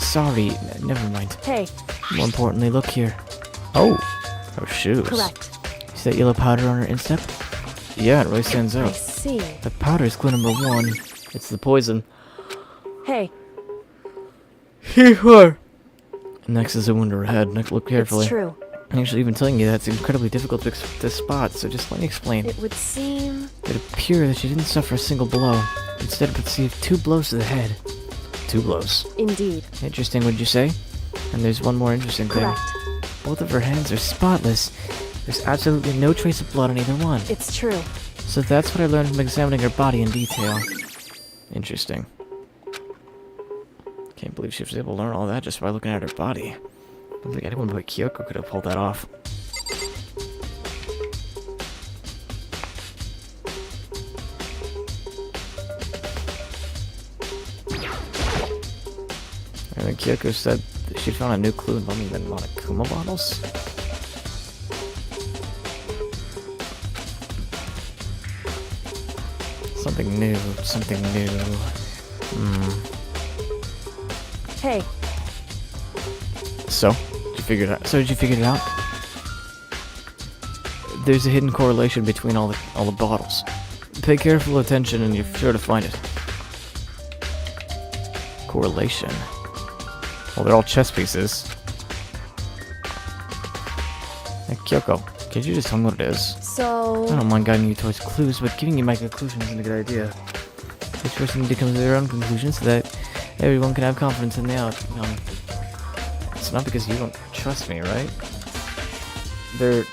Sorry, never mind. Hey. More importantly, look here. Oh! Her shoes. Correct. See that yellow powder on her instep? Yeah, it really stands I out. see. The powder is clue number 1. It's the poison. Hey. Here. Next is a wound to her head. Look carefully. It's true. Actually, even telling you that's incredibly difficult to spot, so just let me explain. It would seem... It appears that she didn't suffer a single blow. Instead, received 2 blows to the head. 2 blows. Indeed. Interesting, would you say? And there's one more interesting thing. Correct. Both of her hands are spotless. There's absolutely no trace of blood on either one. It's true. So that's what I learned from examining her body in detail. Interesting. Can't believe she was able to learn all that just by looking at her body. I don't think anyone but Kyoko could have pulled that off. And then Kyoko said that she'd found a new clue involving the Monokuma bottles. Something new, something new. Hey. So, did you figure it out? There's a hidden correlation between all the bottles. Pay careful attention and you're sure to find it. Correlation. Well, they're all chess pieces. Hey, Kyoko, could you just tell me what it is? So... I don't mind guiding you towards clues, but giving you my conclusion isn't a good idea. Each person needs to come to their own conclusions so that everyone can have confidence in the outcome. It's not because you don't trust me, right? They're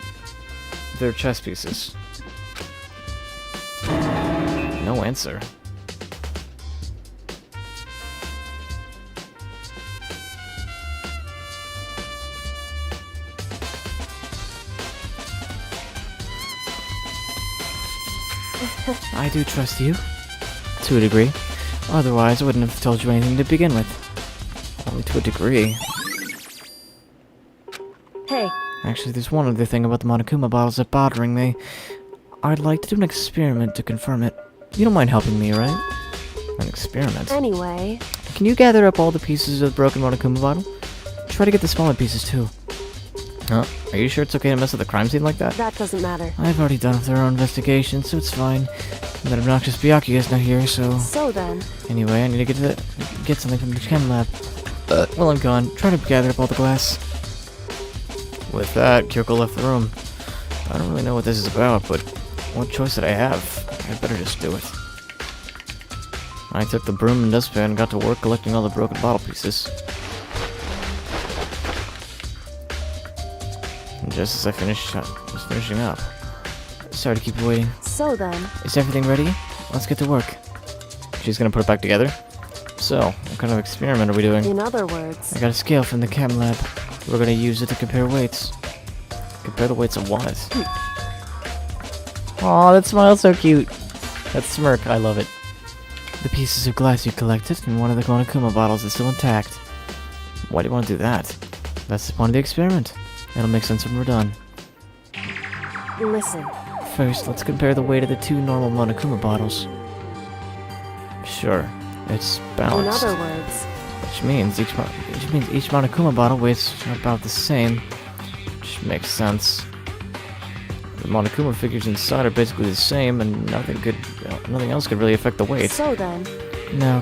chess pieces. No answer. I do trust you. To a degree. Otherwise, I wouldn't have told you anything to begin with. Only to a degree. Hey. Actually, there's one other thing about the Monokuma bottles that's bothering me. I'd like to do an experiment to confirm it. You don't mind helping me, right? An experiment? Anyway... Can you gather up all the pieces of the broken Monokuma bottle? Try to get the smaller pieces, too. Huh? Are you sure it's okay to mess with the crime scene like that? That doesn't matter. I've already done a thorough investigation, so it's fine. And that obnoxious Byakuya's not here, so... So then... Anyway, I need to get something from the chem lab. While I'm gone, try to gather up all the glass. With that, Kyoko left the room. I don't really know what this is about, but what choice did I have? I better just do it. I took the broom and dustpan and got to work collecting all the broken bottle pieces. And just as I was finishing up. Sorry to keep you waiting. So then... Is everything ready? Let's get to work. She's gonna put it back together? So, what kind of experiment are we doing? In other words... I got a scale from the chem lab. We're gonna use it to compare weights. Compare the weights of what? Aw, that smile's so cute. That smirk, I love it. The pieces of glass you collected in one of the Monokuma bottles is still intact. Why do you want to do that? That's the point of the experiment. It'll make sense when we're done. Listen. First, let's compare the weight of the 2 normal Monokuma bottles. Sure, it's In balanced. other words, Which means each Monokuma bottle weighs about the same. Which makes sense. The Monokuma figures inside are basically the same, and nothing else could really affect the weight. so then, Now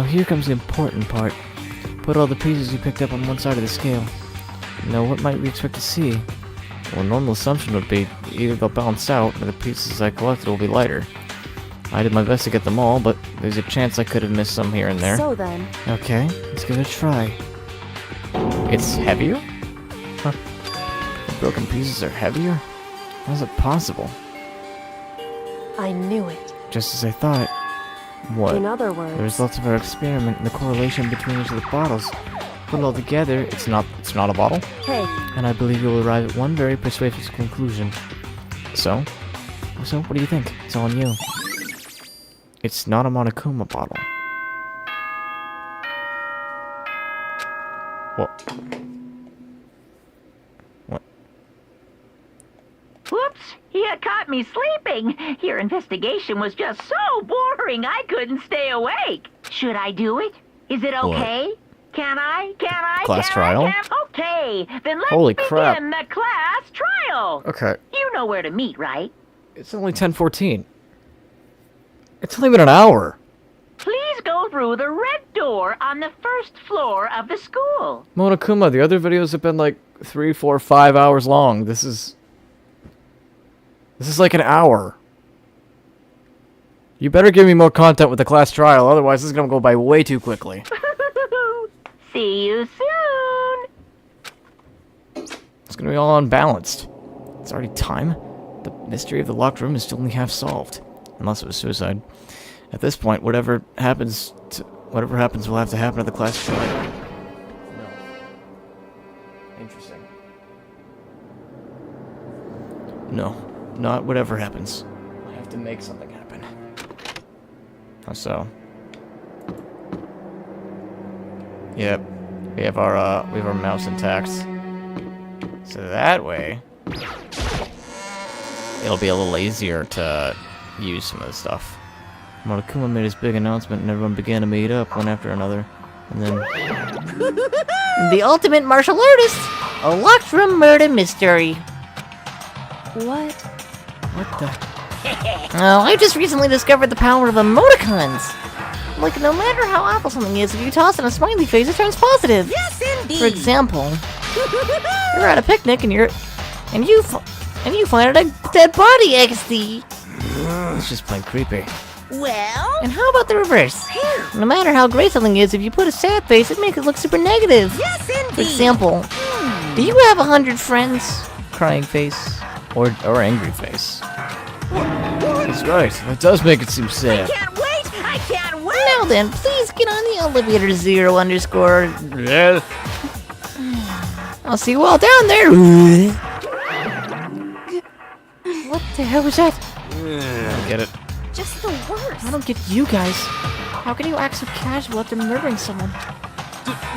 here comes the important part. Put all the pieces you picked up on one side of the scale. Now, what might we expect to see? Well, a normal assumption would be either they'll balance out, or the pieces I collected will be lighter. I did my best to get them all, but there's a chance I could have missed some here and there. so then, Okay, let's give it a try. It's heavier? Huh. The broken pieces are heavier? How's it possible? I knew it. Just as I thought. What? In other The words, results of our experiment and the correlation between each of the bottles. Put it all together, It's not a bottle? hey, and I believe you'll arrive at one very persuasive conclusion. So? So, what do you think? It's all on you. It's not a Monokuma bottle. What? What? Whoops, you caught me sleeping. Your investigation was just so boring I couldn't stay awake. Should I do it? Is it okay? Can I? Class trial? Okay, then let's Holy begin crap. the class trial. Okay. You know where to meet, right? It's only 10:14. It's only been an hour. Please go through the red door on the first floor of the school. Monokuma, the other videos have been like 3, 4, 5 hours long. This is like an hour. You better give me more content with the class trial, otherwise this is gonna go by way too quickly. See you soon. It's gonna be all unbalanced. It's already time. The mystery of the locked room is still only half solved. Unless it was suicide. At this point, whatever happens will have to happen at the class trial. No. Interesting. No. Not whatever happens. I have to make something happen. How so? Yep. We have our mouse intact. So that way it'll be a little easier to use some of this stuff. Monokuma made his big announcement and everyone began to meet up one after another. And then The ultimate martial artist! A locked room murder mystery. what? What the? Oh, I just recently discovered the power of emoticons. Like, no matter how awful something is, if you toss in a smiley face, it turns positive. Yes, indeed. For example, you're at a picnic and you find a dead body, XD. it's just plain creepy. Well, And how about the reverse? No matter how great something is, if you put a sad face, it makes it look super negative. yes, indeed. For example, do you have 100 friends? Crying face. Or angry face. He's right. That does make it seem sad. I can't wait. Now then, please get on the elevator 0 underscore. Yeah. I'll see you all down there. What the hell was that? Get it? Just the worst. I don't get you guys. How can you act so casual after murdering someone?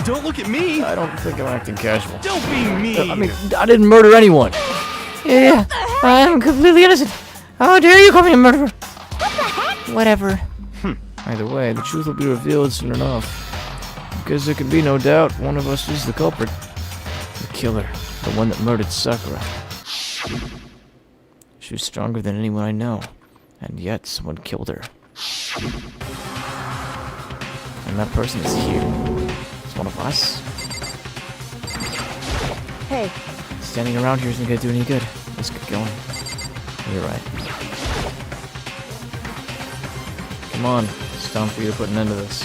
Don't look at me! I don't think I'm acting casual. Don't be mean! I mean, I didn't murder anyone. Yeah, I'm completely innocent. How dare you call me a murderer? Whatever. Either way, the truth will be revealed soon enough. Because there can be no doubt one of us is the culprit. The killer. The one that murdered Sakura. She was stronger than anyone I know. And yet, someone killed her. And that person is here. It's one of us. Hey, Standing around here isn't gonna do any good. Let's get going. You're right. Come on. It's time for you to put an end to this.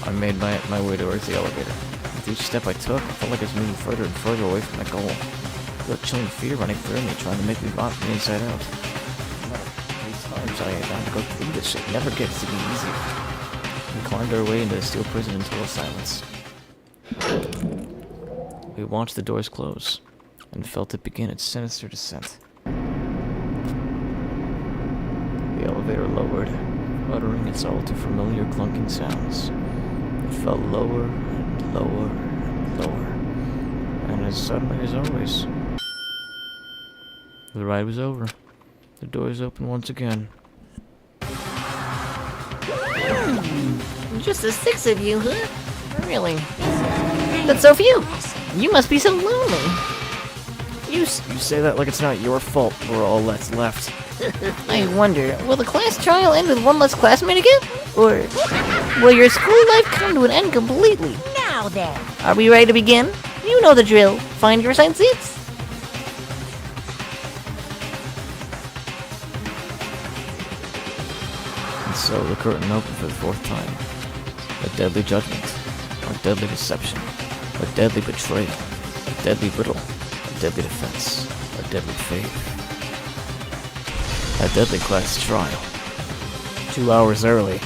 I made my way towards the elevator. With each step I took, I felt like I was moving further and further away from my goal. I felt chilling fear running through me, trying to make me vomit from the inside out. No matter how many times I had to go through this, it never gets to be easy. We climbed our way into the steel prison in total silence. We watched the doors close, and felt it begin its sinister descent. The elevator lowered, uttering its all too familiar clunking sounds. It fell lower and lower and lower, and as suddenly as always, the ride was over. The doors opened once again. Just the 6 of you, huh? Really? That's so few. You must be so lonely. You say that like it's not your fault we're all that's left. I wonder, will the class trial end with one less classmate again? Or will your school life come to an end completely? Now then. Are we ready to begin? You know the drill. Find your assigned seats. And so the curtain opened for the 4th time. A deadly judgment. A deadly deception. A deadly betrayal. A deadly riddle. A deadly defense. A deadly faith. A deadly class trial. 2 hours early.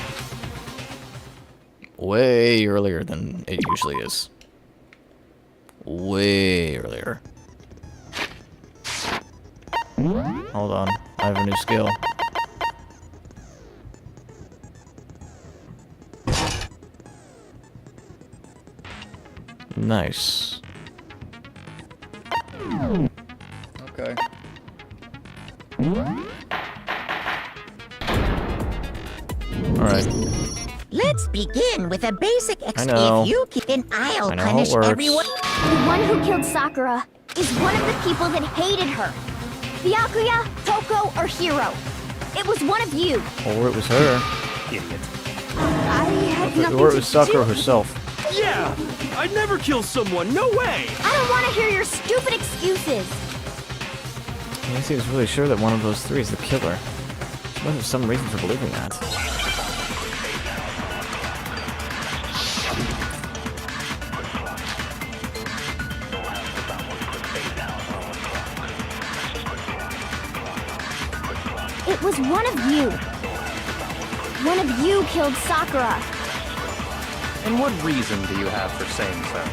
Way earlier than it usually is. Way earlier. Hold on, I have a new skill. Nice. Okay. Alright. Let's begin with a basic I know. If you keep an I'll I know how it punish works. everyone. The one who killed Sakura is one of the people that hated her. Byakuya, Toko, or Hiro. It was one of you. Or it was her. Idiot. I had nothing Or it to was Sakura do. herself. Yeah! I'd never kill someone, no way! I don't want to hear your stupid excuses. He seems really sure that one of those 3 is the killer. She must have some reason for believing that. It was one of you. One of you killed Sakura. And what reason do you have for saying so?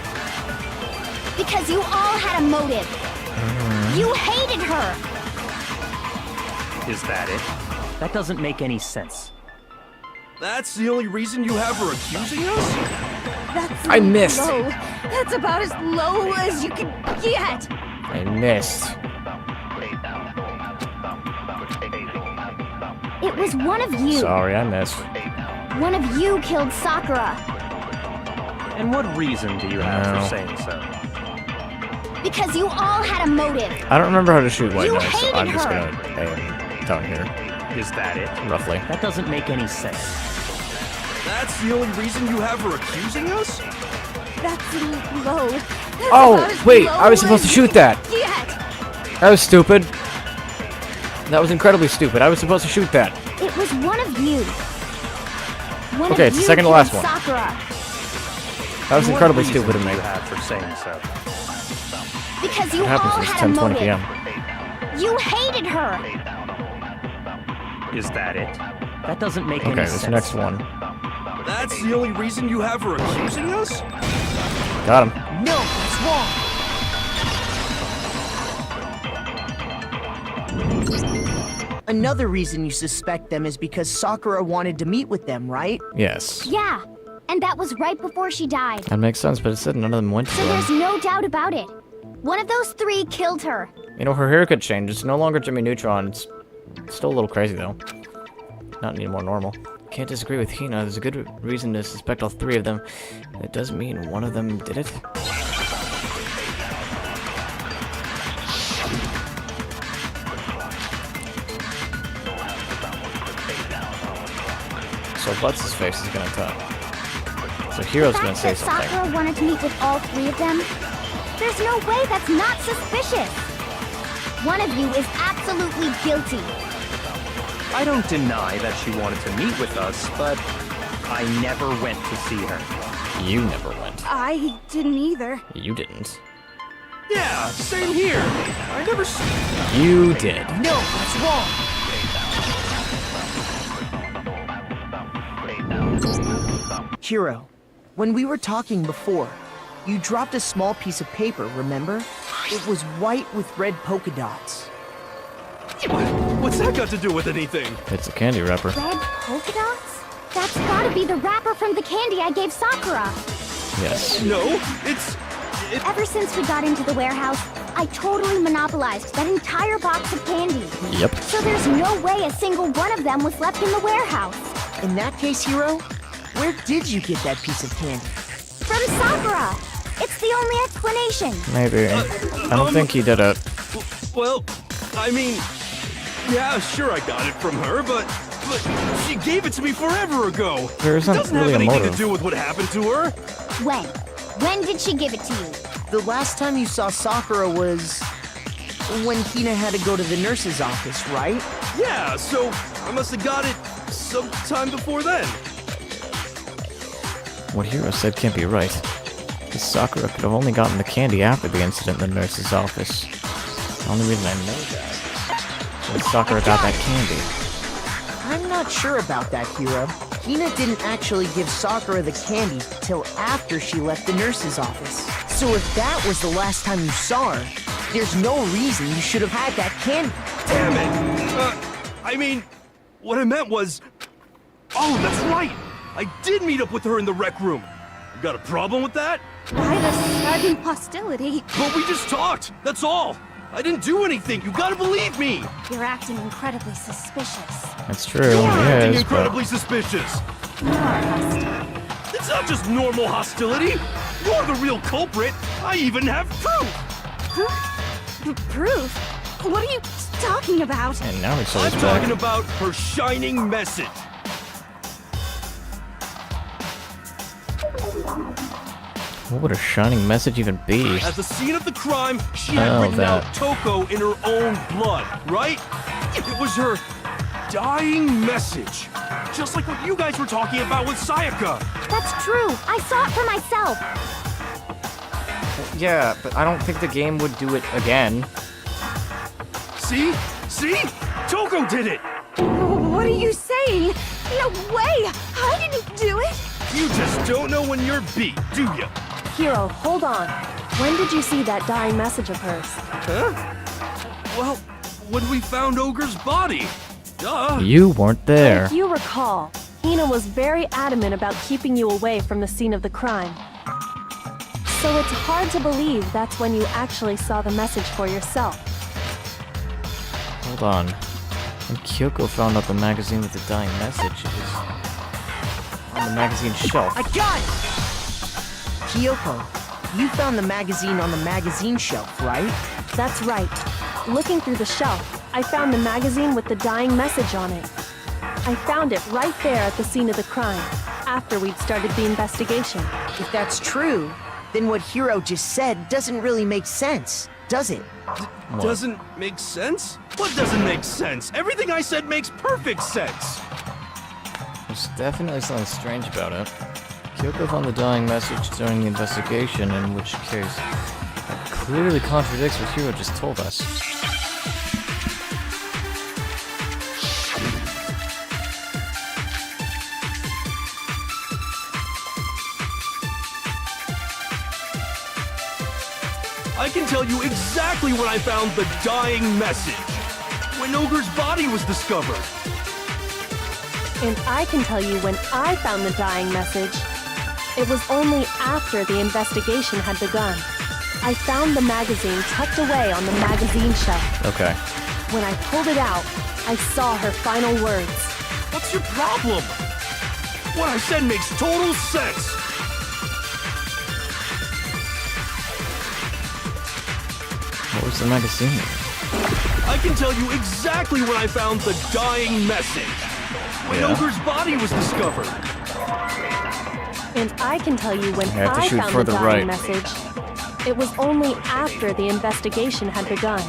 Because you all had a motive. You hated her. Is that it? That doesn't make any sense. That's the only reason you have for accusing us? That's I missed. low. That's about as low as you can get. I missed. It was one of you. Sorry, I missed. One of you killed Sakura. And what reason do you have No. for saying so? Because you all had a motive. I don't remember how to shoot white You knives, so hated I'm just her. gonna aim down here, Is that it? roughly. That doesn't make any sense. That's the only reason you have for accusing us? That's low. That's Oh, about as wait, low I was supposed to as shoot you that. can Get. That was stupid. That was incredibly stupid. I was supposed to shoot that. It was one of you. One Okay, of it's the you second to last killed one. Sakura. That was And incredibly what reason stupid of do me. you have for saying so? Because you What happens all when it's had a 10:20 motive. p.m.? You hated her. Is that it? That doesn't make Okay, any this sense. next one. That's the only reason you have for accusing us? Got him. No, that's wrong. Another reason you suspect them is because Sakura wanted to meet with them, right? Yes. Yeah, and that was right before she died. That makes sense, but it said none of them went to So there's him. no doubt about it. One of those 3 killed her. You know, her haircut changed. It's no longer Jimmy Neutron. It's still a little crazy, though. Not any more normal. Can't disagree with Hina. There's a good reason to suspect all 3 of them. It doesn't mean one of them did it. So Butts' face is gonna talk. So Hero's The gonna fact say that something. Sakura wanted to meet with all 3 of them, there's no way that's not suspicious. One of you is absolutely guilty. I don't deny that she wanted to meet with us, but I never went to see her. You never went. I didn't either. You didn't. Yeah, same here. I never s- You did. No, that's wrong. Hiro, when we were talking before, you dropped a small piece of paper, remember? It was white with red polka dots. What's that got to do with anything? It's a candy wrapper. Red polka dots? That's gotta be the wrapper from the candy I gave Sakura. Yes. No, it's... Ever since we got into the warehouse, I totally monopolized that entire box of candy. Yep. So there's no way a single one of them was left in the warehouse. In that case, Hiro, where did you get that piece of candy? From Sakura! It's the only explanation. Maybe. I don't think he did it. Well, I mean... Yeah, sure I got it from her, but she gave it to me forever ago. There isn't It doesn't really have a anything motive. to do with what happened to her. When? When did she give it to you? The last time you saw Sakura was... when Hina had to go to the nurse's office, right? Yeah, so I must have got it sometime before then. What Hiro said can't be right. Because Sakura could have only gotten the candy after the incident in the nurse's office. The only reason I know that is Sakura got that candy. I'm not sure about that, Hiro. Hina didn't actually give Sakura the candy till after she left the nurse's office. So if that was the last time you saw her, there's no reason you should have had that candy. Damn it! I mean, what I meant was... Oh, that's right! I did meet up with her in the rec room. You got a problem with that? Why the sudden hostility? But we just talked, that's all. I didn't do anything, you gotta believe me! You're acting incredibly suspicious. That's true, You're he acting is, incredibly suspicious. You are hostile. It's not just normal hostility. You're the real culprit. I even have proof. Proof? What are you talking about? but... And now it's I'm always talking back. about her shining message. What would a shining message even be? At the scene of the crime, she had Oh, written that. out Toko in her own blood, right? It was her dying message. Just like what you guys were talking about with Sayaka. That's true. I saw it for myself. Yeah, but I don't think the game would do it again. See? See? Toko did it! What are you saying? No way! I didn't do it! You just don't know when you're beat, do you? Hiro, hold on. When did you see that dying message of hers? Huh? Well, when we found Ogre's body. Duh. You weren't there. If you recall, Hina was very adamant about keeping you away from the scene of the crime. So it's hard to believe that's when you actually saw the message for yourself. Hold on. When Kyoko found out the magazine with the dying message, it was on the magazine shelf. I got it! Kyoko, you found the magazine on the magazine shelf, right? That's right. Looking through the shelf, I found the magazine with the dying message on it. I found it right there at the scene of the crime, after we'd started the investigation. If that's true, then what Hiro just said doesn't really make sense, does it? What? Doesn't make sense? What doesn't make sense? Everything I said makes perfect sense. There's definitely something strange about it. Kyoko found the dying message during the investigation, in which case that clearly contradicts what Hiro just told us. I can tell you exactly when I found the dying message. When Ogre's body was discovered. And I can tell you when I found the dying message. It was only after the investigation had begun. I found the magazine tucked away on the magazine shelf. Okay. When I pulled it out, I saw her final words. What's your problem? What I said makes total sense. What was the magazine? I can tell you exactly when I found the dying message. When Yeah. Ogre's body was discovered. And I can tell you when You have to I shoot found the further dying right. message. It was only after the investigation had begun.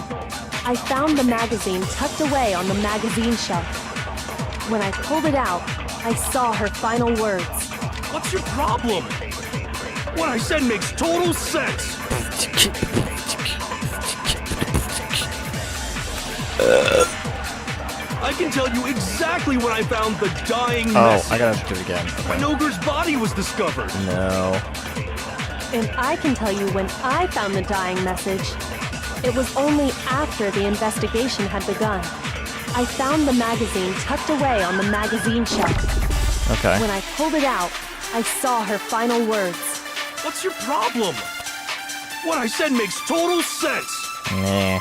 I found the magazine tucked away on the magazine shelf. When I pulled it out, I saw her final words. What's your problem? What I said makes total sense. I can tell you exactly when I found the dying message. I gotta do it again. When Ogre's body was discovered. No. And I can tell you when I found the dying message. It was only after the investigation had begun. I found the magazine tucked away on the magazine shelf. Okay. When I pulled it out, I saw her final words. What's your problem? What I said makes total sense. Nah.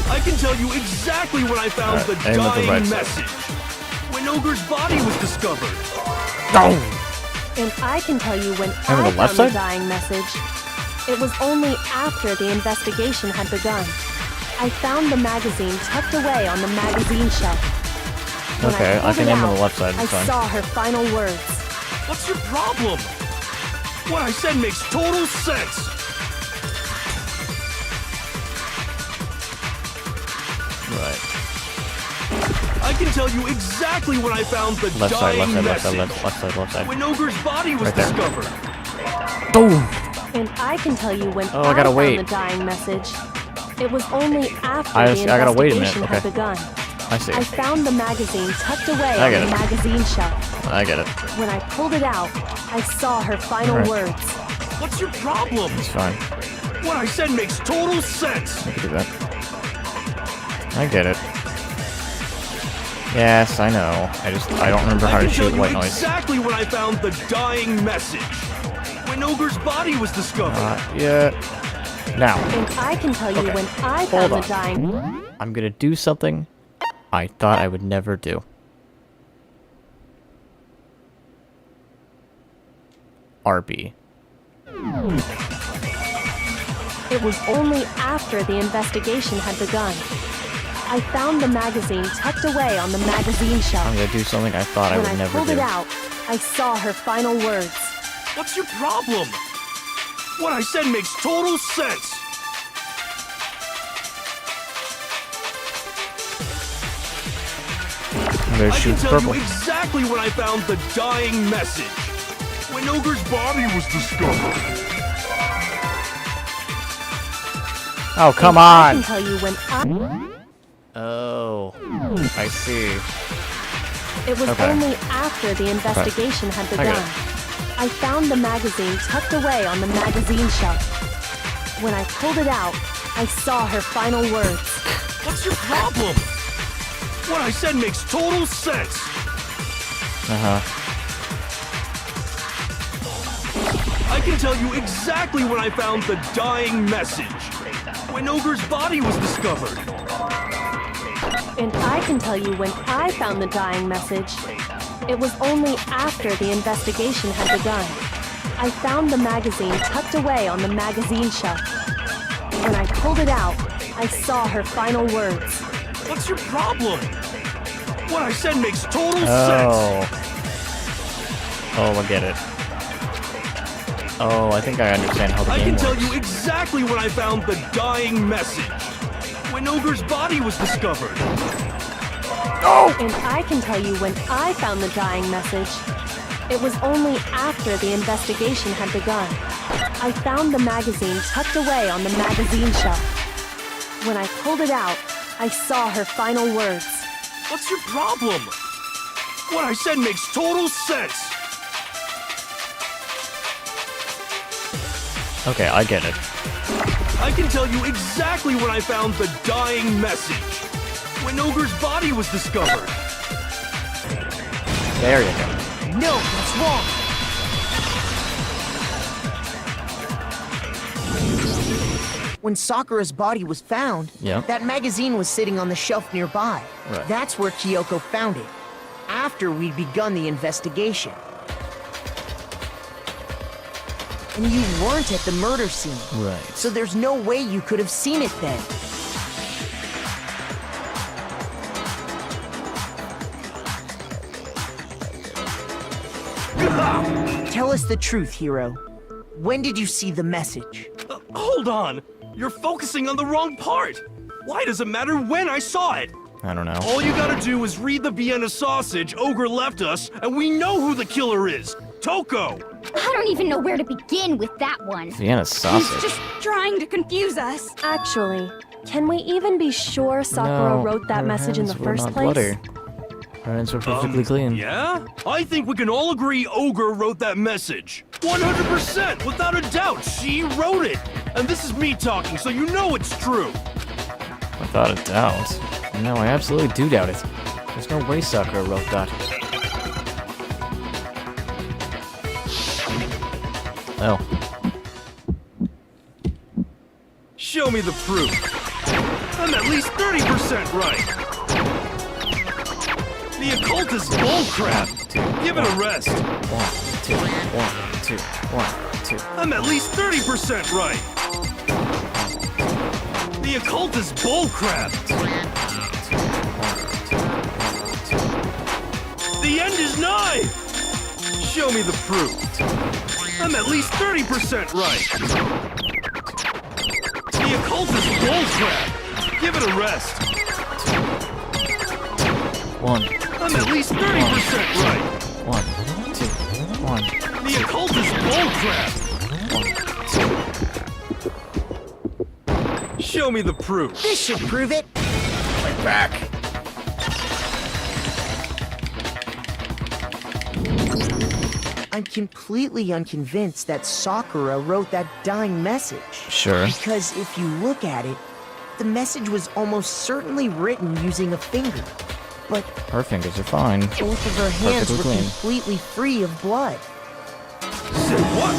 I can tell you exactly when I found the aim at the dying right side. message. When Ogre's body was discovered. And I can tell you when Aim at I the left found the side? dying message. It was only after the investigation had begun. I found the magazine tucked away on the magazine shelf. When Okay, I pulled can it aim on out, the left side, I it's fine. saw her final words. What's your problem? What I said makes total sense. Right. I can tell you exactly when I found the Left side, dying left side, message. left side, left side. When Ogre's body was Right there. discovered. Boom! And I can tell you when Oh, I gotta found wait. the dying message. It was only after I the see, I gotta wait a investigation minute, had okay. begun. I see. I found the magazine tucked away I on get the it. magazine shelf. I get it. When I pulled it out, I saw her final Alright. words. What's your problem? It's fine. What I said makes total sense. I can do that. I get it. Yes, I know. I don't remember how I to can tell shoot you white noise. exactly when I found the dying message. When Ogre's body was discovered. Yeah. Now, And I can tell you Okay. when I Hold found on. the dying... I'm gonna do something I thought I would never do. RB. It was only after the investigation had begun. I found the magazine tucked away on the magazine shelf. I'm gonna do something I thought I When would I never pulled do. it out, I saw her final words. What's your problem? What I said makes total sense. I'm gonna I shoot can tell purple. you exactly when I found the dying message. When Ogre's body was discovered. Oh, come I can on! tell you when I... Oh, I see. It was Okay. only after the investigation had get begun. it. I found the magazine tucked away on the magazine shelf. When I pulled it out, I saw her final words. What's your problem? What I said makes total sense. Uh-huh. I can tell you exactly when I found the dying message. When Ogre's body was discovered. And I can tell you when I found the dying message. It was only after the investigation had begun. I found the magazine tucked away on the magazine shelf. When I pulled it out, I saw her final words. What's your problem? What I said makes total sense. Oh. Oh, I get it. Oh, I think I understand how the I game can works. tell you exactly when I found the dying message. When Ogre's body was discovered. And I can tell you when I found the dying message. It was only after the investigation had begun. I found the magazine tucked away on the magazine shelf. When I pulled it out, I saw her final words. What's your problem? What I said makes total sense. Okay, I get it. I can tell you exactly when I found the dying message. When Ogre's body was discovered. There you go. No, that's wrong. When Sakura's body was found, Yeah. that magazine was sitting on the shelf nearby. Right. That's where Kyoko found it, after we'd begun the investigation. And you weren't at the murder scene, Right. so there's no way you could have seen it then. Tell us the truth, Hero. When did you see the message? Hold on. You're focusing on the wrong part. Why does it matter when I saw it? I don't know. All you gotta do is read the Vienna sausage Ogre left us, and we know who the killer is. Toko! I don't even know where to begin with that one. Vienna He's sausage. just trying to confuse us. Actually, can we even be sure Sakura No, wrote that her message in the hands were first not place? bloody. Her hands were perfectly clean. Yeah? I think we can all agree Ogre wrote that message. 100%, without a doubt, she wrote it. And this is me talking, so you know it's true. Without a doubt. No, I absolutely do doubt it. There's no way Sakura wrote that. Oh. Show me the proof. I'm at least 30% right. The occult is bullcrap. Give it a rest. 1, 2, 1, 2, 1, 2. I'm at least 30% right. The occult is bullcrap. The end is nigh. Show me the proof. I'm at least 30% right. The occult is bullcrap. Give it a rest. 1. I'm at least 30% right. 1, 2, 1. The occult is bullcrap. 1, 2. Show me the proof. This should prove it. My back. I'm completely unconvinced that Sakura wrote that dying message. Sure. Because if you look at it, the message was almost certainly written using a finger. But Her fingers are fine. both of her hands Perfectly were clean. completely free of blood. Say what?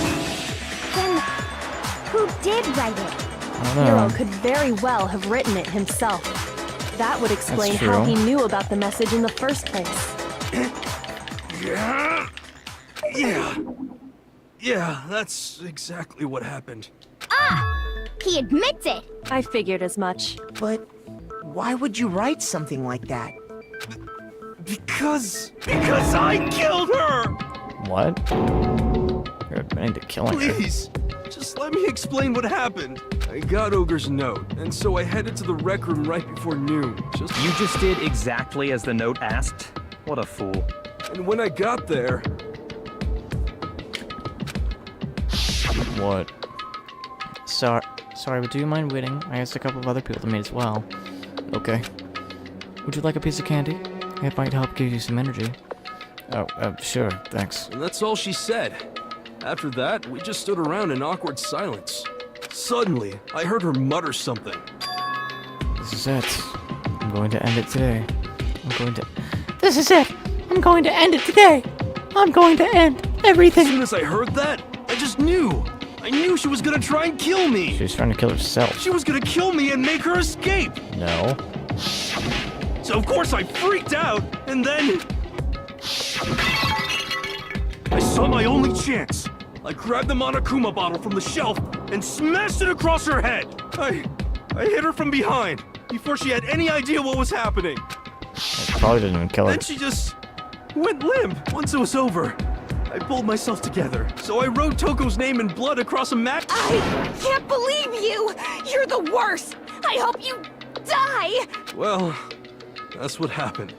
Then, who did write it? I don't Hiro know. could very well have written it himself. That would explain That's how true. he knew about the message in the first place. Yeah. Yeah, that's exactly what happened. He admits it. I figured as much. But why would you write something like that? Because I killed her! What? You're admitting to killing her. Please, just let me explain what happened. I got Ogre's note, and so I headed to the rec room right before noon. You just did exactly as the note asked? What a fool. And when I got there, What? Sorry, but do you mind waiting? I asked a couple of other people to meet as well. Okay. Would you like a piece of candy? It might help give you some energy. Oh, sure, thanks. and that's all she said. After that, we just stood around in awkward silence. Suddenly, I heard her mutter something. This is it. I'm going to end it today. This is it. I'm going to end it today. I'm going to end As everything. soon as I heard that, I just knew. I knew she was gonna try and kill me. She was trying to kill herself. She was gonna kill me and make her escape. No. So of course I freaked out, and then I saw my only chance. I grabbed the Monokuma bottle from the shelf and smashed it across her head. I hit her from behind before she had any idea what was happening. Probably didn't even kill her. Then she just went limp. Once it was over, I pulled myself together. So I wrote Toko's name in blood across a mat. I can't believe you! You're the worst! I hope you die! Well, that's what happened.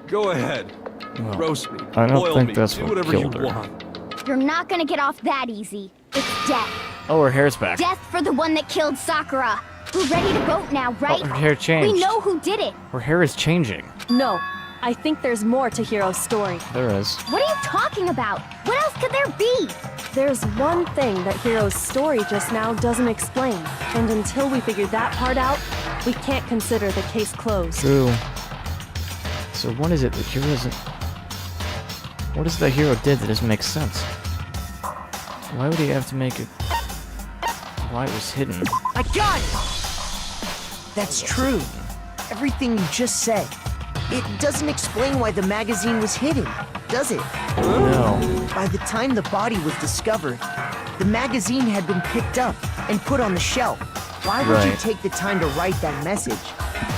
Go ahead. Well, Roast me. I don't boil think me. that's do what whatever you killed her. want. You're not gonna get off that easy. It's death. Oh, her hair's back. Death for the one that killed Sakura. We're ready to vote now, right? Oh, her hair changed. We know who did it. Her hair is changing. No, I think there's more to Hiro's story. There is. What are you talking about? What else could there be? There's one thing that Hiro's story just now doesn't explain, and until we figure that part out, we can't consider the case closed. True. So what is it that Hiro isn't... What is it that Hiro did that doesn't make sense? Why would he have to make it... Why it was hidden? I got it! That's true. Everything you just said. It doesn't explain why the magazine was hidden, does it? No. By the time the body was discovered, the magazine had been picked up and put on the shelf. Why would you Right. take the time to write that message?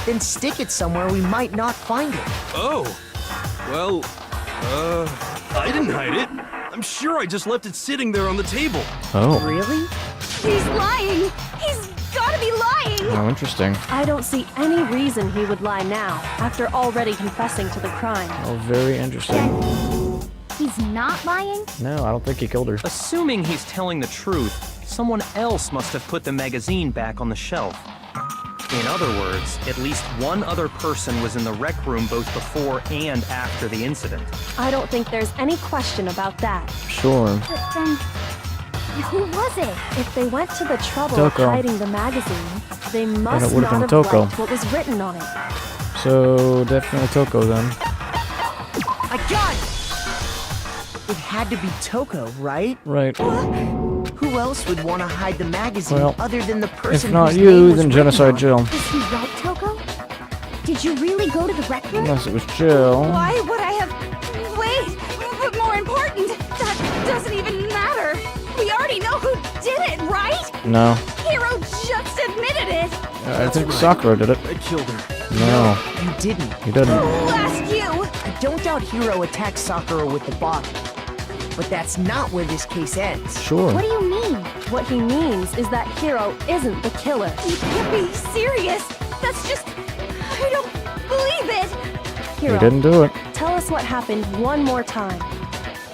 Then stick it somewhere we might not find it. Oh. Well, I didn't hide it. I'm sure I just left it sitting there on the table. Oh. Really? He's lying! He's gotta be lying! Oh, interesting. I don't see any reason he would lie now, after already confessing to the crime. Oh, very interesting. He's not lying? No, I don't think he killed her. Assuming he's telling the truth, someone else must have put the magazine back on the shelf. In other words, at least one other person was in the rec room both before and after the incident. I don't think there's any question about that. Sure. But then, Who was it? If they went to the trouble Toko. of hiding the magazine, they must would've not been have Toko. liked what was written on it. So definitely Toko then. I got it! It had to be Toko, right? Right. Who else would want to hide the magazine Well, other than the person If not whose name you, was then written Genocide on it? Jill. Is he right, Toko? Did you really go to the rec room? Unless it was Jill. Why would I have... Wait! But more important, that doesn't even matter! We already know who did it, right? No. Hiro just admitted it! I think Sakura did it. I killed her. No, You didn't. he didn't. Who asked you? I don't doubt Hiro attacked Sakura with the bottle. But that's not where this case ends. Sure. What do you mean? What he means is that Hiro isn't the killer. You can't be serious! That's just... I don't believe it! He Hiro, didn't do it. tell us what happened one more time.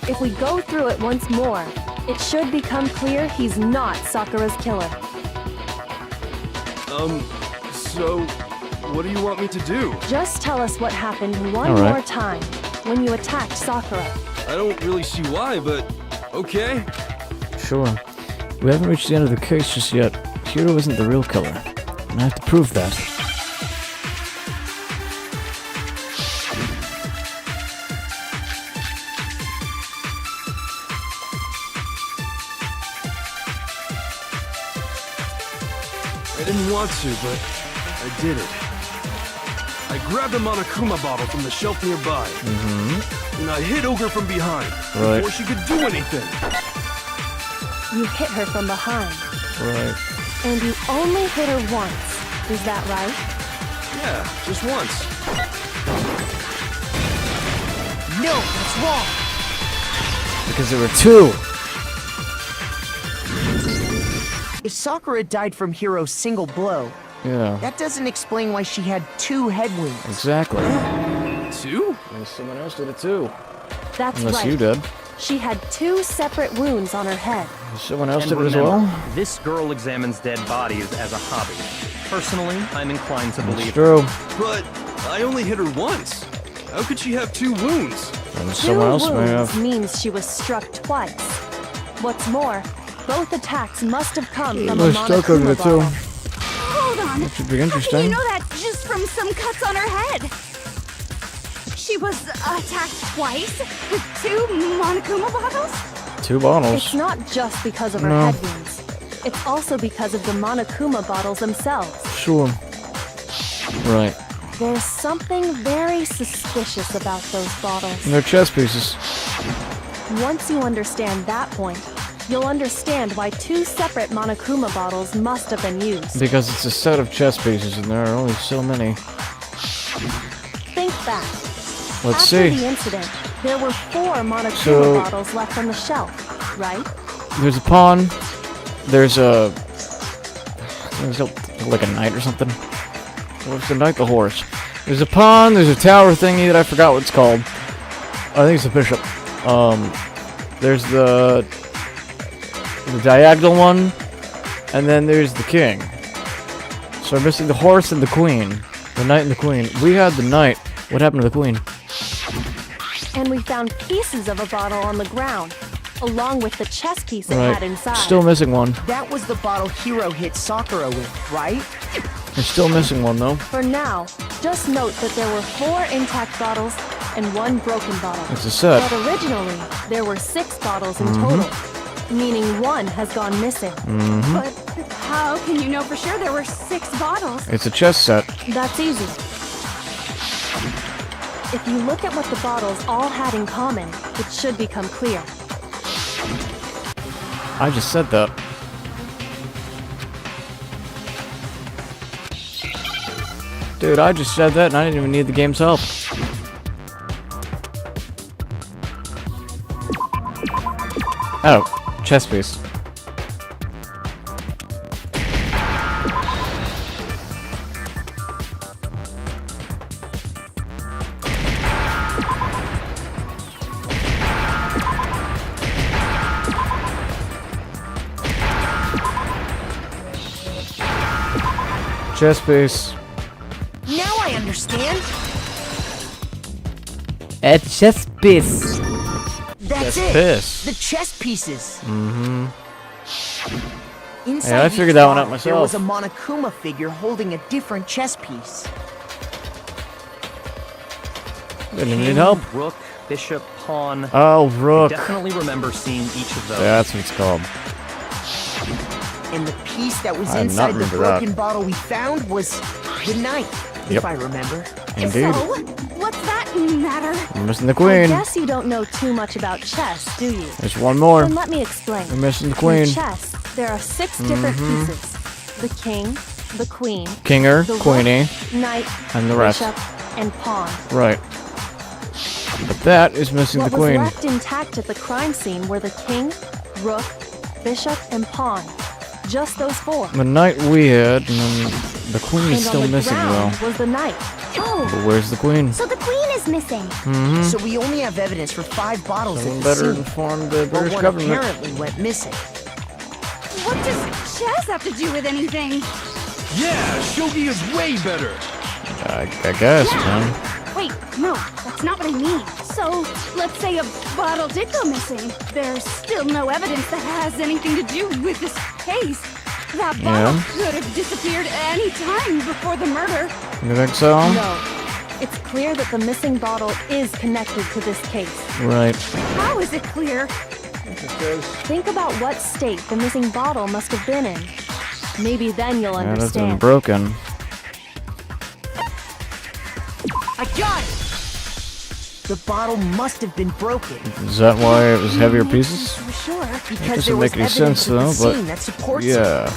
If we go through it once more, it should become clear he's not Sakura's killer. So, what do you want me to do? Just tell us what happened one All right. more time when you attacked Sakura. I don't really see why, but okay. Sure. We haven't reached the end of the case just yet. Hiro isn't the real killer. And I have to prove that. I didn't want to, but I did it. I grabbed a Monokuma bottle from the shelf nearby, and I hit Ogre from behind Right. before she could do anything. You hit her from behind, Right. and you only hit her once. Is that right? Yeah, just once. No, that's wrong. Because there were two. If Sakura died from Hiro's single blow, Yeah. that doesn't explain why she had 2 head wounds. Exactly. Two? And someone else did it too. That's Unless right. you did. She had 2 separate wounds on her head. Someone else And did it as remember, well. this girl examines dead bodies as a hobby. Personally, I'm inclined to It's believe true. But I only hit her once. How could she have 2 wounds? And 2 someone else may wounds have. means she was struck twice. What's more, both attacks must have come from a Well, Toko did Monokuma it too. bottle. Hold on! That should be How can interesting. you know that just from some cuts on her head? She was attacked twice with 2 Monokuma bottles? 2 bottles. It's not just because of her No. head wounds. It's also because of the Monokuma bottles themselves. Sure. Right. There's something very suspicious about those bottles. And they're chess pieces. Once you understand that point, you'll understand why 2 separate Monokuma bottles must have been used. Because it's a set of chess pieces and there are only so many. Think back. Let's After see. the incident, there were 4 Monokuma So- bottles left on the shelf, right? There's a pawn. There's a like a knight or something. What's the knight? The horse. There's a pawn. There's a tower thingy that I forgot what it's called. I think it's a bishop. There's the diagonal one, and then there's the king. So I'm missing the horse and the queen. The knight and the queen. We had the knight. What happened to the queen? And we found pieces of a bottle on the ground, along with the chess piece it Right. had inside. Still missing one. That was the bottle Hiro hit Sakura with, right? We're still missing one though. For now, just note that there were 4 intact bottles and 1 broken bottle. It's a set. But originally, there were 6 bottles in total, meaning 1 has gone missing. But how can you know for sure there were 6 bottles? It's a chess set. That's easy. If you look at what the bottles all had in common, it should become clear. I just said that. Dude, I just said that and I didn't even need the game's help. Oh, chess piece. Chess piece. Now I understand. A chess piece. That's Chess it. piece. The chess pieces. Inside Yeah, I each figured that one out bottle, There was a myself. Monokuma figure holding a different chess piece. Didn't even need help. Rook, bishop, pawn. Oh, I rook. definitely remember seeing each of those. That's what it's called. And the piece that was I do not inside the remember broken that. bottle we found was the knight, Yep. if I remember. Indeed. So, what's that matter? We're missing the I queen. guess you don't know too much about chess, do you? There's one more. Then let me explain. We're missing the In queen. chess, there are 6 different pieces. The king, the queen, Kinger, the queenie, rook, knight, and the rest. bishop, and pawn. Right. But that is missing What the was queen. left intact at the crime scene were the king, rook, bishop, and pawn. Just those 4. The knight we had, and then the queen is And still on the missing ground though. was the knight. Oh, But where's the queen? so the queen is missing. Mm-hmm. So we only have evidence for 5 bottles Someone at the better scene. inform the But British one government. apparently went missing. What does chess have to do with anything? Yeah, shogi is way better. I guess, man. Wait, no, that's not what I mean. So, let's say a bottle did go missing. There's still no evidence that has anything to do with this case. That bottle Yeah. could have disappeared any time before the murder. You think so? No. It's clear that the missing bottle is connected to this case. Right. How is it clear? Think about what state the missing bottle must have been in. Maybe then you'll Yeah, that's been understand. broken. I got it! The bottle must have been broken. Is that why it was heavier pieces? Sure. Because doesn't there was make any evidence sense, at the though, but scene that supports it. Yeah.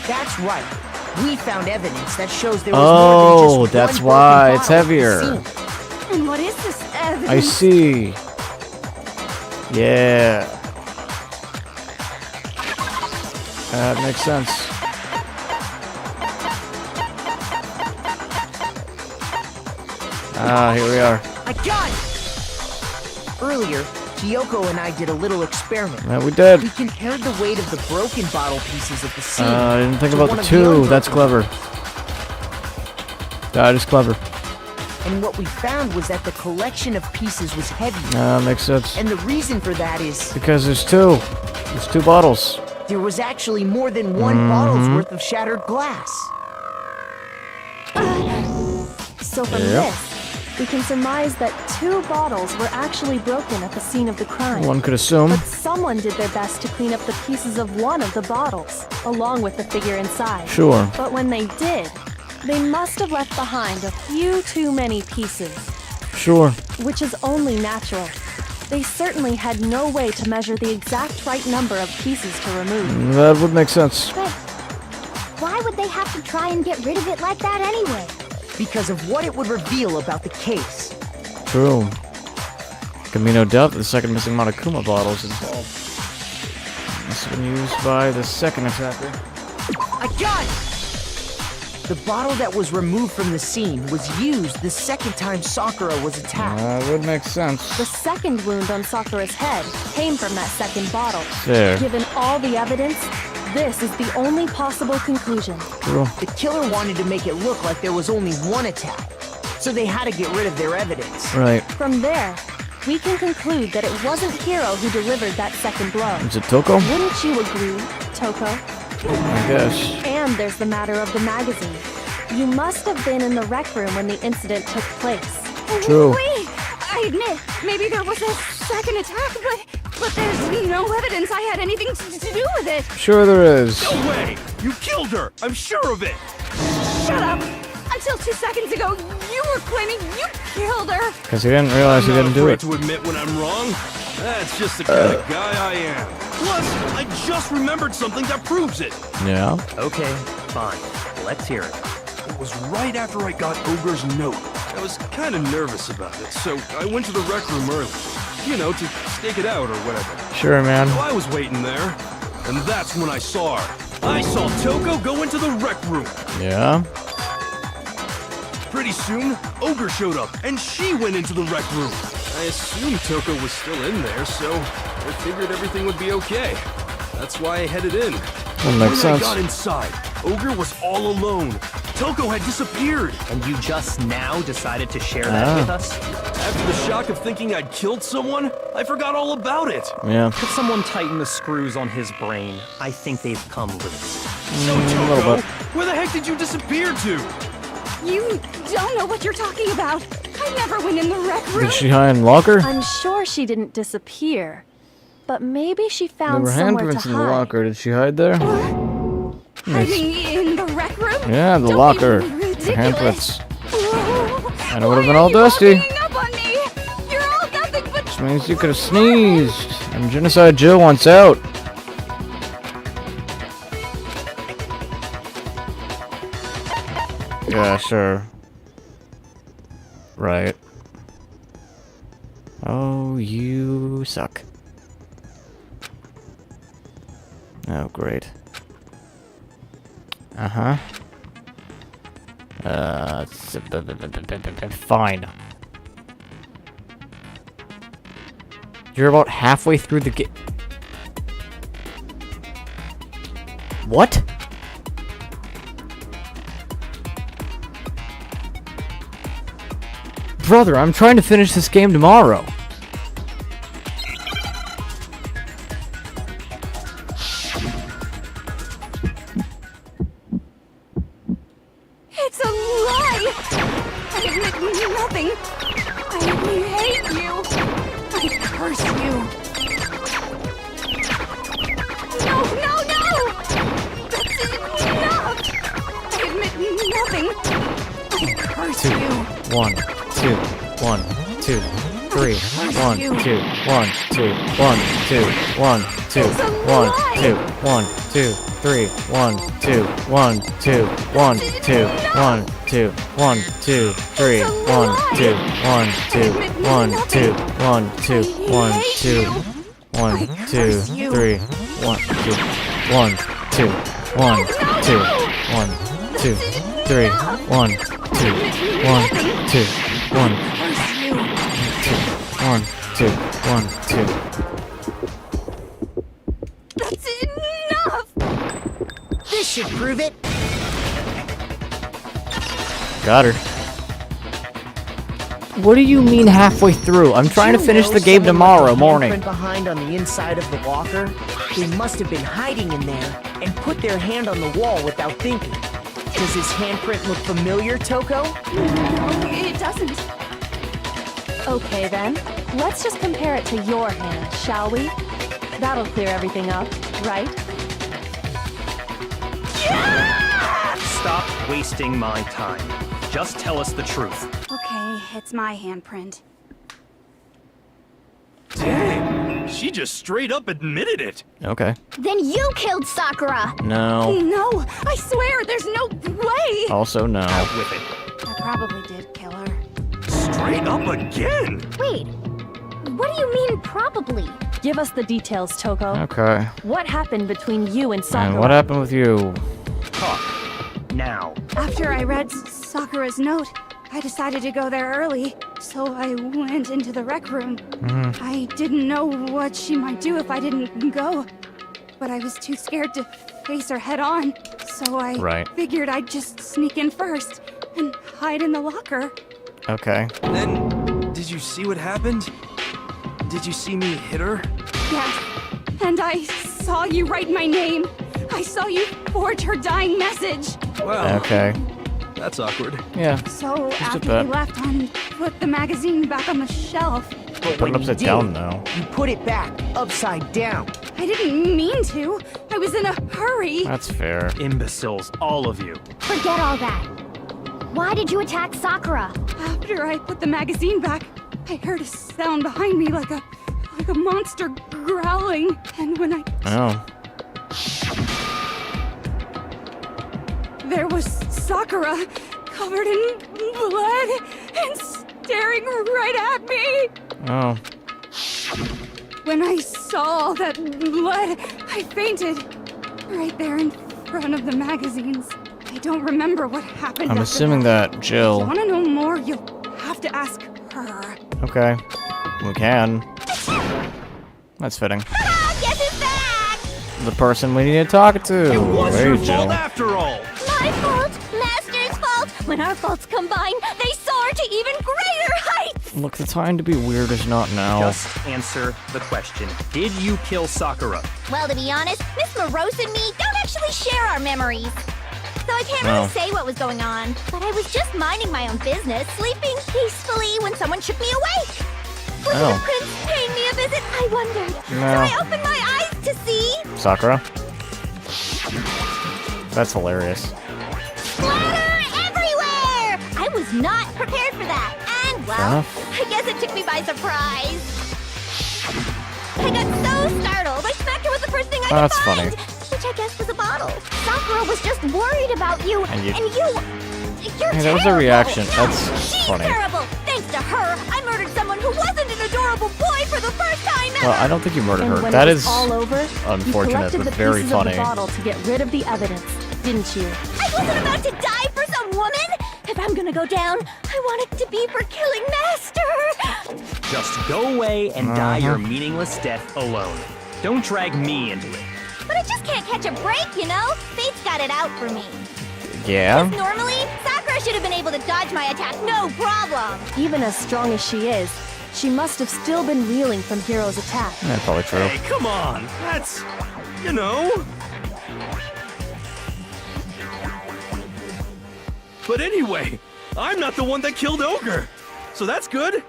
That's right. We found evidence that shows there was more than Oh, just that's one why broken it's bottle at the heavier. scene. And what is this evidence? I see. Yeah. That makes sense. Ah, here we are. I got it! Earlier, Kyoko and I did a little experiment. Yeah, we did. We compared the weight of the broken bottle pieces at the scene. I didn't think to about one the of 2. That's unbroken clever. That is clever. And what we found was that the collection of pieces was heavy. Makes sense. And the reason for that is Because there's 2. There's 2 bottles. there was actually more than one bottle's worth of shattered glass. So from Yep. this, we can surmise that 2 bottles were actually broken at the scene of the crime. One could assume. But someone did their best to clean up the pieces of one of the bottles, along with the figure inside. Sure. But when they did, they must have left behind a few too many pieces, Sure. which is only natural. They certainly had no way to measure the exact right number of pieces to remove. That would make sense. But why would they have to try and get rid of it like that anyway? Because of what it would reveal about the case. True. Can be no doubt that the second missing Monokuma bottle is involved. Must have been used by the second attacker. I got it! The bottle that was removed from the scene was used the second time Sakura was attacked. That would make sense. The second wound on Sakura's head came from that second bottle. There. Given all the evidence, this is the only possible conclusion. True. The killer wanted to make it look like there was only one attack, so they had to get rid of their evidence. Right. From there, we can conclude that it wasn't Hiro who delivered that second blow. Is it Toko? Wouldn't you agree, Toko? I guess. And there's the matter of the magazine. You must have been in the rec room when the incident took place. True. Wait, I admit, maybe there was a second attack, but there's no evidence I had anything to do with it. Sure there is. No way! You killed her! I'm sure of it! Shut up! Until 2 seconds ago, you were claiming you killed her. Because he didn't realize he I'm not didn't do afraid it. to admit when I'm wrong. That's just the kind of guy I am. Plus, I just remembered something that proves it. Yeah. Okay, fine. Let's hear it. It was right after I got Ogre's note. I was kind of nervous about it, so I went to the rec room early. You know, to stake it out or whatever. Sure, man. So I was waiting there, and that's when I saw her. I saw Toko go into the rec room. Yeah. Pretty soon, Ogre showed up, and she went into the rec room. I assumed Toko was still in there, so I figured everything would be okay. That's why I headed in. That makes When I sense. got inside, Ogre was all alone. Toko had disappeared. And you just now decided to share that with us? After the shock of thinking I'd killed someone, I forgot all about it. Yeah. Could someone tighten the screws on his brain? I think they've come loose. So, Toko, where the heck did you disappear to? You don't know what you're talking about. I never went in the rec room. Did she hide in the locker? I'm sure she didn't disappear, but maybe she There found were somewhere to handprints in the hide. locker. Did she hide there? Hiding in the rec room? Yeah, the Don't locker. be The ridiculous. handprints. And it would have been all dusty. Up on me? You're all nothing but Which means you could have sneezed. And Genocide Jill wants out. Yeah, sure. Right. Oh, you suck. Oh, great. Uh-huh. Fine. You're about halfway through the game. What? Brother, I'm trying to finish this game tomorrow. It's a lie! I admit nothing. I hate you. I curse you. No, no, no! That's enough! I admit nothing. I curse you. 1, 2, 1, 2, 3, 1, 2, 1, 2, 1, 2, 1, 2, 1, 2, 1, 2, 3, 1, 2, 1, 2, 1, 2, 1, 2, 1, 2, 3, 1, 2, 1, 2, 1, 2, 1, 2, 1, 2, 1, 2, 3, 1, 2, 1, 2, 1, 2, 1, 2, 3, 1, 2, 1, 2, 1, 2, 1, 2. That's enough! This should prove it. Got her. What do you mean halfway through? I'm trying to finish the game tomorrow morning. Handprint behind on the inside of the locker. They must have been hiding in there and put their hand on the wall without thinking. Does his handprint look familiar, Toko? No, it doesn't. Okay then, let's just compare it to your hand, shall we? That'll clear everything up, right? Stop wasting my time. Just tell us the truth. Okay, it's my handprint. Dang, she just straight up admitted it. Okay. Then you killed Sakura! No. No, I swear, there's no way! Also no. Out with it. I probably did kill her. Straight up again. Wait, what do you mean probably? Give us the details, Toko. Okay. What happened between you and Sakura? And what happened with you? Talk. Now. After I read Sakura's note, I decided to go there early, so I went into the rec room. I didn't know what she might do if I didn't go, but I was too scared to face her head on, so I figured I'd just sneak in first and hide in the locker. Okay. Then, did you see what happened? Did you see me hit her? Yes, and I saw you write my name. I saw you forge her dying message. Wow. Okay. That's awkward. Yeah. So Just a after bit. you left, I put the magazine back on the shelf. But Put when it you upside did, down now. you put it back upside down. I didn't mean to. I was in a hurry. That's fair. Imbeciles, all of you. Forget all that. Why did you attack Sakura? After I put the magazine back, I heard a sound behind me like a monster growling. And when I Oh. there was Sakura covered in blood and staring right at me. Oh. When I saw all that blood, I fainted right there in front of the magazines. I don't remember what happened. I'm after assuming that If Jill. you want to know more, you'll have to ask her. Okay. We can. That's fitting. Guess who's back? The person we need to talk to. It was Hey, your Jill. fault after all. My fault, Master's When our faults combine, they soar to even greater heights! Look, the time to be weird is not now. Just answer the question. Did you kill Sakura? Well, to be honest, Miss Morose and me don't actually share our memories. So I can't really say what was going on. But I was just minding my own business, sleeping peacefully when someone shook me awake. Was the prince paying me a visit? I wondered. So I opened my eyes to see... Sakura? That's hilarious. Splatter everywhere! I was not prepared for that. And, well, I guess it took me by surprise. I got so startled, I smacked her with the first thing I could find. Funny. Which I guess was a bottle. Sakura was just worried about you. And you're Hey, that was a terrible. reaction. No, That's she's funny. terrible. Thanks to her, I murdered someone who wasn't an adorable boy for the first time ever. Well, I don't think you murdered And her. when That it was is all over, unfortunate, you collected but the very pieces funny. of the bottle to get rid of the evidence, didn't you? I wasn't about to die for some woman. If I'm gonna go down, I want it to be for killing Master. Just go away and die your meaningless death alone. Don't drag me into it. But I just can't catch a break, you know? Fate's got it out for me. Yeah? Normally, Sakura should have been able to dodge my attack, no problem. Even as strong as she is, she must have still been reeling from Hiro's attack. That's probably true. Hey, come on. That's, you know. But anyway, I'm not the one that killed Ogre. So that's good.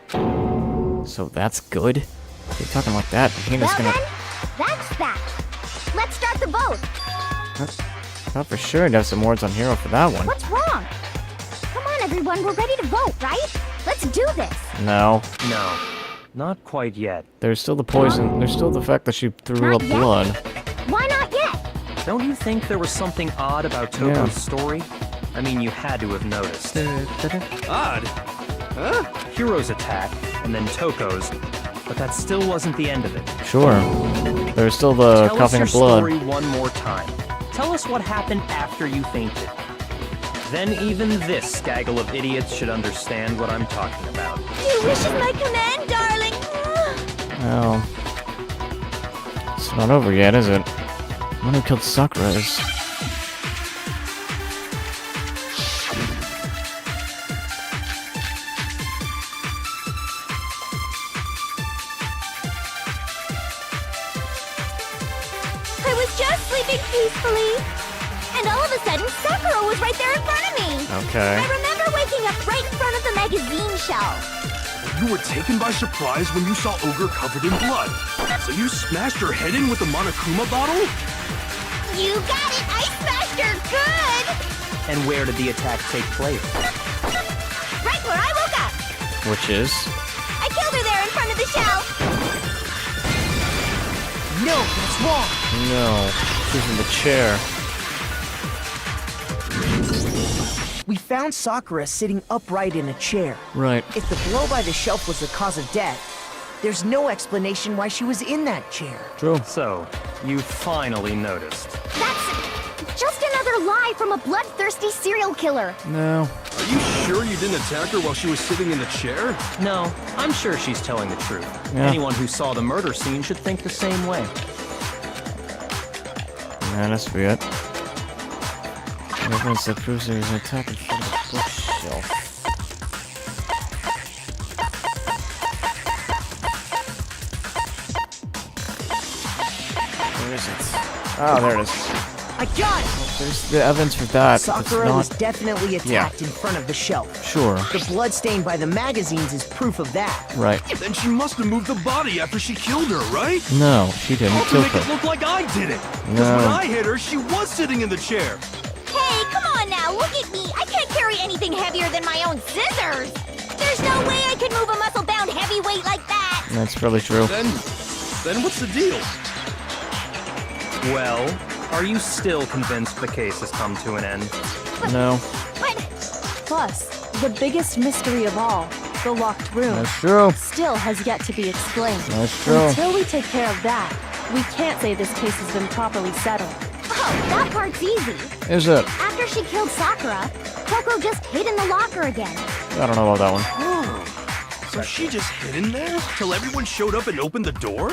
So that's good? You're talking like that. Hina's Well gonna... then, that's that. Let's start the vote. Thought for sure I'd have some words on Hero for that one. What's wrong? Come on, everyone, we're ready to vote, right? Let's do this. No. No, not quite yet. There's still the poison. There's still the fact that she threw Not up yet? blood. Why not yet? Don't you think there was something odd about Toko's story? I mean, you had to have noticed. Odd. Huh? Hiro's attack, and then Toko's, but that still wasn't the end of it. Sure. There's still the Tell us coughing your of blood. story one more time. Tell us what happened after you fainted. Then even this gaggle of idiots should understand what I'm talking about. Your wish is my command, darling. Well, it's not over yet, is it? The one who killed Sakura is... I was just sleeping peacefully. And all of a sudden, Sakura was right there in front of me. Okay. I remember waking up right in front of the magazine shelf. You were taken by surprise when you saw Ogre covered in blood. So you smashed her head in with the Monokuma bottle? You got it! I smashed her good! And where did the attack take place? Right where I woke up. Which is? I killed her there in front of the shelf. No, that's wrong. No. She's in the chair. We found Sakura sitting upright in a chair. Right. If the blow by the shelf was the cause of death, there's no explanation why she was in that chair. True. So, you finally noticed. That's just another lie from a bloodthirsty serial killer. No. Are you sure you didn't attack her while she was sitting in the chair? No, I'm sure she's telling the truth. Yeah. Anyone who saw the murder scene should think the same way. Yeah, that's be it. Evidence that proves there was an attack in front of the bookshelf. Where is it? Oh, there it is. I got it! There's the evidence for that. Sakura it's was not... definitely attacked in front of the shelf. Sure. The blood stain by the magazines is proof of that. Right. Then she must have moved the body after she killed her, right? No, she didn't All to kill make it her. look like I did it. Because No. when I hit her, she was sitting in the chair. Hey, come on now, look at me. I can't carry anything heavier than my own scissors. There's no way I could move a muscle-bound heavyweight like that. That's probably true. Then what's the deal? Well, are you still convinced the case has come to an end? No. But Plus, the biggest mystery of all, the locked room, That's true. still has yet to be explained. That's true. Until we take care of that, we can't say this case has been properly settled. oh, that part's easy. Is it? After she killed Sakura, Toko just hid in the locker again. I don't know about that one. Oh, so she just hid in there till everyone showed up and opened the door?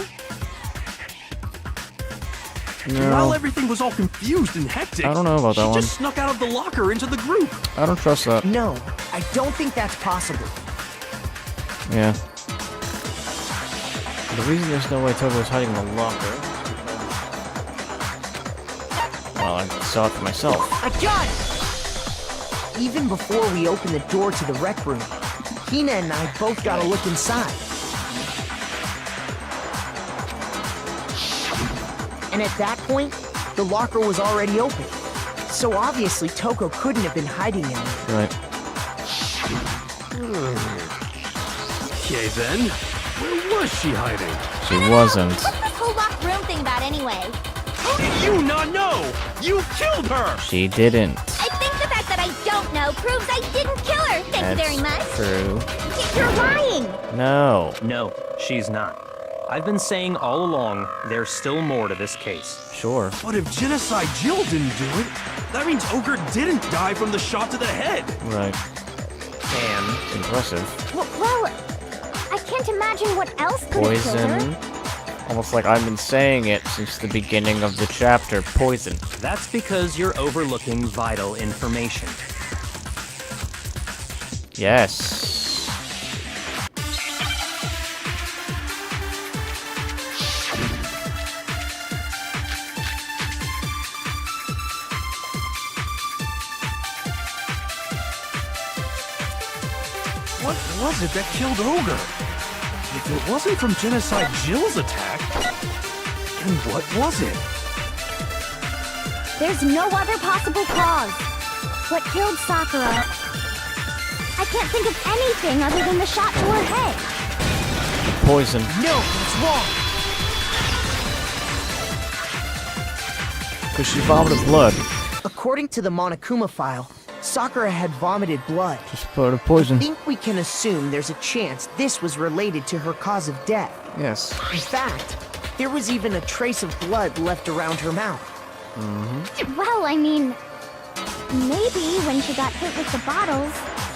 No. While everything was all confused and hectic, I don't know about that she one. just snuck out of the locker into the group. I don't trust that. No, I don't think that's possible. Yeah. The reason there's no way Toko was hiding in the locker... Well, I saw it for myself. I got it! Even before we opened the door to the rec room, Hina and I both got a look inside. And at that point, the locker was already open. So obviously Toko couldn't have been hiding in there. Right. Okay then, where was she hiding? She wasn't. What's this whole locked room thing about anyway? How did you not know? You killed her! She didn't. I think the fact that I don't know proves I didn't kill her. Thank you very much. True. You're lying. No. No, she's not. I've been saying all along, there's still more to this case. Sure. But if Genocide Jill didn't do it, that means Ogre didn't die from the shot to the head. Right. And Impressive. Well, I can't imagine what else could have killed her. Poison. Almost like I've been saying it since the beginning of the chapter. Poison. that's because you're overlooking vital information. Yes. What was it that killed Ogre? If it wasn't from Genocide Jill's attack, then what was it? There's no other possible cause. What killed Sakura? I can't think of anything other than the shot to her head. Poison. No, it's wrong. Because she vomited blood. According to the Monokuma file, Sakura had vomited blood. Just put a poison. I think we can assume there's a chance this was related to her cause of death. Yes. In fact, there was even a trace of blood left around her mouth. Well, I mean, maybe when she got hit with the bottles,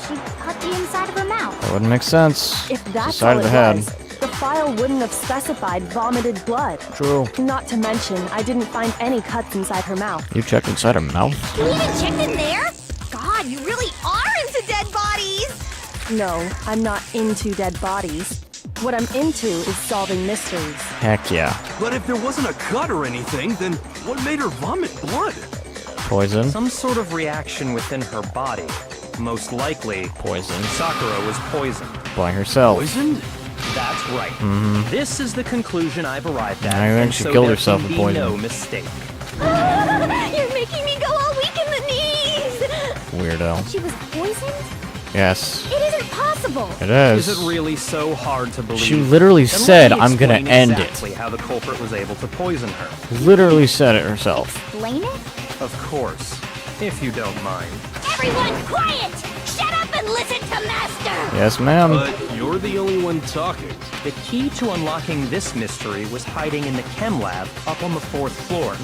she cut the inside of her mouth. That wouldn't make sense. If The that's side all of it the head. was, the file wouldn't have specified vomited blood. True. Not to mention, I didn't find any cuts inside her mouth. You checked inside her mouth? You even checked in there? God, you really are into dead bodies! No, I'm not into dead bodies. What I'm into is solving mysteries. Heck yeah. But if there wasn't a cut or anything, then what made her vomit blood? Poison. Some sort of reaction within her body. Most likely, Poison. Sakura was poisoned. By herself. Poisoned? That's right. This is the conclusion I've arrived at. I think and she so killed there herself can with be poison. no mistake. You're making me go all weak in the knees! Weirdo. She was poisoned? Yes. It isn't possible! It is. Is it really so hard to believe? She literally Then let said, me "I'm gonna explain end exactly how the culprit was able to poison her. Literally said it herself. Explain it? Of course, if you don't mind. Everyone, quiet! Shut up and listen to Master! Yes, ma'am. But you're the only one talking. The key to unlocking this mystery was hiding in the chem lab up on the 4th floor.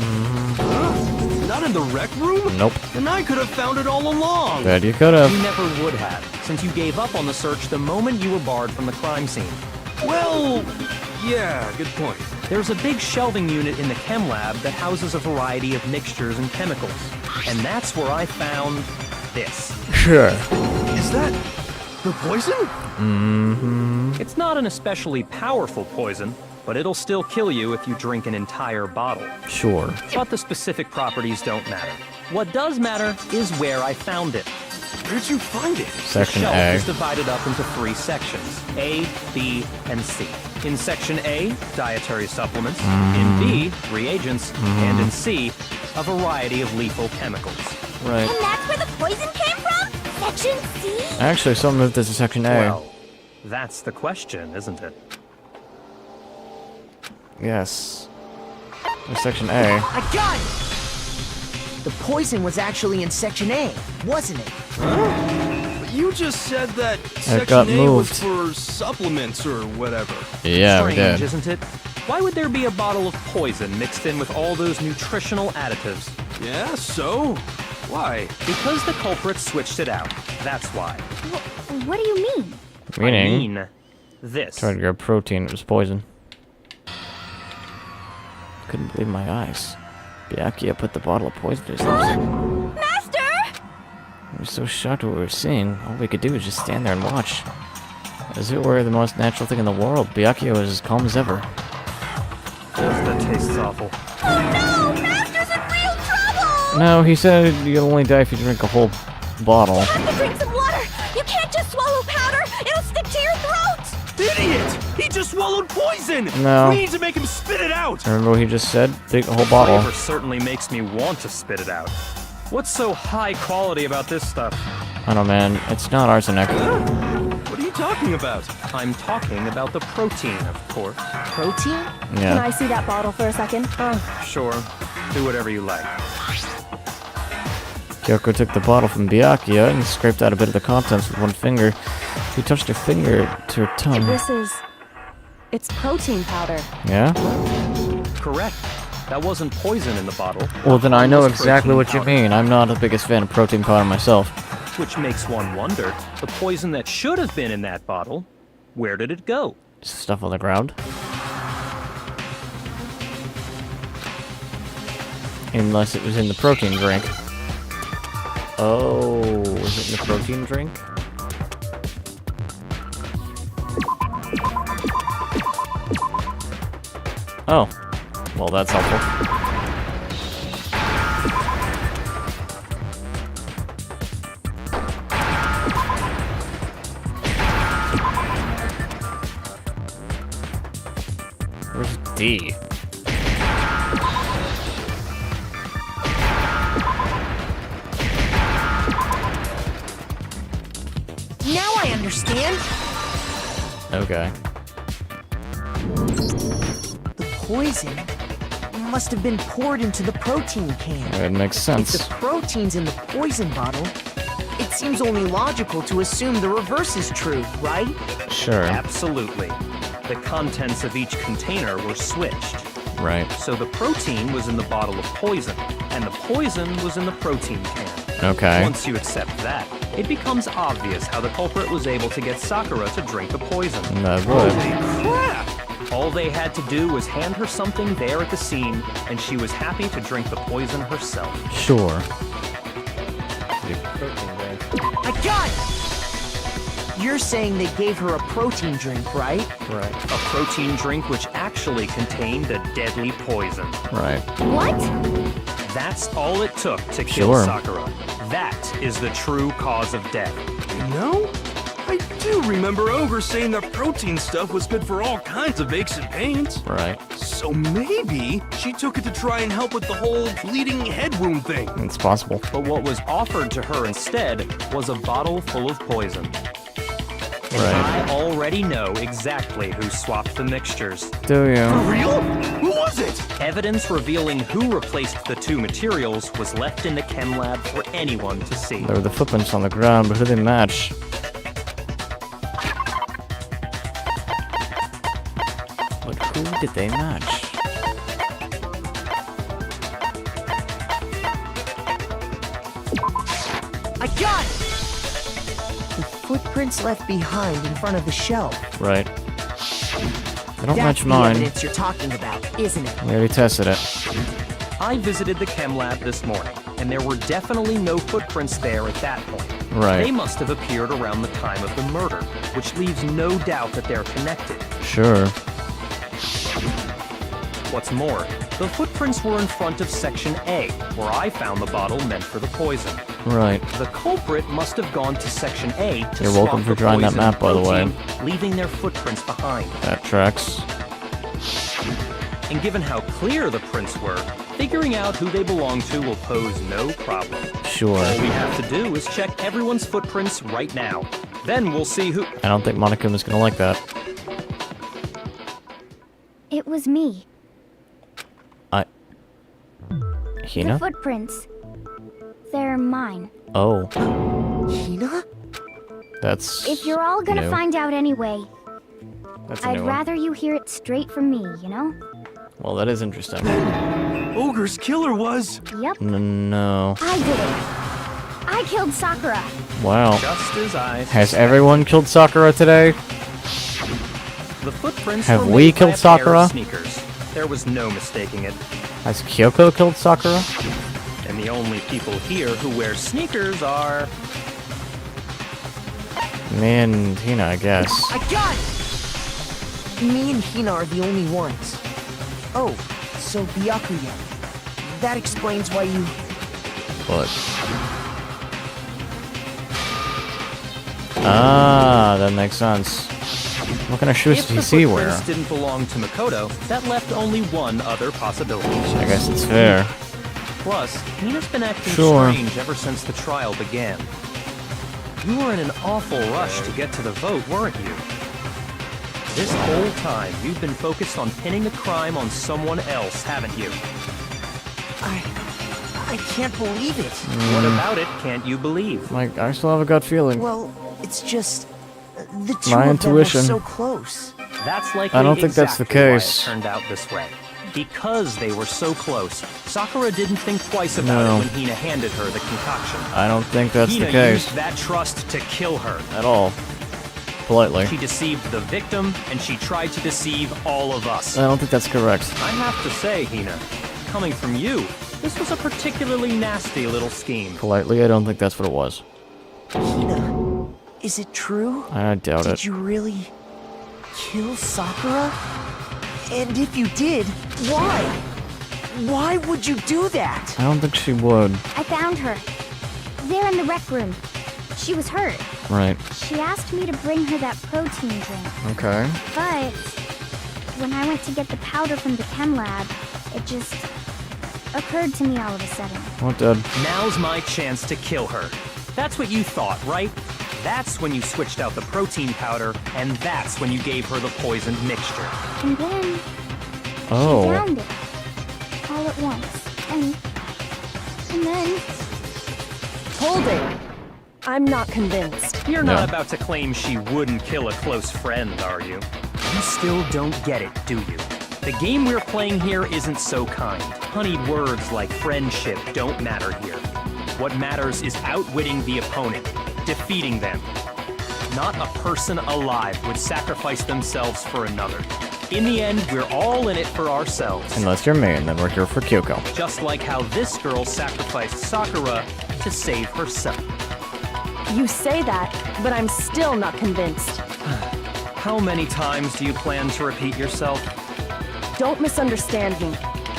Not in the rec room? Nope. Then I could have found it all along. Bet you could have. You never would have, since you gave up on the search the moment you were barred from the crime scene. Well, yeah, good point. There's a big shelving unit in the chem lab that houses a variety of mixtures and chemicals. And that's where I found this. Sure. Is that the poison? It's not an especially powerful poison, but it'll still kill you if you drink an entire bottle. Sure. But the specific properties don't matter. What does matter is where I found it. Where'd you find it? Section The shelf A. is divided up into 3 sections, A, B, and C. In Section A, dietary supplements. In B, reagents. And in C, a variety of lethal chemicals. Right. And that's where the poison came from? Section C? Actually, some moved this to Section A. Well, that's the question, isn't it? Yes. There's Section A. I got it! The poison was actually in Section A, wasn't it? But you just said that It got Section A was moved. for supplements or whatever. Yeah, we Strange, did. isn't it? Why would there be a bottle of poison mixed in with all those nutritional additives? Yeah, so? Why? Because the culprit switched it out. That's why. What do you mean? I Meaning, mean, this. tried to grab protein, it was poison. Couldn't believe my eyes. Byakuya put the bottle of poison to his lips. Master! We were so shocked at what we were seeing, all we could do was just stand there and watch. As if it were the most natural thing in the world, Byakuya was as calm as ever. That tastes awful. Oh no! Master's in real trouble! No, he said you'll only die if you drink a whole bottle. You have to drink some water! You can't just swallow powder! It'll stick to your throat! Idiot! He just swallowed poison! No. We need to make him spit it out! Remember what he just said? Drink a whole bottle. Flavor certainly makes me want to spit it out. What's so high quality about this stuff? I don't know, man. It's not arsenic. What are you talking about? I'm talking about the protein, of course. Protein? Can Yeah. I see that bottle for a second? Sure. Do whatever you like. Kyoko took the bottle from Byakuya and scraped out a bit of the contents with one finger. She touched her finger to her tongue. It's protein powder. Yeah? Correct. That wasn't poison in the bottle. Well, then I know Harmless exactly protein what you powder. mean. I'm not the biggest fan of protein powder myself. Which makes one wonder, the poison that should have been in that bottle, where did it go? Stuff on the ground. Unless it was in the protein drink. Oh, was it in the protein drink? Oh. Well, that's helpful. Where's D? Now I understand. Okay. The poison must have been poured into the protein can. That makes If sense. the protein's in the poison bottle, it seems only logical to assume the reverse is true, right? Sure. Absolutely. The contents of each container were switched. Right. So the protein was in the bottle of poison, and the poison was in the protein can. Okay. Once you accept that, it becomes obvious how the culprit was able to get Sakura to drink the poison. That would. Crap! All they had to do was hand her something there at the scene, and she was happy to drink the poison herself. Sure. I got it! You're saying they gave her a protein drink, right? Right. A protein drink which actually contained a deadly poison. Right. What? That's all it took to kill Sure. Sakura. That is the true cause of death. You know, I do remember Ogre saying that protein stuff was good for all kinds of aches and pains. Right. So maybe she took it to try and help with the whole bleeding head wound thing. It's possible. But what was offered to her instead was a bottle full of poison. And Right. I already know exactly who swapped the mixtures. Do you? For real? Who was it? Evidence revealing who replaced the two materials was left in the chem lab for anyone to see. There were the footprints on the ground, but who did they match? But who did they match? I got it! The footprints left behind in front of the shelf. Right. They don't That's match the mine. evidence you're talking about, isn't it? We already tested it. I visited the chem lab this morning, and there were definitely no footprints there at that point. They Right. must have appeared around the time of the murder, which leaves no doubt that they're connected. Sure. What's more, the footprints were in front of Section A, where I found the bottle meant for the poison. Right. The culprit must have gone to Section A to You're swap welcome for the drawing that poison map, by the way. protein, leaving their footprints behind. That tracks. And given how clear the prints were, figuring out who they belong to will pose no problem. Sure. All we have to do is check everyone's footprints right now. Then we'll see who... I don't think Monokuma's gonna like that. It was me. The Hina? footprints. They're mine. Oh. Hina? That's... If you're all gonna new. find out anyway, That's a I'd new one. rather you hear it straight from me, you know? Well, that is interesting. Ogre's killer was... Yep, No. I did it. I killed Sakura. Wow. Just as I Has suspected. everyone killed Sakura today? The footprints Have were we made by killed a pair of Sakura? Sneakers. There was no mistaking it. Has Kyoko killed Sakura? And the only people here who wear sneakers are... Me and Hina, I guess. I got it! Me and Hina are the only ones. Oh, so Byakuya. That explains why you... What? Ah, that makes sense. What kind of shoes If did he the see wear? footprints didn't belong to Makoto, that left only one other possibility. I guess it's fair. Plus, Hina's been acting Sure. strange ever since the trial began. You were in an awful rush to get to the vote, weren't you? This whole time, you've been focused on pinning the crime on someone else, haven't you? I can't believe it. What about it can't you believe? Like, I still have a gut feeling. Well, it's just... The two My of intuition. them are so close. That's likely I don't think that's the exactly why it case. turned out this way. Because they were so close, Sakura didn't think twice about No. it when Hina handed her the concoction. I don't think that's Hina the case used that trust to kill her. at all. Politely. She deceived the victim, and she tried to deceive all of us. I don't think that's correct. I have to say, Hina, coming from you, this was a particularly nasty little scheme. Politely, I don't think that's what it was. Hina, is it true? I doubt Did it. you really kill Sakura? And if you did, why? Why would you do that? I don't think she would. I found her. There in the rec room. She was hurt. Right. She asked me to bring her that protein drink. Okay. But when I went to get the powder from the chem lab, it just occurred to me all of a sudden. What did? Now's my chance to kill her. That's what you thought, right? That's when you switched out the protein powder, and that's when you gave her the poisoned mixture. And then Oh. she downed it all at once. And then Hold it. I'm not convinced. You're not No. about to claim she wouldn't kill a close friend, are you? You still don't get it, do you? The game we're playing here isn't so kind. Honeyed words like friendship don't matter here. What matters is outwitting the opponent, defeating them. Not a person alive would sacrifice themselves for another. In the end, we're all in it for ourselves. Unless you're me, and then we're here for Kyoko. Just like how this girl sacrificed Sakura to save herself. You say that, but I'm still not convinced. How many times do you plan to repeat yourself? Don't misunderstand me.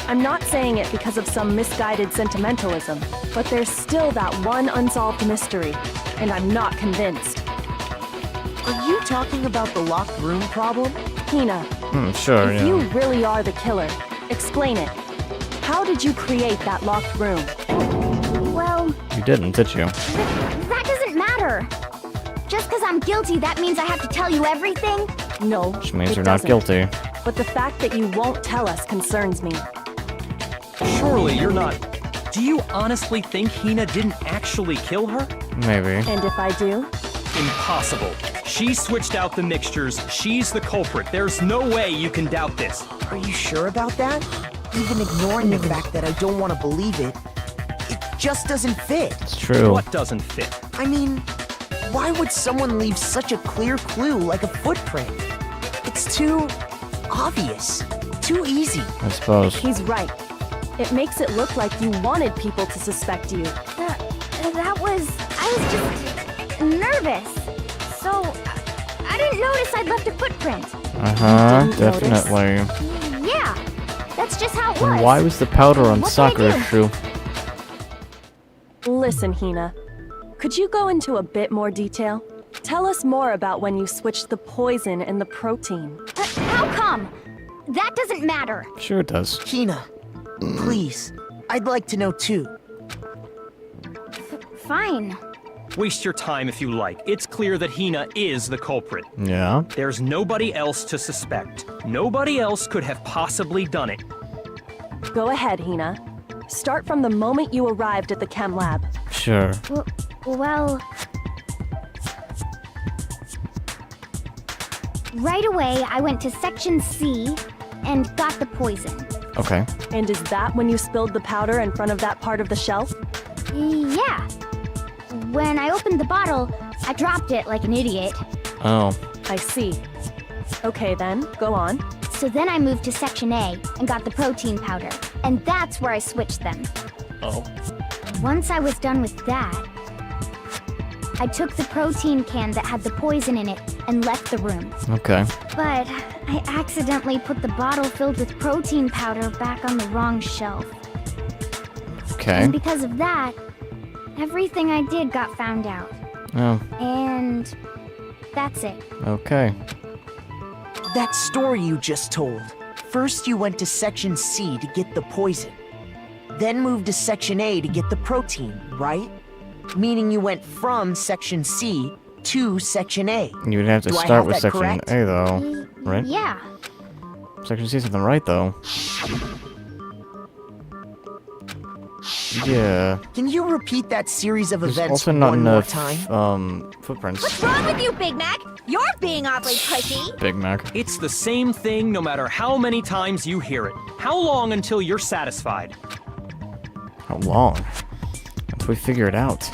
I'm not saying it because of some misguided sentimentalism, but there's still that one unsolved mystery, and I'm not convinced. Are you talking about the locked room problem? Hina, Sure, if yeah. you really are the killer, explain it. How did you create that locked room? well, You didn't, did you? that doesn't matter. Just because I'm guilty, that means I have to tell you everything? No, Which means it you're not doesn't. guilty. But the fact that you won't tell us concerns me. Surely you're not... Do you honestly think Hina didn't actually kill her? Maybe. And if I do? Impossible. She switched out the mixtures. She's the culprit. There's no way you can doubt this. Are you sure about that? Even ignoring the fact that I don't want to believe it, it just doesn't fit. It's true. What doesn't fit? I mean, why would someone leave such a clear clue like a footprint? It's too obvious, too easy. I suppose. He's right. It makes it look like you wanted people to suspect you. I was just nervous. So I didn't notice I'd left a footprint. Uh-huh, didn't notice? definitely. Yeah, that's just how it Then was. why was the powder on What can I Sakura's do? shoe? Listen, Hina. Could you go into a bit more detail? Tell us more about when you switched the poison and the protein. How come? That doesn't matter. Sure it does. Hina, please, I'd like to know too. Fine. Waste your time if you like. It's clear that Hina is the culprit. Yeah? There's nobody else to suspect. Nobody else could have possibly done it. Go ahead, Hina. Start from the moment you arrived at the chem lab. Sure. Well, right away I went to section C and got the poison. Okay. And is that when you spilled the powder in front of that part of the shelf? Yeah. When I opened the bottle, I dropped it like an idiot. Oh. I see. Okay then, go on. So then I moved to Section A and got the protein powder. And that's where I switched them. Oh. Once I was done with that, I took the protein can that had the poison in it and left the room. Okay. But I accidentally put the bottle filled with protein powder back on the wrong shelf. Okay. And because of that, everything I did got found out. Oh. And that's it. Okay. That story you just told. First you went to Section C to get the poison. Then moved to Section A to get the protein, right? Meaning you went from Section C to Section A. You would have to Do I start have with that Section correct? A, though. Right? Yeah. Section C is something right, though. Yeah. Can you repeat that series of There's events also not one more enough, time? footprints. What's wrong with you, Big Mac? You're being awfully pushy. Big Mac. It's the same thing no matter how many times you hear it. How long until you're satisfied? How long? Until we figure it out.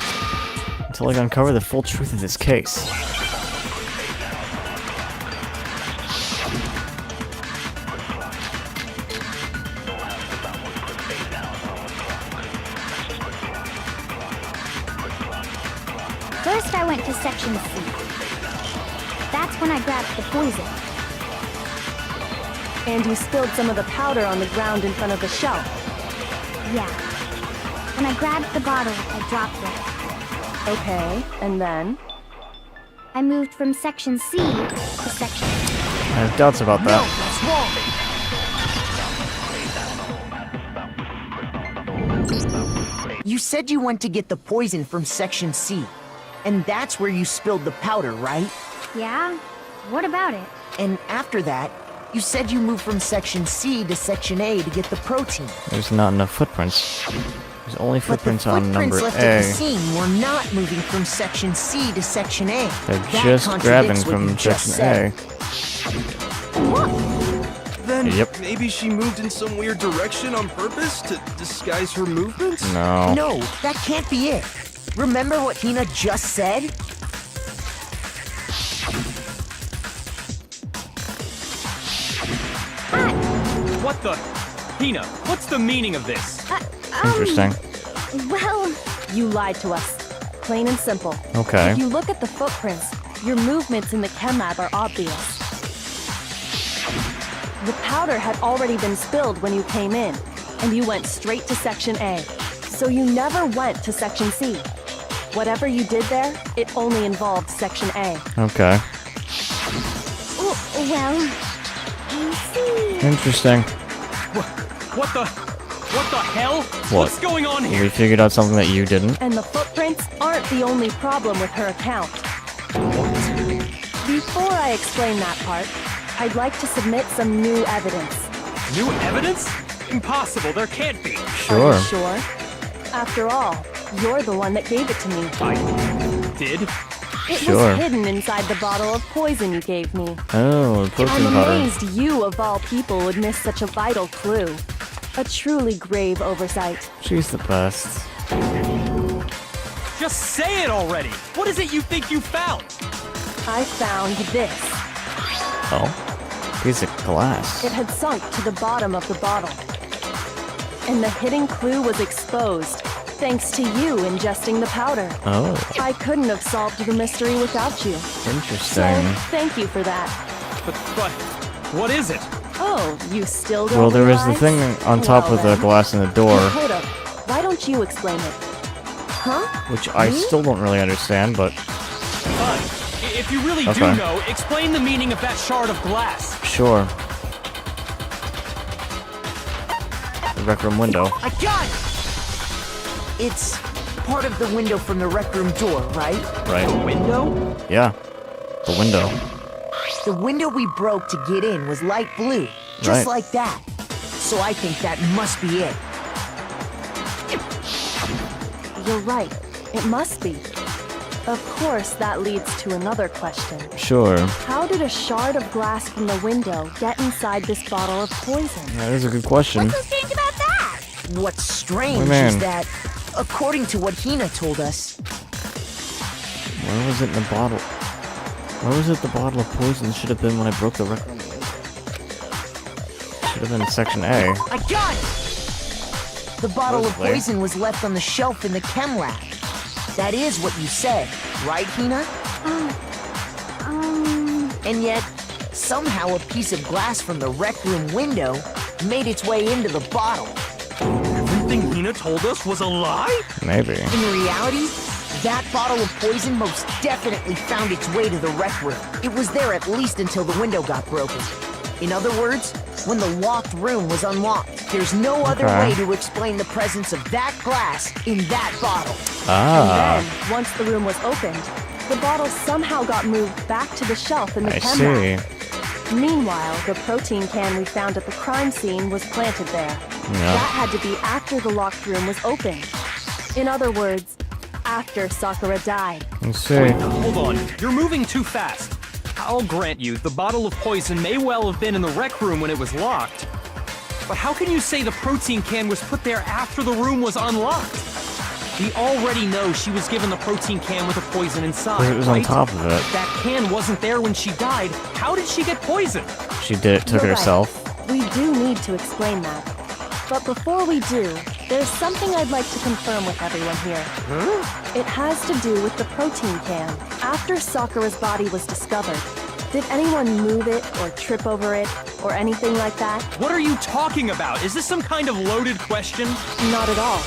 Until I uncover the full truth of this case. First, I went to Section C. That's when I grabbed the poison. And you spilled some of the powder on the ground in front of the shelf. Yeah. When I grabbed the bottle, I dropped it. Okay, and then? I moved from Section C to Section A. I have doubts about that. You said you went to get the poison from Section C. And that's where you spilled the powder, right? Yeah? What about it? And after that, you said you moved from Section C to Section A to get the protein. There's not enough footprints. There's only But the footprints on footprints number left at the A. scene were not moving from Section C to Section A. They're That just grabbing contradicts what from you just Section said. Then Yep. maybe she moved in some weird direction on purpose to disguise her movements? A. No. No, that can't be it. Remember what Hina just said? What the? Hina, what's the meaning of this? Interesting. Well, You lied to us. Plain and simple. Okay. If you look at the footprints, your movements in the chem lab are obvious. The powder had already been spilled when you came in, and you went straight to Section A. So you never went to Section C. Whatever you did there, it only involved Section A. Okay. well, you see. Interesting. What the hell? What? What's going on here? We figured out something that you didn't. And the footprints aren't the only problem with her account. Before I explain that part, I'd like to submit some new evidence. New evidence? Impossible, there can't be. Sure. Are you sure? After all, you're the one that gave it to me. I did? It Sure. was hidden inside the bottle of poison you gave me. Oh, the protein I'm powder. amazed you, of all people, would miss such a vital clue. A truly grave oversight. She's the best. Just say it already! What is it you think you found? I found this. Oh. Piece of glass. It had sunk to the bottom of the bottle. And the hidden clue was exposed, thanks to you ingesting the powder. Oh. I couldn't have solved the mystery without you. So, Interesting. thank you for that. But what is it? Oh, you still don't Well, there is the realize? thing on top Well, of the then. glass in the door, Hold up. Why don't you explain it? Huh? which I still don't really understand, but Fine. If you really Okay. do know, explain the meaning of that shard of glass. sure. The rec room window. I got it! It's part of the window from the rec room door, right? Right. Window? Yeah. The window. The window we broke to get in was light blue, just Right. like that. So I think that must be it. You're right. It must be. Of course, that leads to another question. Sure. How did a shard of glass from the window get inside this bottle of poison? That is a good question. What's so strange about that? What's strange man. is that, according to what Hina told us, Where was it in the bottle? Where was it the bottle of poison should have been when I broke the rec room? Should have been section A. I got it! The bottle of Supposedly. poison was left on the shelf in the chem lab. That is what you said, right, Hina? And yet, somehow a piece of glass from the rec room window made its way into the bottle. Everything Hina told us was a lie? Maybe. In reality, that bottle of poison most definitely found its way to the rec room. It was there at least until the window got broken. In other words, when the locked room was unlocked. There's no other way to explain the presence of that glass in that bottle. And then, once the room was opened, the bottle somehow got moved back to the shelf in the I chem see. lab. Meanwhile, the protein can we found at the crime scene was planted there. That had to be after the locked room was opened. In other words, after Sakura died. I see. Wait, hold on. You're moving too fast. I'll grant you, the bottle of poison may well have been in the rec room when it was locked. But how can you say the protein can was put there after the room was unlocked? We already know she was given the protein can with the poison inside, It was right? on top of it. That can wasn't there when she died. How did she get poisoned? She did it, took it You're right. herself. We do need to explain that. But before we do, there's something I'd like to confirm with everyone here. It has to do with the protein can. After Sakura's body was discovered, did anyone move it or trip over it or anything like that? What are you talking about? Is this some kind of loaded question? Not at all.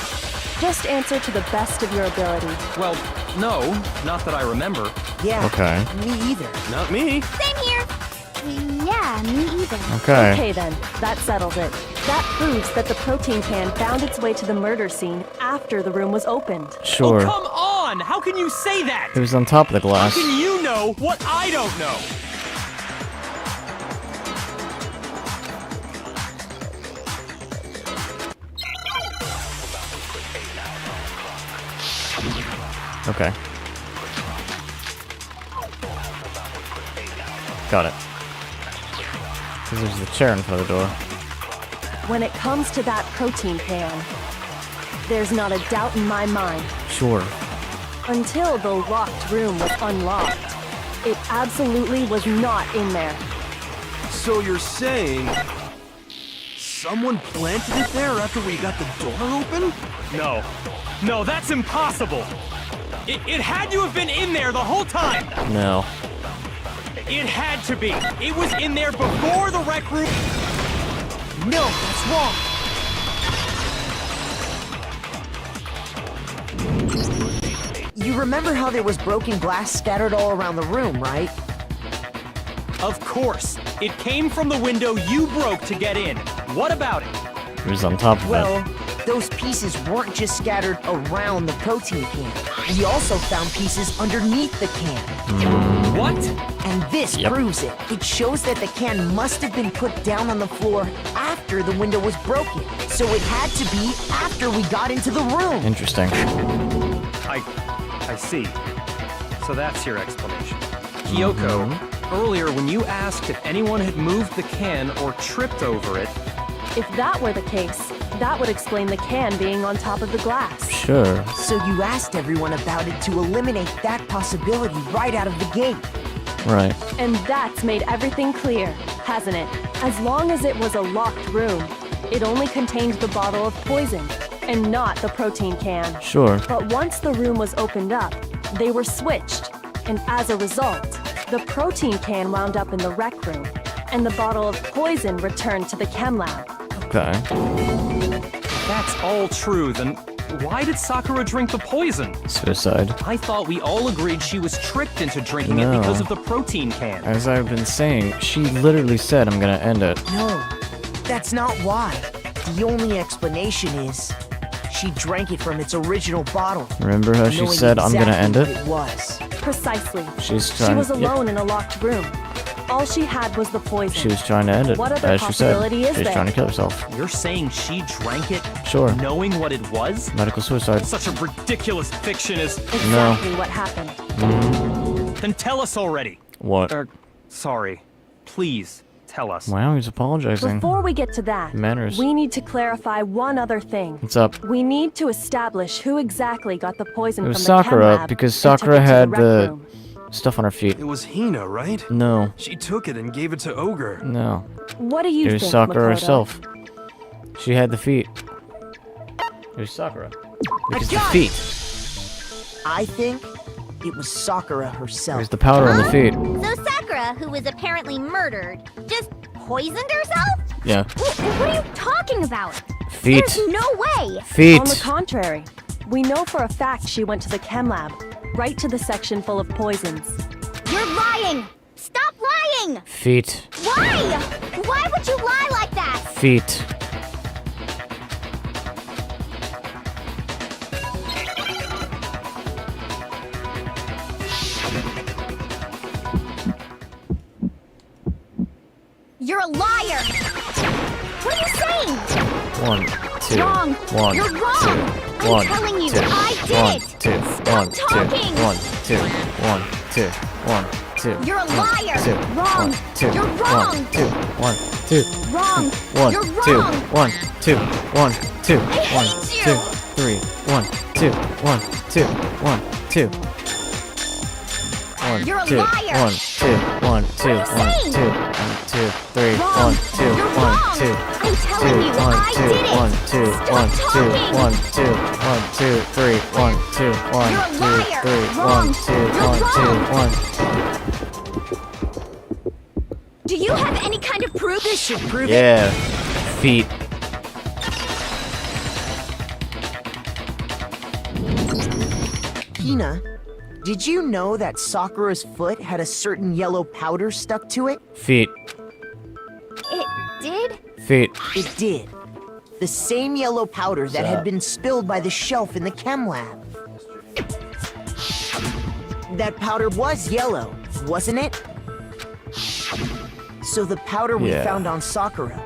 Just answer to the best of your ability. Well, no, not that I remember. Yeah, Okay. me either. Not me. Same here. Yeah, me either. Okay. Okay then, that settles it. That proves that the protein can found its way to the murder scene after the room was opened. Sure. Oh, come on! How can you say that? It was on top of the How glass. can you know what I don't know? Okay. Got it. Because there's the chair in front of the door. When it comes to that protein can, there's not a doubt in my mind. Sure. Until the locked room was unlocked, it absolutely was not in there. So you're saying someone planted it there after we got the door open? No. No, that's impossible! It had to have been in there the whole time! No. It had to be! It was in there before the rec room... No, that's wrong. You remember how there was broken glass scattered all around the room, right? Of course! It came from the window you broke to get in. What about it? It was on top of Well, it. those pieces weren't just scattered around the protein can. We also found pieces underneath the can. What? And this Yep. proves it. It shows that the can must have been put down on the floor after the window was broken. So it had to be after we got into the room. Interesting. I see. So that's your explanation. Kyoko, earlier when you asked if anyone had moved the can or tripped over it, If that were the case, that would explain the can being on top of the glass. Sure. So you asked everyone about it to eliminate that possibility right out of the gate. Right. And that's made everything clear, hasn't it? As long as it was a locked room, it only contained the bottle of poison, and not the protein can. Sure. But once the room was opened up, they were switched, and as a result, the protein can wound up in the rec room, and the bottle of poison returned to the chem lab. Okay. if that's all true, then why did Sakura drink the poison? Suicide. I thought we all agreed she was tricked into drinking it No. because of the protein can. As I've been saying, she literally said, I'm gonna end it. No, that's not why. The only explanation is she drank it from its original bottle. Remember how she knowing said, I'm gonna end exactly it? what it was. Precisely. She's She trying. was yep. alone in a locked room. All she had was the poison. She was trying to end it. What other as she said. possibility is She's there? trying to kill herself. You're saying she drank it Sure. knowing what it was? Medical suicide. Such a ridiculous fiction is... Exactly what happened. Then tell us already. What? Sorry. Please, tell us. Wow, he's apologizing. Before we get to that, Manners. we need to clarify one other thing. What's up? We need to establish who exactly got the poison It from was the chem Sakura, lab because and took Sakura it to had rec the room. stuff on her feet. It was Hina, right? No. She took it and gave it to Ogre. No. What do you It was think, Sakura Makoto? herself. She had the feet. It was Sakura. Because the got feet. I think it was Sakura It herself. was the powder on the feet. So Sakura, who was apparently murdered, just poisoned herself? Yeah. What are you talking about? Feet. There's no way. Feet. On the contrary, we know for a fact she went to the chem lab, right to the section full of poisons. You're lying. Stop lying. Feet. Why? Why would you lie like that? Feet. You're a liar. What are you saying? 1, 2. Wrong. 1, You're wrong. 2. I'm 1, telling you, 2. I did 1, it. 2. Stop 1, 2. talking. 1, 2. 1, 2. 1, 2. You're a 1, liar. 2. Wrong. 1, 2. You're 1, wrong. 2. 1, 2. Wrong. 1, You're 2. wrong. 1, 2. 1, 2. 1, hate 2. you. 3. 1, 2. 1, 2. 1, 2. 1, You're a 2. liar. 1, 2. 1, 2. What are you 1, 2. saying? 1, 2. 3. Wrong. 1, 2. You're 1, wrong. 2. I'm telling you, I did it. 1, 2, Stop 1, 2, talking. 1, 2, 1, 2, 3, 1, 2, 1, You're a 2, liar. 3, 1, Wrong. 2, You're 1, 2, wrong. 1. Do you have any kind of proof? This should prove it. Yeah. Feet. Hina, did you know that Sakura's foot had a certain yellow powder stuck to it? Feet. It did? Feet. It did. The same yellow powder that had been spilled by the shelf in the chem lab. That powder was yellow, wasn't it? So the powder we Yeah. found on Sakura.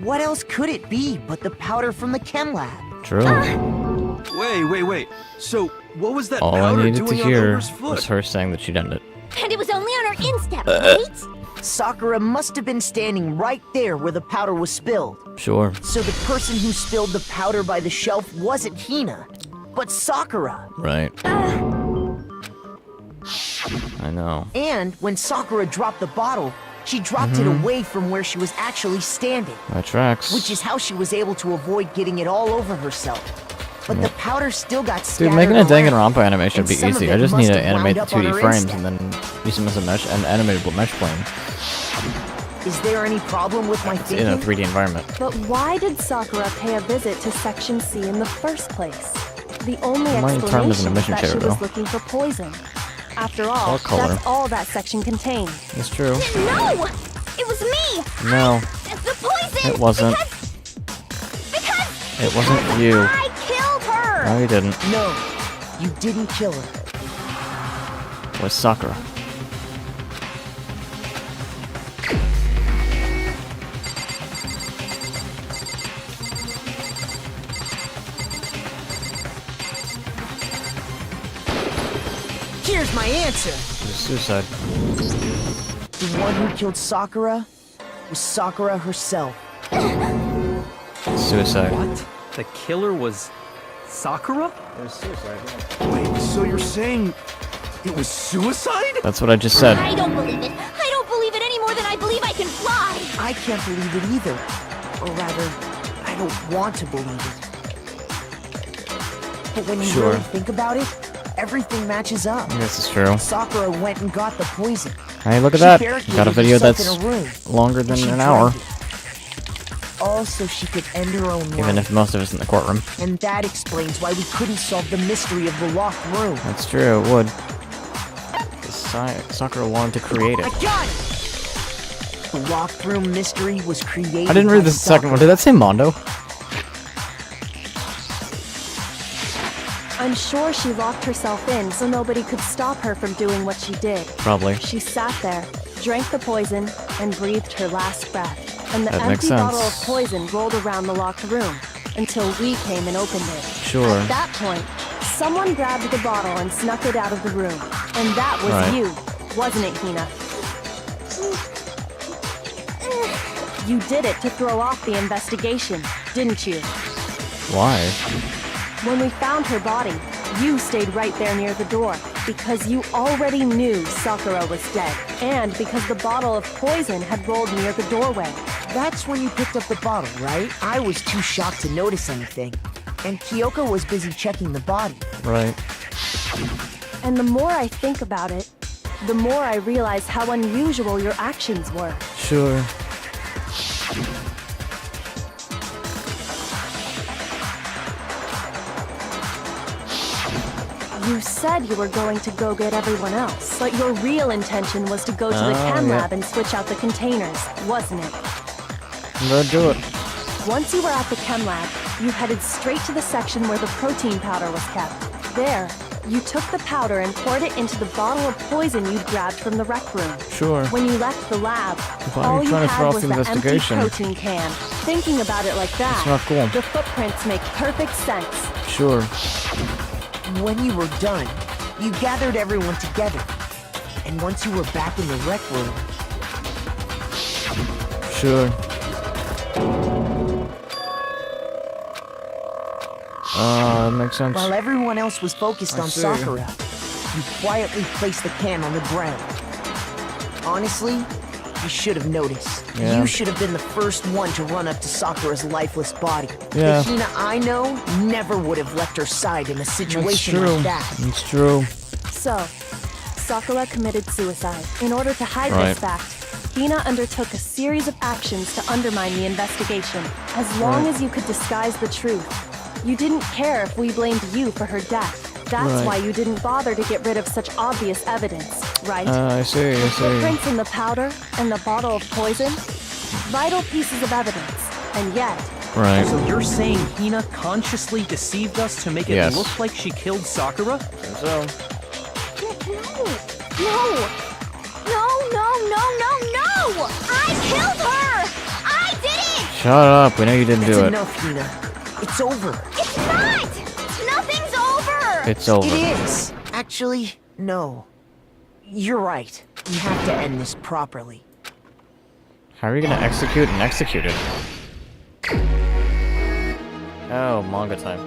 What else could it be but the powder from the chem lab? True. Wait. So, what was that All I powder needed to doing on hear Ogre's foot? was her saying that she done it. And it was only on her instep, right? Sakura must have been standing right there where the powder was spilled. Sure. So the person who spilled the powder by the shelf wasn't Hina, but Sakura. Right. I know. And when Sakura dropped the bottle, she dropped it away from where she was actually standing, That tracks. which is how she was able to avoid getting it all over herself. But the powder still got scattered Dude, making a around, Danganronpa animation would be and some of easy. it I just must need to have wound animate the up on 2D her frames instep. and then use them as a mesh, an animated mesh plane Is there any problem with my in thinking? a 3D environment. But why did Sakura pay a visit to Section C in the first place? The only Might term as an explanation is emission that she chair, was though. looking for poison. After all, Or color. that's all that section contained. It's true. No! It was me! No, The poison! it wasn't. Because It wasn't you. I killed her! No, you didn't. No, you didn't kill her. It was Sakura. Here's my answer. It was suicide. The one who killed Sakura was Sakura herself. Suicide. What? The killer was Sakura? It was suicide. Wait, so you're saying it was suicide? That's what I just said. I don't believe it. I don't believe it any more than I believe I can fly. I can't believe it either. Or rather, I don't want to believe it. But when you Sure. really think about it, everything matches up. This is true. Sakura went and got the poison. Hey, look at She that. barricaded Got a video herself that's in a room, longer than and she an hour. drank it. All so she could end her own Even life. if most of it's in the courtroom. And that explains why we couldn't solve the mystery of the locked room. That's true, it would. Sakura wanted to create I it. got it! The locked room mystery was created I didn't read by the second one. Sakura. Did that say Mondo? I'm sure she locked herself in so nobody could stop her from doing what she did. Probably. She sat there, drank the poison, and breathed her last breath. And the That makes empty bottle of sense. poison rolled around the locked room until we came and opened it. Sure. At that point, someone grabbed the bottle and snuck it out of the room. And that was Right. you, wasn't it, Hina? You did it to throw off the investigation, didn't you? Why? When we found her body, you stayed right there near the door, Because you already knew Sakura was dead, and because the bottle of poison had rolled near the doorway. That's when you picked up the bottle, right? I was too shocked to notice anything. And Kyoko was busy checking the body. Right. And the more I think about it, the more I realize how unusual your actions were. Sure. You said you were going to go get everyone else, but your real intention was to go to the chem yeah. lab and switch out the containers, wasn't it? Let's do it. Once you were at the chem lab, you headed straight to the section where the protein powder was kept. There, you took the powder and poured it into the bottle of poison you'd grabbed from the rec room. Sure. When you left the lab, Why are all you you trying to had throw off was the the empty investigation? protein can. Thinking about it like that, It's not cool. the footprints make perfect sense. Sure. When you were done, you gathered everyone together. And once you were back in the rec room, Sure. That makes sense. while everyone else was focused I on see. Sakura, you quietly placed the can on the ground. Honestly, you should have noticed. Yeah. You should have been the first one to run up to Sakura's lifeless body. Yeah. The Hina I know never would have left her side in a It's situation true. like that. It's true. So, Sakura committed suicide. In order to hide Right. this fact, Hina undertook a series of actions to undermine the investigation. As long Right. as you could disguise the truth, you didn't care if we blamed you for her death. That's Right. why you didn't bother to get rid of such obvious evidence, right? I see. I see. Footprints in the powder and the bottle of poison? Vital pieces of evidence. And yet, Right. So you're saying Hina consciously deceived us to make it Yes. look like she killed Sakura? So. No! I killed her! I did it! Shut up. We know you didn't That's do it. enough, Hina. It's over. It's not! Nothing's over! It's over. It is. Actually, no. You're right. We have to end this properly. How are you gonna execute and execute it? Oh, manga time.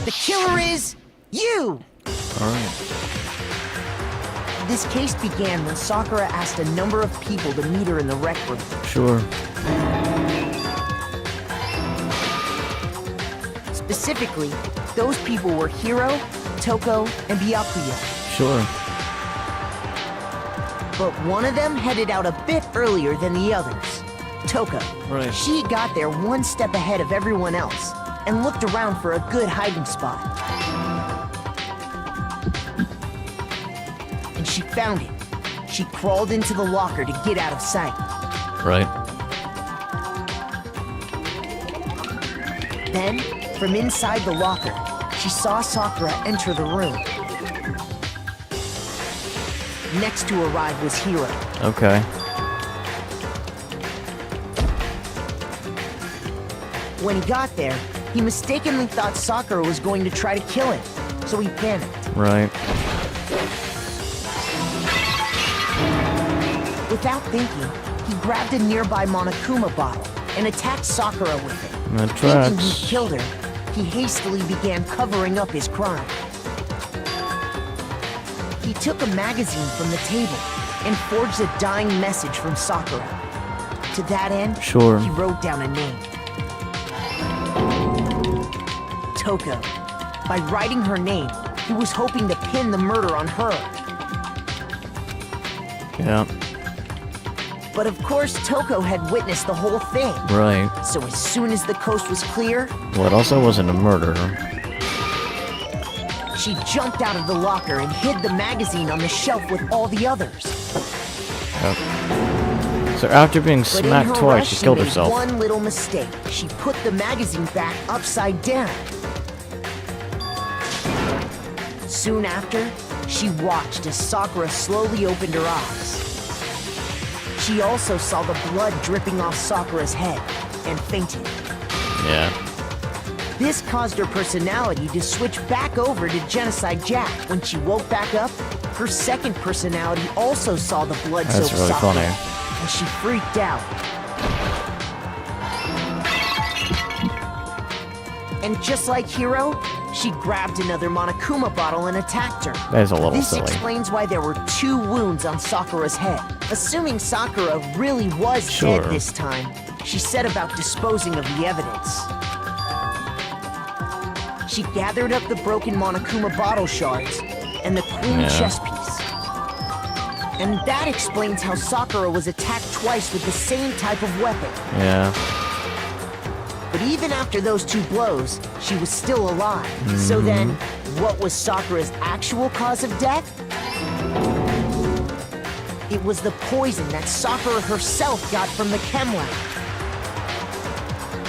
The killer is you! Alright. This case began when Sakura asked a number of people to meet her in the rec room. Sure. Specifically, those people were Hiro, Toko, and Byakuya. Sure. But one of them headed out a bit earlier than the others. Toko. Right. She got there one step ahead of everyone else and looked around for a good hiding spot. And she found it. She crawled into the locker to get out of sight. Right. Then, from inside the locker, she saw Sakura enter the room. Next to arrive was Hiro. Okay. When he got there, He mistakenly thought Sakura was going to try to kill him, so he panicked. Right. Without thinking, he grabbed a nearby Monokuma bottle and attacked Sakura with it. That Thinking tracks. he killed her, he hastily began covering up his crime. He took a magazine from the table and forged a dying message from Sakura. To that end, Sure. he wrote down a name. Toko. By writing her name, he was hoping to pin the murder on her. Yeah. But of course, Toko had witnessed the whole thing. Right. So as soon as the coast was clear, Well, it also wasn't a murder. she jumped out of the locker and hid the magazine on the shelf with all the others. Yep. So after being But in smacked her twice, rush, she killed made herself. one little mistake. She put the magazine back upside down. Soon after, she watched as Sakura slowly opened her eyes. She also saw the blood dripping off Sakura's head and fainted. Yeah. This caused her personality to switch back over to Genocide Jack. When she woke back up, her second personality also saw the blood-soaked That's really Sakura, funny. and she freaked out. And just like Hiro, she grabbed another Monokuma bottle and attacked her. That is a little This silly. explains why there were 2 wounds on Sakura's head. Assuming Sakura really was Sure. dead this time, she set about disposing of the evidence. She gathered up the broken Monokuma bottle shards and the queen Yeah. chess piece. And that explains how Sakura was attacked twice with the same type of weapon. Yeah. But even after those 2 blows, she was still alive. So then, what was Sakura's actual cause of death? It was the poison that Sakura herself got from the chem lab.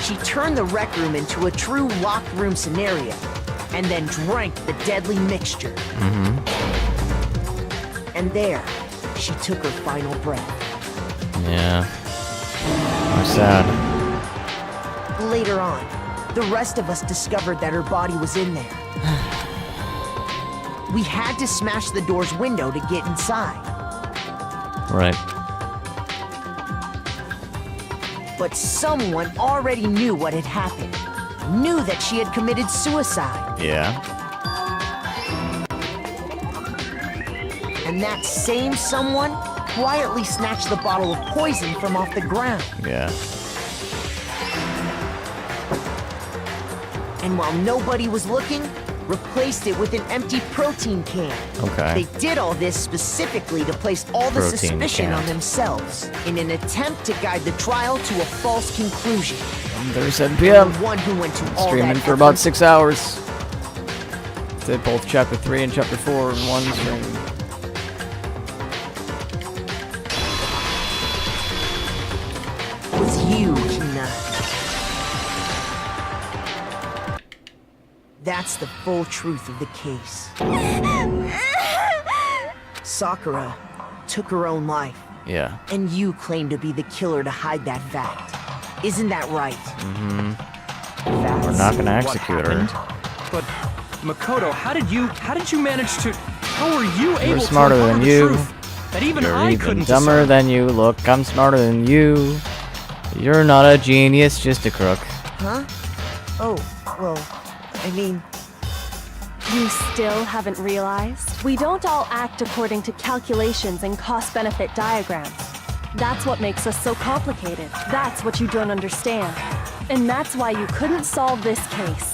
She turned the rec room into a true locked room scenario, and then drank the deadly mixture. And there, she took her final breath. Yeah. How sad. Later on, the rest of us discovered that her body was in there. We had to smash the door's window to get inside. Right. But someone already knew what had happened. Knew that she had committed suicide. Yeah. And that same someone quietly snatched the bottle of poison from off the ground. Yeah. And while nobody was looking, replaced it with an empty protein can. Okay. They did all this specifically to place all the Protein suspicion can. on themselves in an attempt to guide the trial to a false conclusion. 37 And p.m. the one who went to all Streaming that for about effort 6 hours. Did both Chapter 3 and Chapter 4 in one stream. was you, Hina. That's the full truth of the case. Sakura took her own life, Yeah. and you claim to be the killer to hide that fact. Isn't that right? Mm-hmm. That's We're not gonna what execute her. happened. But Makoto, how did you manage to? How were you able to smarter uncover than the you. truth that even You're I even couldn't dumber discern? than you. Look, I'm smarter than you. You're not a genius, just a crook. Huh? Oh, well, I mean, You still haven't realized? We don't all act according to calculations and cost-benefit diagrams. That's what makes us so complicated. That's what you don't understand. And that's why you couldn't solve this case.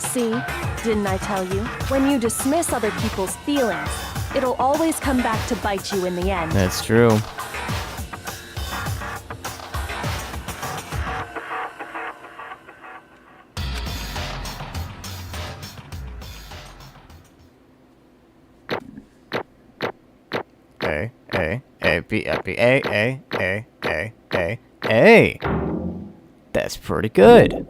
See? Didn't I tell you? When you dismiss other people's feelings, it'll always come back to bite you in the end. That's true. A. That's pretty good.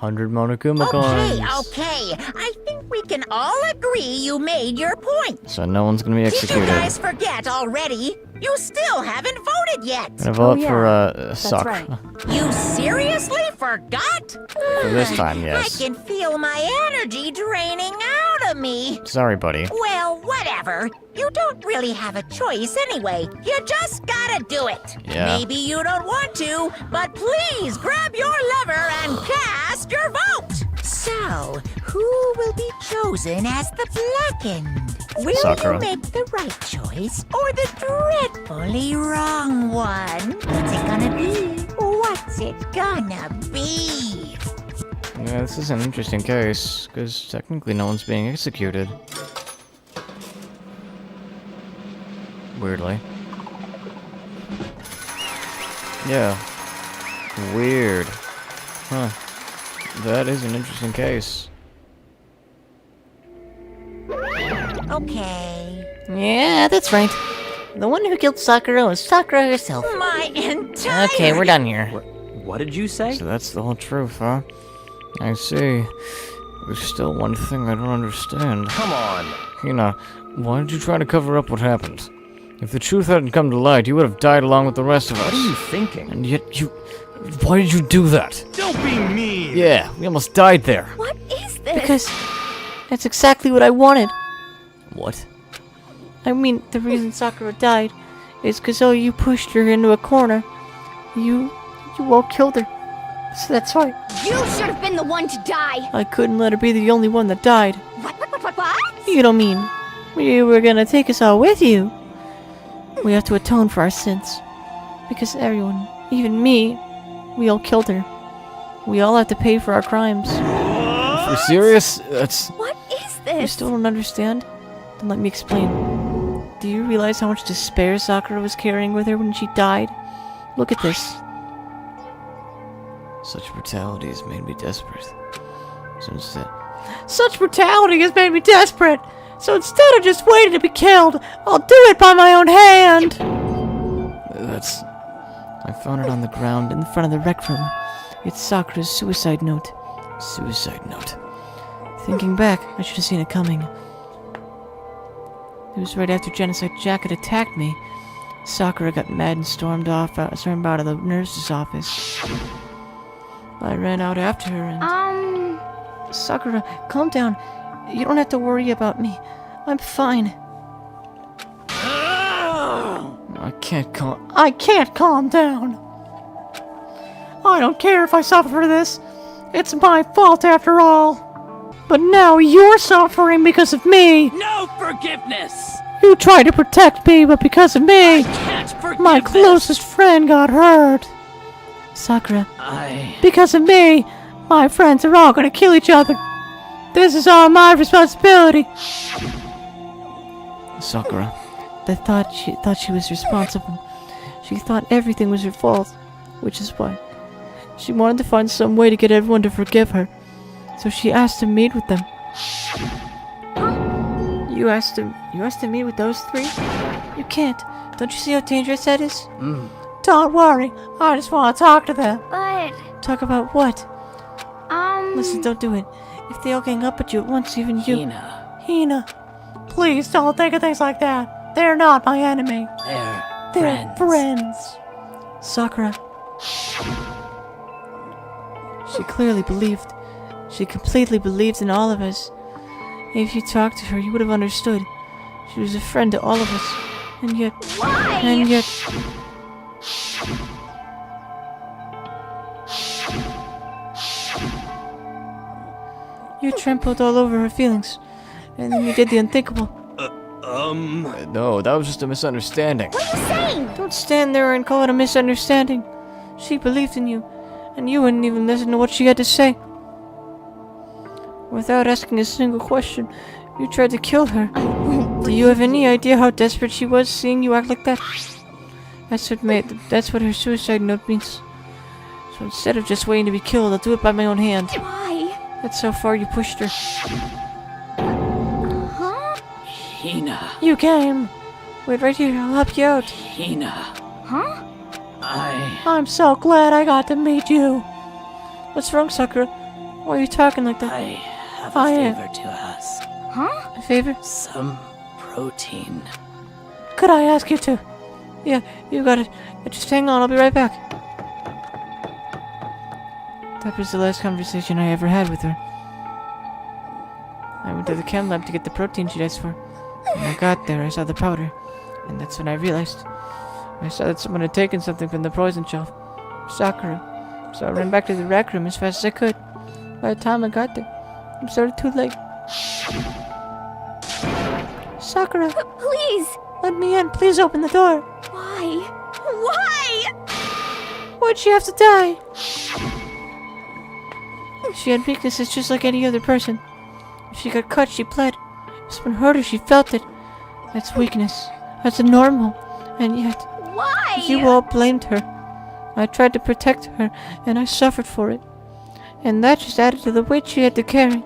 100 Monokuma coins. Okay. I think we can all agree you made your point. So no one's gonna be Did executed. you guys forget already? You still haven't voted yet. Gonna vote for That's Sakura. right. You seriously forgot? For this time, yes. I can feel my energy draining out of me. Sorry, buddy. Well, whatever. You don't really have a choice anyway. You just gotta do it. Yeah. Maybe you don't want to, but please grab your lever and cast your vote. So, who will be chosen as the blackened? Will Sakura. you make the right choice or the dreadfully wrong one? What's it gonna be? What's it gonna be? Yeah, this is an interesting case, because technically no one's being executed. Weirdly. Yeah. Weird. Huh. That is an interesting case. Okay. Yeah, that's right. The one who killed Sakura was Sakura herself. My entire... Okay, we're done here. What did you say? So that's the whole truth, huh? I see. There's still one thing I don't understand. Come on. Hina, why did you try to cover up what happened? If the truth hadn't come to light, you would have died along with the rest of us. What are you thinking? And yet you... Why did you do that? Don't be mean! Yeah, we almost died there. What is this? Because that's exactly what I wanted. What? I mean, the reason Sakura died is because you pushed her into a corner. You all killed her. So that's why You should have been the one to die. I couldn't let her be the only one that died. What? You don't mean you were gonna take us all with you? We have to atone for our sins. Because everyone, even me, we all killed her. We all have to pay for our crimes. If you're serious? That's... What is You this? still don't understand? Then let me explain. Do you realize how much despair Sakura was carrying with her when she died? Look at this. Such brutality has made me desperate. So instead... Such brutality has made me desperate! So instead of just waiting to be killed, I'll do it by my own hand! That's... I found it on the ground in front of the rec room. It's Sakura's suicide note. Suicide note. Thinking back, I should have seen it coming. It was right after Genocide Jack had attacked me. Sakura got mad and stormed out of the nurse's office. I ran out after her and... Sakura, calm down. You don't have to worry about me. I'm fine. I can't calm down. I don't care if I suffer for this. It's my fault after all. But now you're suffering because of me. No forgiveness! You tried to protect me, but because of me, Can't forgive my this. closest friend got hurt. Sakura, because of me, my friends are all gonna kill each other. This is all my responsibility. Sakura. They thought she was responsible. She thought everything was her fault, which is why she wanted to find some way to get everyone to forgive her. So she asked to meet with them. You asked to meet with those three? You can't. Don't you see how dangerous that is? Don't worry. I just want to talk to them. But, Talk about what? Listen, don't do it. If they all gang up at you at once, even you... Hina. Please don't think of things like that. They're not my enemy. They're friends. Sakura. She clearly believed. She completely believed in all of us. If you talked to her, you would have understood. She was a friend to all of us. And yet... why? And yet... You trampled all over her feelings. And then you did the unthinkable. No, that was just a misunderstanding. What are you saying? Don't stand there and call it a misunderstanding. She believed in you, and you wouldn't even listen to what she had to say. Without asking a single question, you tried to kill her. Do you have any idea how desperate she was seeing you act like that? That's what her suicide note means. So instead of just waiting to be killed, I'll do it by my own hand. Why? That's how far you pushed her. Huh? Hina. You came. Wait right here, I'll help you out. Hina. Huh? I'm so glad I got to meet you. What's wrong, Sakura? Why are you talking like that? I have a favor to ask. Huh? A favor? Some protein. Could I ask you to? Yeah, you got it. Just hang on, I'll be right back. That was the last conversation I ever had with her. I went to the chem lab to get the protein she asked for. When I got there, I saw the powder. And that's when I realized. I saw that someone had taken something from the poison shelf. Sakura. So I ran back to the rec room as fast as I could. By the time I got there, it was already too late. Sakura! Please! Let me in. Please open the door. Why? Why? Why'd she have to die? She had weaknesses just like any other person. If she got cut, she bled. If someone hurt her, she felt it. That's weakness. That's normal. And yet, Why? you all blamed her. I tried to protect her, and I suffered for it. And that just added to the weight she had to carry.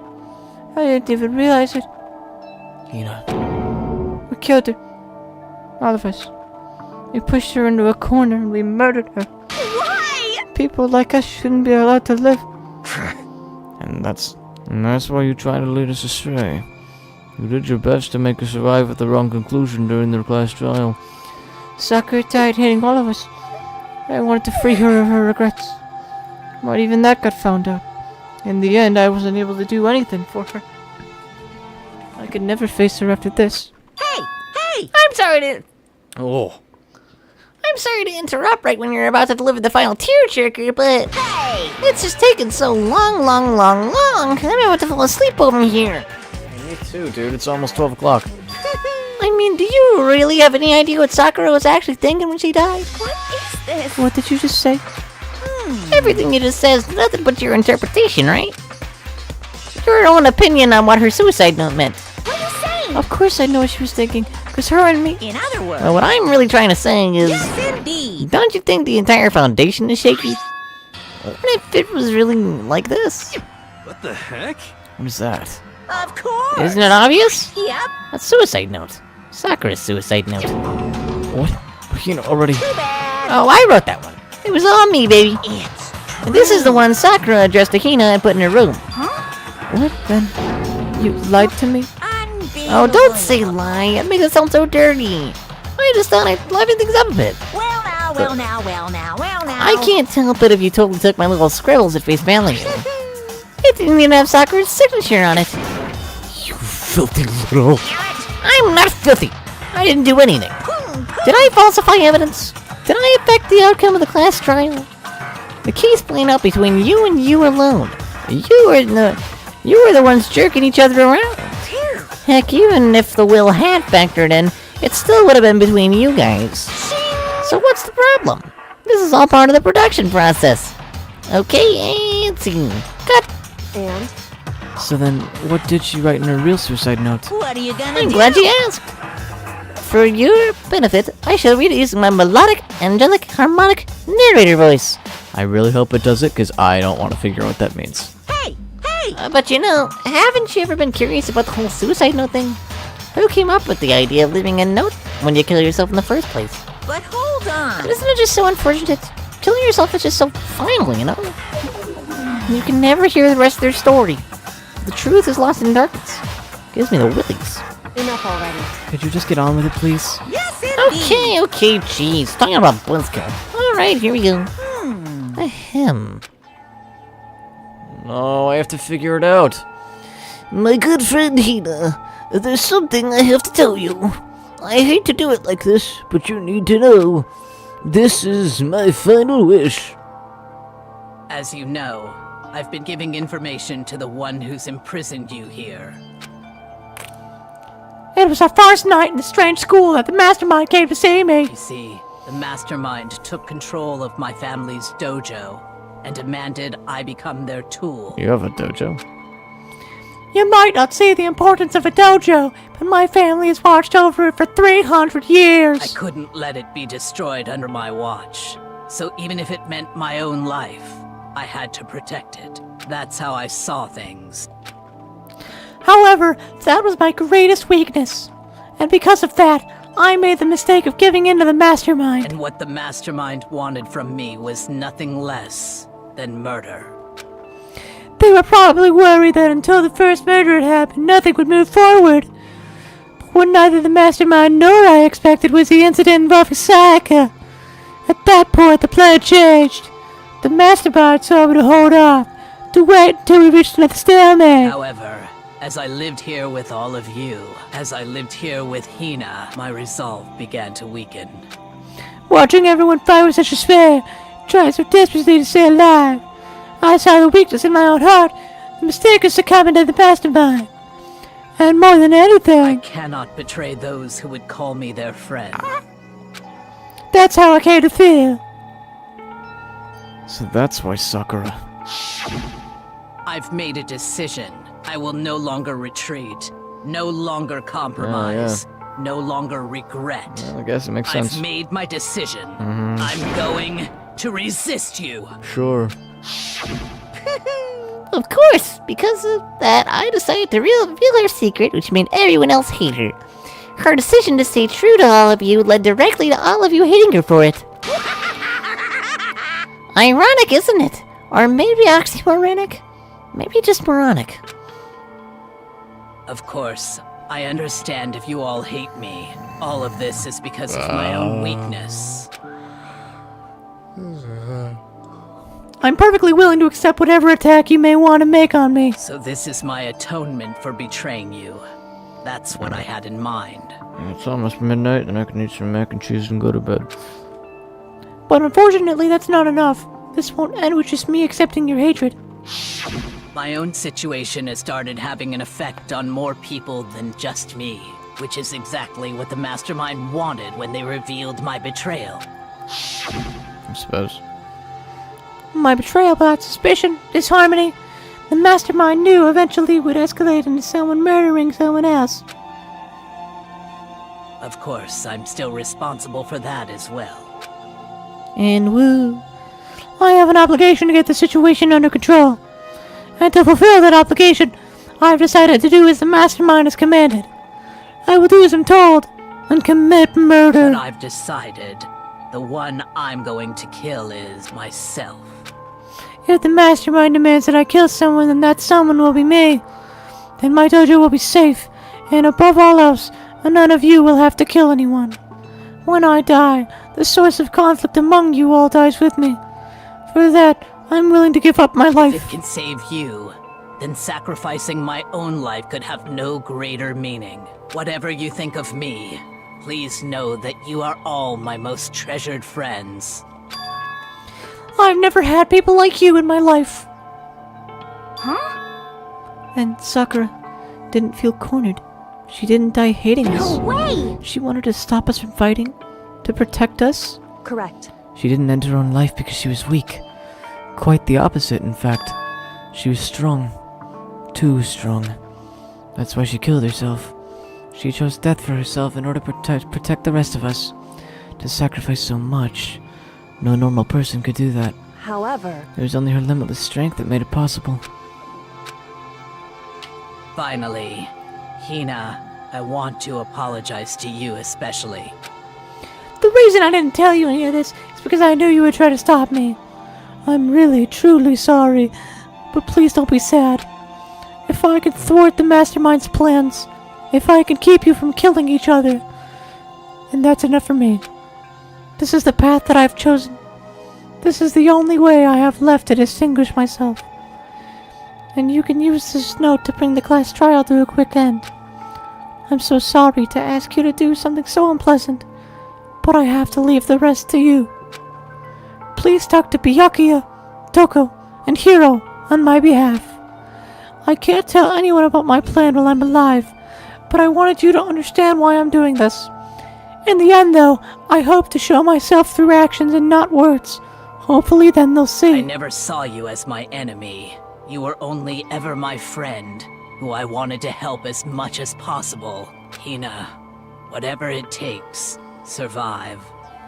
I didn't even realize it. Hina. We killed her. All of us. We pushed her into a corner and we murdered her. Why? People like us shouldn't be allowed to live. And that's why you try to lead us astray. You did your best to make us arrive at the wrong conclusion during their class trial. Sakura died hitting all of us. I wanted to free her of her regrets. But even that got found out. In the end, I wasn't able to do anything for her. I could never face her after this. Hey! I'm sorry to Oh. I'm sorry to interrupt right when you're about to deliver the final tearjerker, but hey! It's just taken so long. I'm about to fall asleep over here. Me too, dude. It's almost 12 o'clock. I mean, do you really have any idea what Sakura was actually thinking when she died? What is this? What did you just say? Everything you just said is nothing but your interpretation, right? Your own opinion on what her suicide note meant. What are you saying? Of course I know what she was thinking. Because her and me... In other words, Well, what I'm really trying to say is... yes, indeed. Don't you think the entire foundation is shaky? What if it was really like this? What the heck? What is that? Of course. Isn't it obvious? Yep. A suicide note. Sakura's suicide note. What? Hina already... Oh, I wrote that one. It was all me, baby. And this is the one Sakura addressed to Hina and put in her room. What then? You lied to me? Oh, don't say lie. It makes it sound so dirty. I just thought I'd liven things up a bit. Well now. I can't help it if you totally took my little scribbles at face value. It didn't even have Sakura's signature on it. You filthy little... I'm not filthy. I didn't do anything. Did I falsify evidence? Did I affect the outcome of the class trial? The case playing out between you and you alone. You were the ones jerking each other around. Heck, even if the will had factored in, it still would have been between you guys. So what's the problem? This is all part of the production process. Okay, and scene. Cut. And? So then, what did she write in her real suicide note? What are you gonna I'm do? glad you asked. For your benefit, I shall read it using my melodic, angelic, harmonic narrator voice. I really hope it does it, because I don't want to figure out what that means. Hey! But you know, haven't you ever been curious about the whole suicide note thing? Who came up with the idea of leaving a note when you kill yourself in the first place? But hold on. Isn't it just so unfortunate? Killing yourself is just so final, you know? You can never hear the rest of their story. The truth is lost in darkness. Gives me the willies. Enough already. Could you just get on with it, please? Yes, indeed. Okay, jeez. Talking about Blitzko. Alright, here we go. Ahem. No, I have to figure it out. My good friend Hina, there's something I have to tell you. I hate to do it like this, but you need to know. This is my final wish. As you know, I've been giving information to the one who's imprisoned you here. It was our first night in the strange school that the mastermind came to see me. You see, the mastermind took control of my family's dojo and demanded I become their tool. You have a dojo? You might not see the importance of a dojo, but my family has watched over it for 300 years. I couldn't let it be destroyed under my watch. So even if it meant my own life, I had to protect it. That's how I saw things. However, that was my greatest weakness. And because of that, I made the mistake of giving in to the mastermind. And what the mastermind wanted from me was nothing less than murder. They were probably worried that until the first murder had happened, nothing would move forward. But what neither the mastermind nor I expected was the incident involving Sayaka. At that point, the plan changed. The mastermind told me to hold off, to wait until we reached another stalemate. However, as I lived here with all of you, as I lived here with Hina, my resolve began to weaken. Watching everyone fight with such despair, trying so desperately to stay alive, I saw the weakness in my own heart, the mistake of succumbing to the mastermind. And more than anything, I cannot betray those who would call me their friend. that's how I came to feel. So that's why Sakura. I've made a decision. I will no longer retreat, no longer compromise, no longer regret. Well, I guess it makes sense. I've made my decision. I'm going to resist you. Sure. Of course, because of that, I decided to reveal her secret, which made everyone else hate her. Her decision to stay true to all of you led directly to all of you hating her for it. Ironic, isn't it? Or maybe oxymoronic? Maybe just moronic. Of course, I understand if you all hate me. All of this is because of my own weakness. I'm perfectly willing to accept whatever attack you may want to make on me. So this is my atonement for betraying you. That's what I had in mind. It's almost midnight, and I can eat some mac and cheese and go to bed. But unfortunately, that's not enough. This won't end with just me accepting your hatred. My own situation has started having an effect on more people than just me, which is exactly what the mastermind wanted when they revealed my betrayal. I suppose. My betrayal brought suspicion, disharmony. The mastermind knew eventually would escalate into someone murdering someone else. Of course, I'm still responsible for that as well. And woo, I have an obligation to get the situation under control. And to fulfill that obligation, I've decided to do as the mastermind has commanded. I will do as I'm told, and commit murder. But I've decided the one I'm going to kill is myself. If the mastermind demands that I kill someone, then that someone will be me. Then my dojo will be safe, and above all else, none of you will have to kill anyone. When I die, the source of conflict among you all dies with me. For that, I'm willing to give up my life. If it can save you, then sacrificing my own life could have no greater meaning. Whatever you think of me, please know that you are all my most treasured friends. I've never had people like you in my life. Huh? And Sakura didn't feel cornered. She didn't die hating us. No way! She wanted to stop us from fighting, to protect us. Correct. She didn't end her own life because she was weak. Quite the opposite, in fact. She was strong. Too strong. That's why she killed herself. She chose death for herself in order to protect the rest of us. To sacrifice so much. No normal person could do that. However, It was only her limitless strength that made it possible. Finally, Hina, I want to apologize to you especially. The reason I didn't tell you any of this is because I knew you would try to stop me. I'm really, truly sorry, but please don't be sad. If I can thwart the mastermind's plans, if I can keep you from killing each other, then that's enough for me. This is the path that I've chosen. This is the only way I have left to distinguish myself. And you can use this note to bring the class trial to a quick end. I'm so sorry to ask you to do something so unpleasant, but I have to leave the rest to you. Please talk to Byakuya, Toko, and Hiro on my behalf. I can't tell anyone about my plan while I'm alive, but I wanted you to understand why I'm doing this. In the end, though, I hope to show myself through actions and not words. Hopefully then they'll see. I never saw you as my enemy. You were only ever my friend, who I wanted to help as much as possible. Hina, whatever it takes, survive.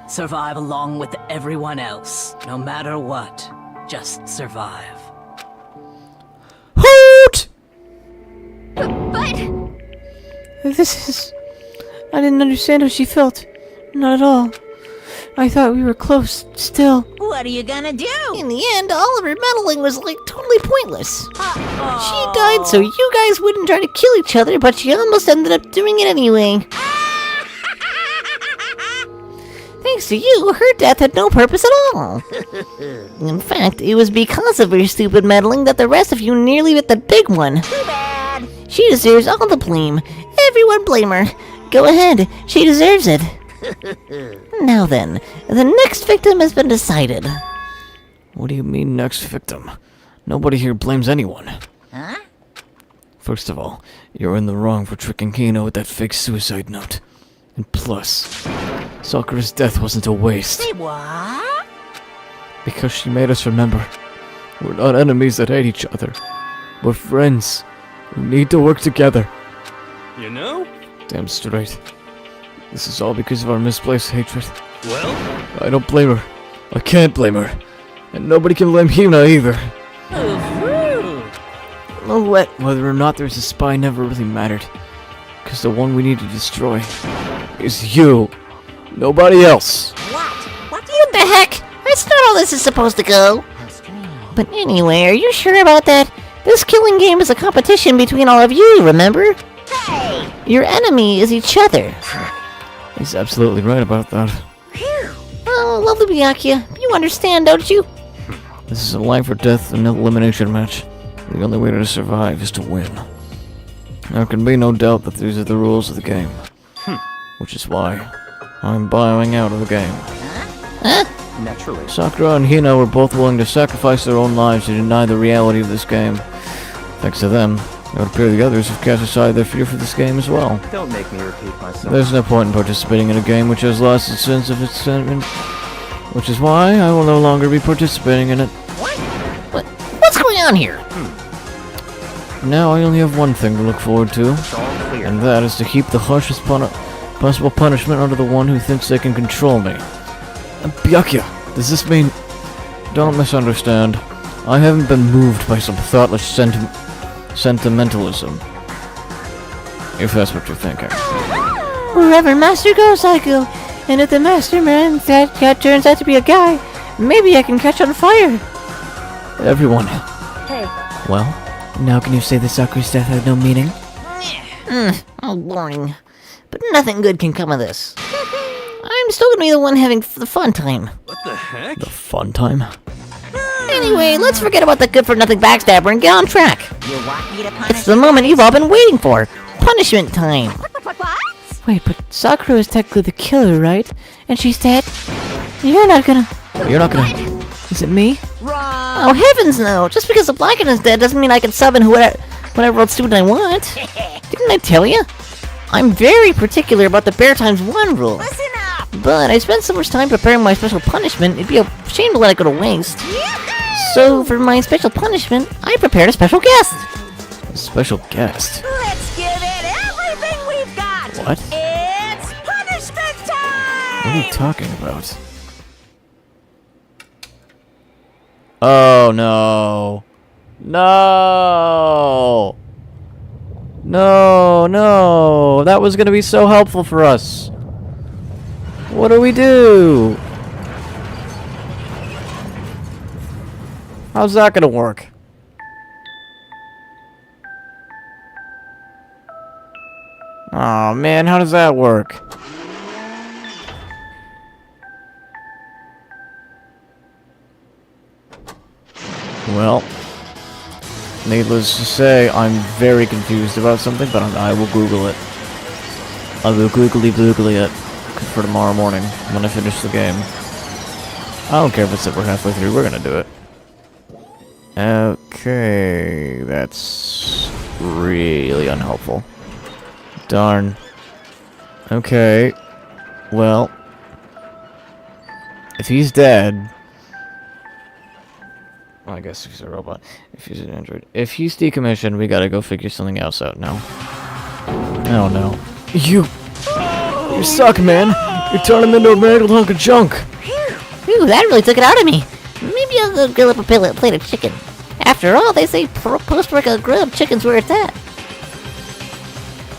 Survive along with everyone else, no matter what. Just survive. Hoot! But I didn't understand how she felt. Not at all. I thought we were close, still. What are you gonna do? In the end, all of her meddling was like total totally pointless. She died so you guys wouldn't try to kill each other, but she almost ended up doing it anyway. Thanks to you, her death had no purpose at all. In fact, it was because of her stupid meddling that the rest of you nearly bit the big one. Too bad. She deserves all the blame. Everyone blame her. Go ahead, she deserves it. Now then, the next victim has been decided. What do you mean, next victim? Nobody here blames anyone. Huh? First of all, you're in the wrong for tricking Hina with that fake suicide note. And plus, Sakura's death wasn't a waste. Say what? Because she made us remember. We're not enemies that hate each other. We're friends who need to work together. You know? Damn straight. This is all because of our misplaced hatred. Well? I don't blame her. I can't blame her. And nobody can blame Hina either. Whether or not there's a spy never really mattered. Because the one we need to destroy is you. Nobody else. What the heck? That's not how this is supposed to go. But anyway, are you sure about that? This killing game is a competition between all of you, remember? Hey! Your enemy is each other. He's absolutely right about that. Oh, lovely Byakuya. You understand, don't you? This is a life or death and elimination match. The only way to survive is to win. There can be no doubt that these are the rules of the game. Which is why I'm bowing out of the game. Huh? Naturally. Sakura and Hina were both willing to sacrifice their own lives to deny the reality of this game. Thanks to them, it would appear the others have cast aside their fear for this game as well. Don't make me repeat myself. There's no point in participating in a game which has lost its sense of its sentiment, which is why I will no longer be participating in it. What's going on here? Now I only have one thing to look forward to, It's all clear. and that is to keep the harshest possible punishment under the one who thinks they can control me. Byakuya, does this mean... Don't misunderstand. I haven't been moved by some thoughtless sentimentalism. If that's what you're thinking. Wherever Master goes, I go. And if the Master Man that turns out to be a guy, maybe I can catch on fire. Everyone. Hey. Well? Now can you say that Sakura's death had no meaning? Oh, boring. But nothing good can come of this. I'm still gonna be the one having the fun time. What the heck? The fun time? Anyway, let's forget about the good-for-nothing backstabber and get on track. You want me to punish It's the moment you've all been waiting for. Punishment time. What? Wait, but Sakura is technically the killer, right? And she's dead? You're not gonna... Is it me? Oh, heavens no. Just because the Blacken is dead doesn't mean I can summon whatever old student I want. Didn't I tell you? I'm very particular about the Bear Times 1 rule. Listen up! But I spent so much time preparing my special punishment, it'd be a shame to let it go to waste. So, for my special punishment, I prepared a special guest. A special guest? Let's give it everything we've got! What? It's punishment time! What are you talking about? Oh no. No! No! That was gonna be so helpful for us. What do we do? How's that gonna work? Oh man, how does that work? Well, needless to say, I'm very confused about something, but I will Google it. I will googly it for tomorrow morning when I finish the game. I don't care if it's that we're halfway through, we're gonna do it. Okay, that's really unhelpful. Darn. Okay, well, if he's dead... Well, I guess he's a robot. If he's an android. If he's decommissioned, we gotta go figure something else out now. Oh no. You suck, man! You turned him into a mangled hunk of junk! Ooh, that really took it out of me. Maybe I'll go grill up a plate of chicken. After all, they say post-workout grilled chicken's where it's at.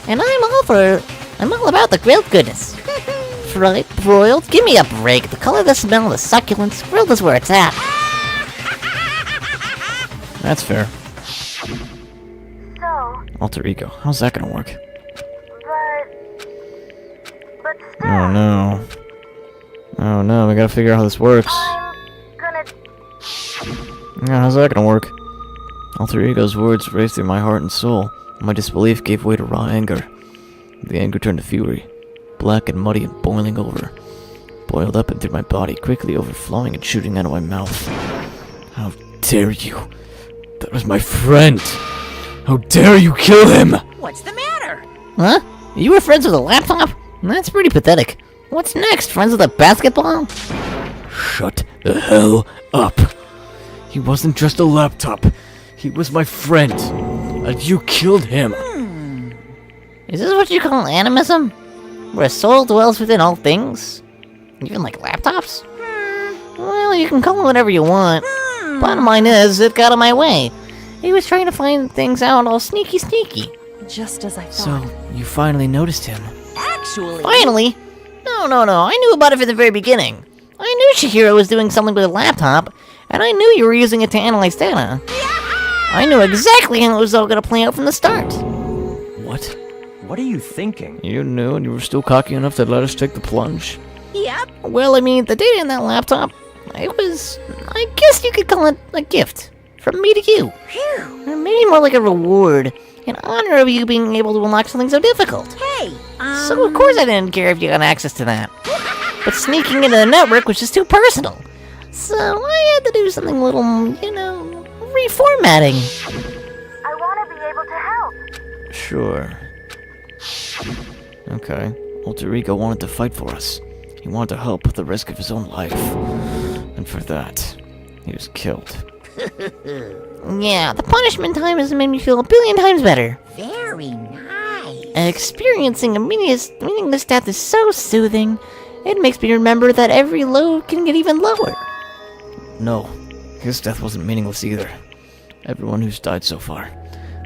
And I'm all about the grilled goodness. Fried, broiled, give me a break. The color, the smell, the succulence, grilled is where it's at. That's fair. So, Alter ego. How's that gonna work? but still, Oh no. Oh no, we gotta figure out how this works. I'm gonna. Yeah, how's that gonna work? Alter ego's words raced through my heart and soul. My disbelief gave way to raw anger. The anger turned to fury. Black and muddy and boiling over. Boiled up and through my body, quickly overflowing and shooting out of my mouth. How dare you? That was my friend! How dare you kill him! What's the matter? Huh? You were friends with a laptop? That's pretty pathetic. What's next? Friends with a basketball? Shut the hell up! He wasn't just a laptop. He was my friend. And you killed him. Is this what you call animism? Where a soul dwells within all things? Even like laptops? Well, you can call it whatever you want. Bottom line is, it got in my way. He was trying to find things out all sneaky. Just as I thought. So, you finally noticed him. Actually, Finally? No. I knew about it from the very beginning. I knew Shihiro was doing something with a laptop, and I knew you were using it to analyze data. I knew exactly how it was all gonna play out from the start. What? What are you thinking? You knew and you were still cocky enough to let us take the plunge? yep. Well, I mean, the data in that laptop, I guess you could call it a gift. From me to you. Or maybe more like a reward. In honor of you being able to unlock something so difficult. Hey, So of course I didn't care if you got access to that. But sneaking into the network was just too personal. So I had to do something a little, reformatting. I want to be able to help. Sure. Okay. Alter ego wanted to fight for us. He wanted to help at the risk of his own life. And for that, he was killed. Yeah, the punishment time has made me feel a billion times better. very nice. Experiencing a meaningless death is so soothing. It makes me remember that every low can get even lower. No, his death wasn't meaningless either. Everyone who's died so far,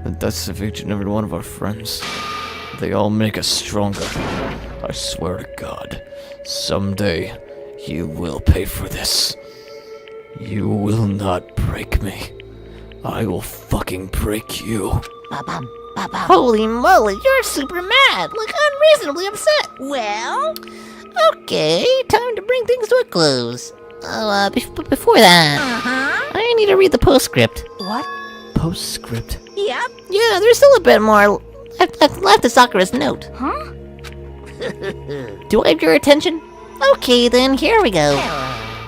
the deaths of each and every one of our friends, they all make us stronger. I swear to God, someday you will pay for this. You will not break me. I will fucking break you. Ba-bum. Holy moly, you're super mad! Like, unreasonably upset! Well, Okay, time to bring things to a close. But before that, I need to read the postscript. what? Postscript. Yep. Yeah, there's still a bit more left to Sakura's note. Huh? Do I have your attention? Okay, then, here we go.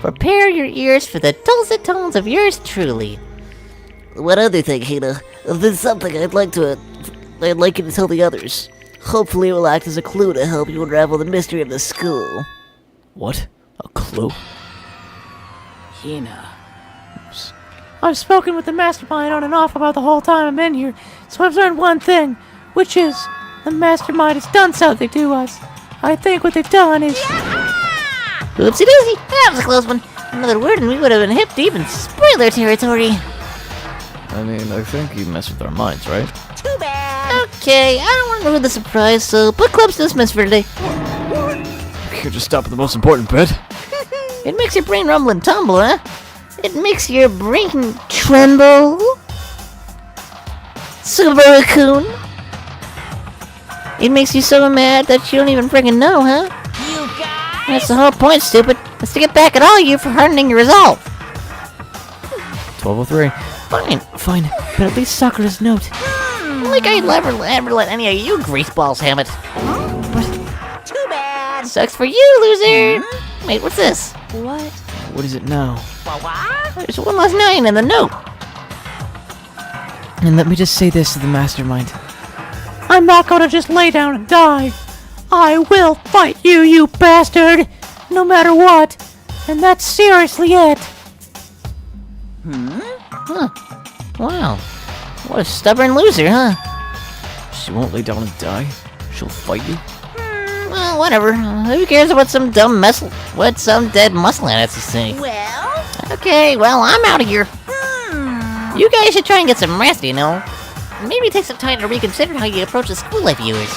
Prepare your ears for the dulcet tones of yours truly. One other thing, Hina. There's something I'd like you to tell the others. Hopefully it will act as a clue to help you unravel the mystery of the school. What? A clue? Hina. I've spoken with the mastermind on and off about the whole time I'm in here, so I've learned one thing, which is the mastermind has done something to us. I think what they've done is... Oopsie doopsie, that was a close one. Another word and we would have been hip deep in spoiler territory. I mean, I think you mess with our minds, right? Too bad. Okay, I don't want to ruin the surprise, so book club's dismissed for today. You could just stop at the most important bit. It makes your brain rumble and tumble, huh? It makes your brain tremble. Subaru-kun. It makes you so mad that you don't even friggin' know, huh? You guys. That's the whole point, stupid. It's to get back at all you for hardening your resolve. 1203. Fine, but at least Sakura's note. Like I'd never let any of you greaseballs have it. Too bad. Sucks for you, loser. Wait, what's this? What? What is it now? What? There's one last 9 in the note. And let me just say this to the mastermind. I'm not gonna just lay down and die. I will fight you, you bastard! No matter what. And that's seriously it. Huh. Wow. What a stubborn loser, huh? She won't lay down and die? She'll fight you? Well, whatever. Who cares what some dead muscle has to say? Well. Okay, well, I'm out of here. You guys should try and get some rest, you know. Maybe take some time to reconsider how you approach the school life of yours.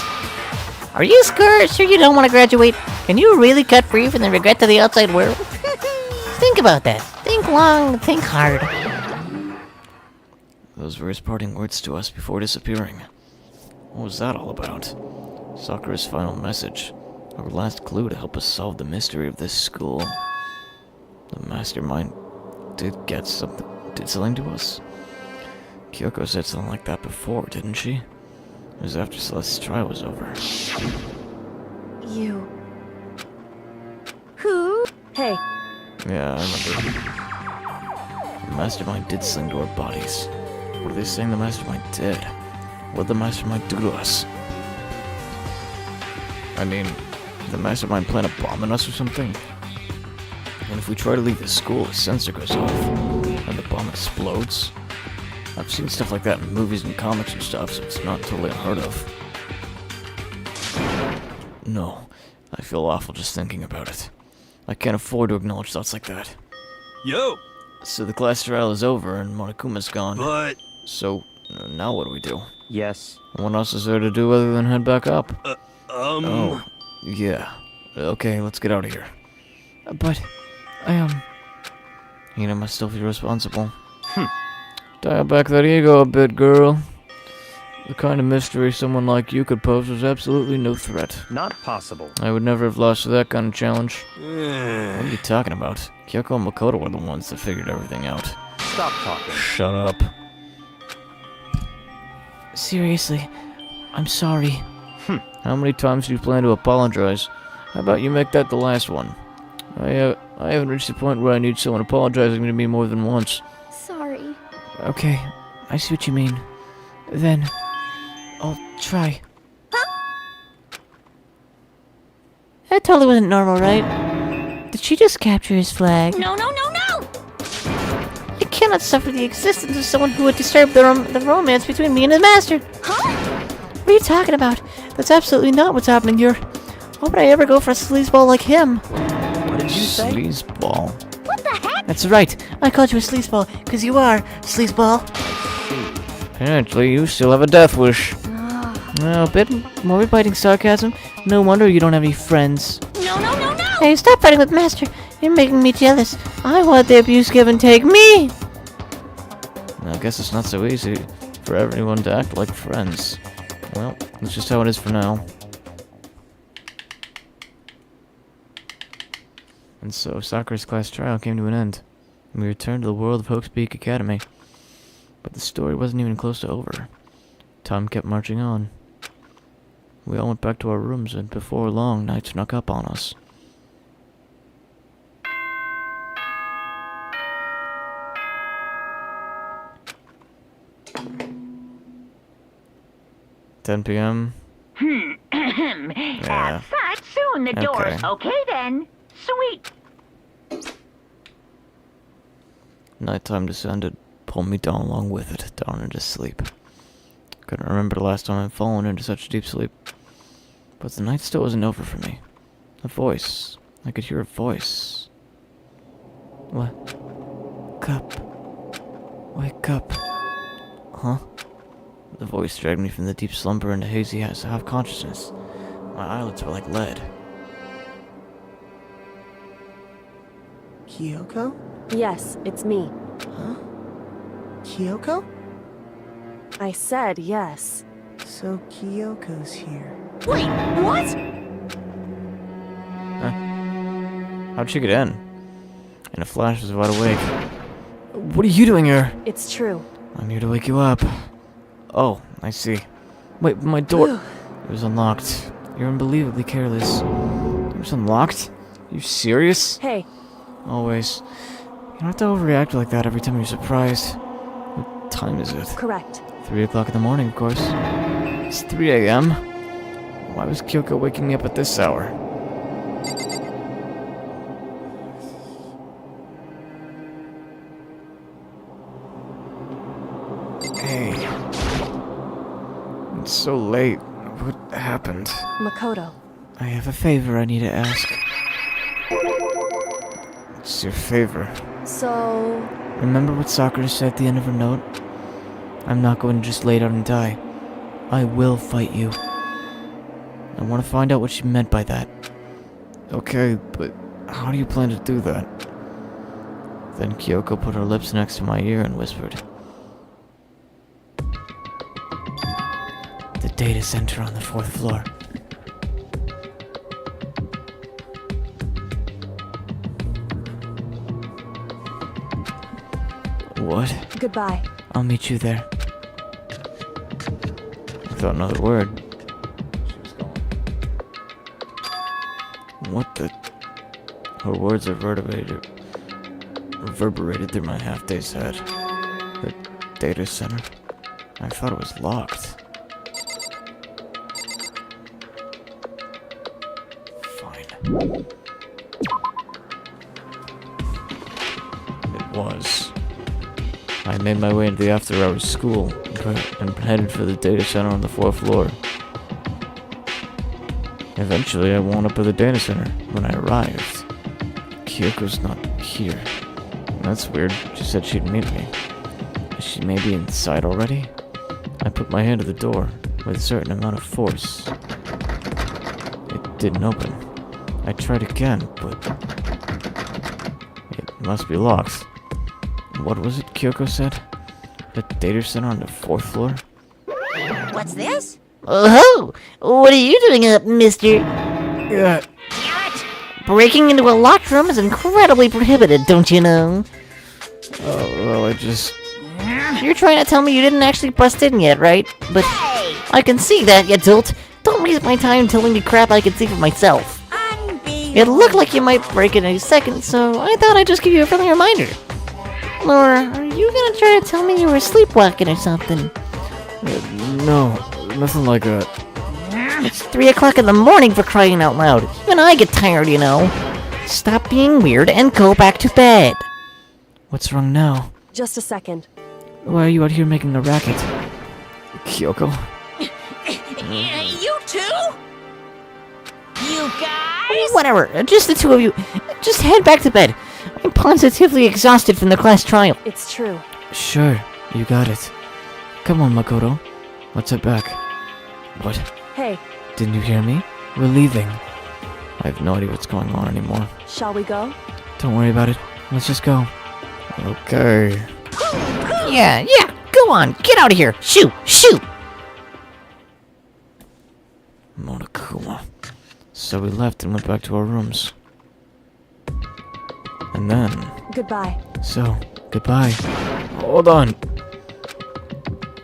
Are you sure you don't want to graduate? Can you really cut free from the regret to the outside world? Think about that. Think long, think hard. those were his parting words to us before disappearing. What was that all about? Sakura's final message. Our last clue to help us solve the mystery of this school. The mastermind did something to us. Kyoko said something like that before, didn't she? It was after Celeste's trial was over. You. Who? Hey. Yeah, I remember. The mastermind did something to our bodies. What are they saying the mastermind did? What did the mastermind do to us? I mean, did the mastermind plant a bomb on us or something? And if we try to leave the school, a sensor goes off, and the bomb explodes? I've seen stuff like that in movies and comics and stuff, so it's not totally unheard of. No, I feel awful just thinking about it. I can't afford to acknowledge thoughts like that. Yo! So the class trial is over and Monokuma's gone. But... So, now what do we do? Yes. What else is there to do other than head back up? Oh, yeah. Okay, let's get out of here. But, Hina must still be responsible. Dial back that ego a bit, girl. The kind of mystery someone like you could pose was absolutely no threat. Not possible. I would never have lost to that kind of challenge. What are you talking about? Kyoko and Makoto were the ones that figured everything out. Stop talking. Shut up. seriously, I'm sorry. How many times do you plan to apologize? How about you make that the last one? I haven't reached the point where I need someone apologizing to me more than once. Sorry. Okay, I see what you mean. Then, I'll try. That totally wasn't normal, right? Did she just capture his flag? No, no, no, no! I cannot suffer the existence of someone who would disturb the romance between me and his master. Huh? What are you talking about? That's absolutely not what's happening here. Why would I ever go for a sleazeball like him? What did you say? Sleazeball. What the heck? That's right. I called you a sleazeball, because you are, sleazeball. Apparently, you still have a death wish. A bit more biting sarcasm. No wonder you don't have any friends. No, no, no, no! Hey, stop fighting with Master. You're making me jealous. I want the abuse give and take me. I guess it's not so easy for everyone to act like friends. Well, that's just how it is for now. And so, Sakura's class trial came to an end, and we returned to the world of Hope's Peak Academy. But the story wasn't even close to over. Time kept marching on. We all went back to our rooms, and before long, night snuck up on us. "10 p.m. Have fun soon, the doors. Okay then. Sweet. Nighttime descended, pulled me down along with it, down into sleep. Couldn't remember the last time I'd fallen into such deep sleep. But the night still wasn't over for me. A voice. I could hear a voice. What? Cup. Wake up. Huh? The voice dragged me from the deep slumber into hazy half-consciousness. My eyelids were like lead. Kyoko? Yes, it's me. Huh? Kyoko? I said yes. So Kyoko's here. Wait, what? How'd she get in? In a flash, I was wide awake. What are you doing here? It's true. I'm here to wake you up. Oh, I see. Wait, my door... It was unlocked. You're unbelievably careless. It was unlocked? You serious? Hey. Always. You don't have to overreact like that every time you're surprised. What time is it? Correct. 3 o'clock in the morning, of course. It's 3 a.m. Why was Kyoko waking me up at this hour? Hey. It's so late. What happened? Makoto. I have a favor I need to ask. What's your favor? So... Remember what Sakura said at the end of her note? I'm not going to just lay down and die. I will fight you. I want to find out what she meant by that. Okay, but how do you plan to do that? Then Kyoko put her lips next to my ear and whispered, data center on the 4th floor. What? Goodbye. I'll meet you there. Without another word, she was gone. What the? Her words reverberated through my half-dazed head. The data center? I thought it was locked. Fine. It was. I made my way into the after-hours school and headed for the data center on the 4th floor. Eventually, I wound up at the data center. When I arrived, Kyoko's not here. That's weird. She said she'd meet me. Is she maybe inside already? I put my hand to the door with a certain amount of force. It didn't open. I tried again, but it must be locked. What was it Kyoko said? The data center on the 4th floor? What's this? Oh, what are you doing up, mister? Yeah. Breaking into a locked room is incredibly prohibited, don't you know? Oh, well, I just... You're trying to tell me you didn't actually bust in yet, right? But I can see that, you dolt. Don't waste my time telling me crap I can see for myself. It looked like you might break in any second, so I thought I'd just give you a friendly reminder. Laura, are you gonna try to tell me you were sleepwalking or something? No, nothing like that. It's 3 o'clock in the morning, for crying out loud. Even I get tired, you know. Stop being weird and go back to bed. What's wrong now? Just a second. Why are you out here making a racket? Kyoko? You too? You guys? Whatever, just the two of you. Just head back to bed. I'm positively exhausted from the class trial. It's true. Sure, you got it. Come on, Makoto. Let's head back. What? Hey, Didn't you hear me? We're leaving. I have no idea what's going on anymore. shall we go? Don't worry about it. Let's just go. Okay. Yeah, go on, get out of here. Shoot. Monokuma. So we left and went back to our rooms. And then... Goodbye. So, goodbye. Hold on.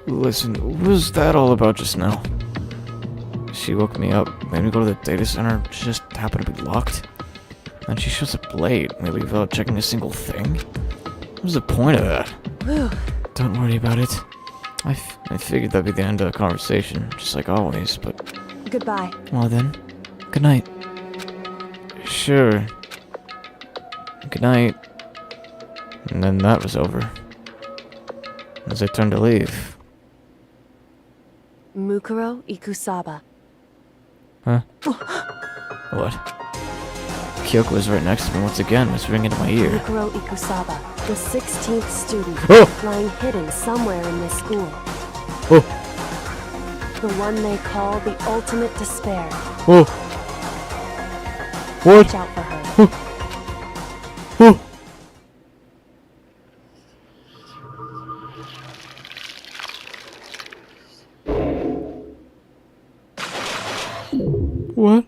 Listen, what was that all about just now? She woke me up, made me go to the data center, she just happened to be locked. And she shows up late, maybe without checking a single thing? What was the point of that? Whew. Don't worry about it. I figured that'd be the end of the conversation, just like always, but... Goodbye. Well then, good night. Sure. Good night. And then that was over. As I turned to leave. Mukuro Ikusaba. Huh? What? Kyoko was right next to me once again, whispering into my ear. Mukuro Ikusaba, the 16th student, Oh! lying hidden somewhere in this school. Oh! The one they call the ultimate despair. Oh! What? Watch out for her. Oh! What?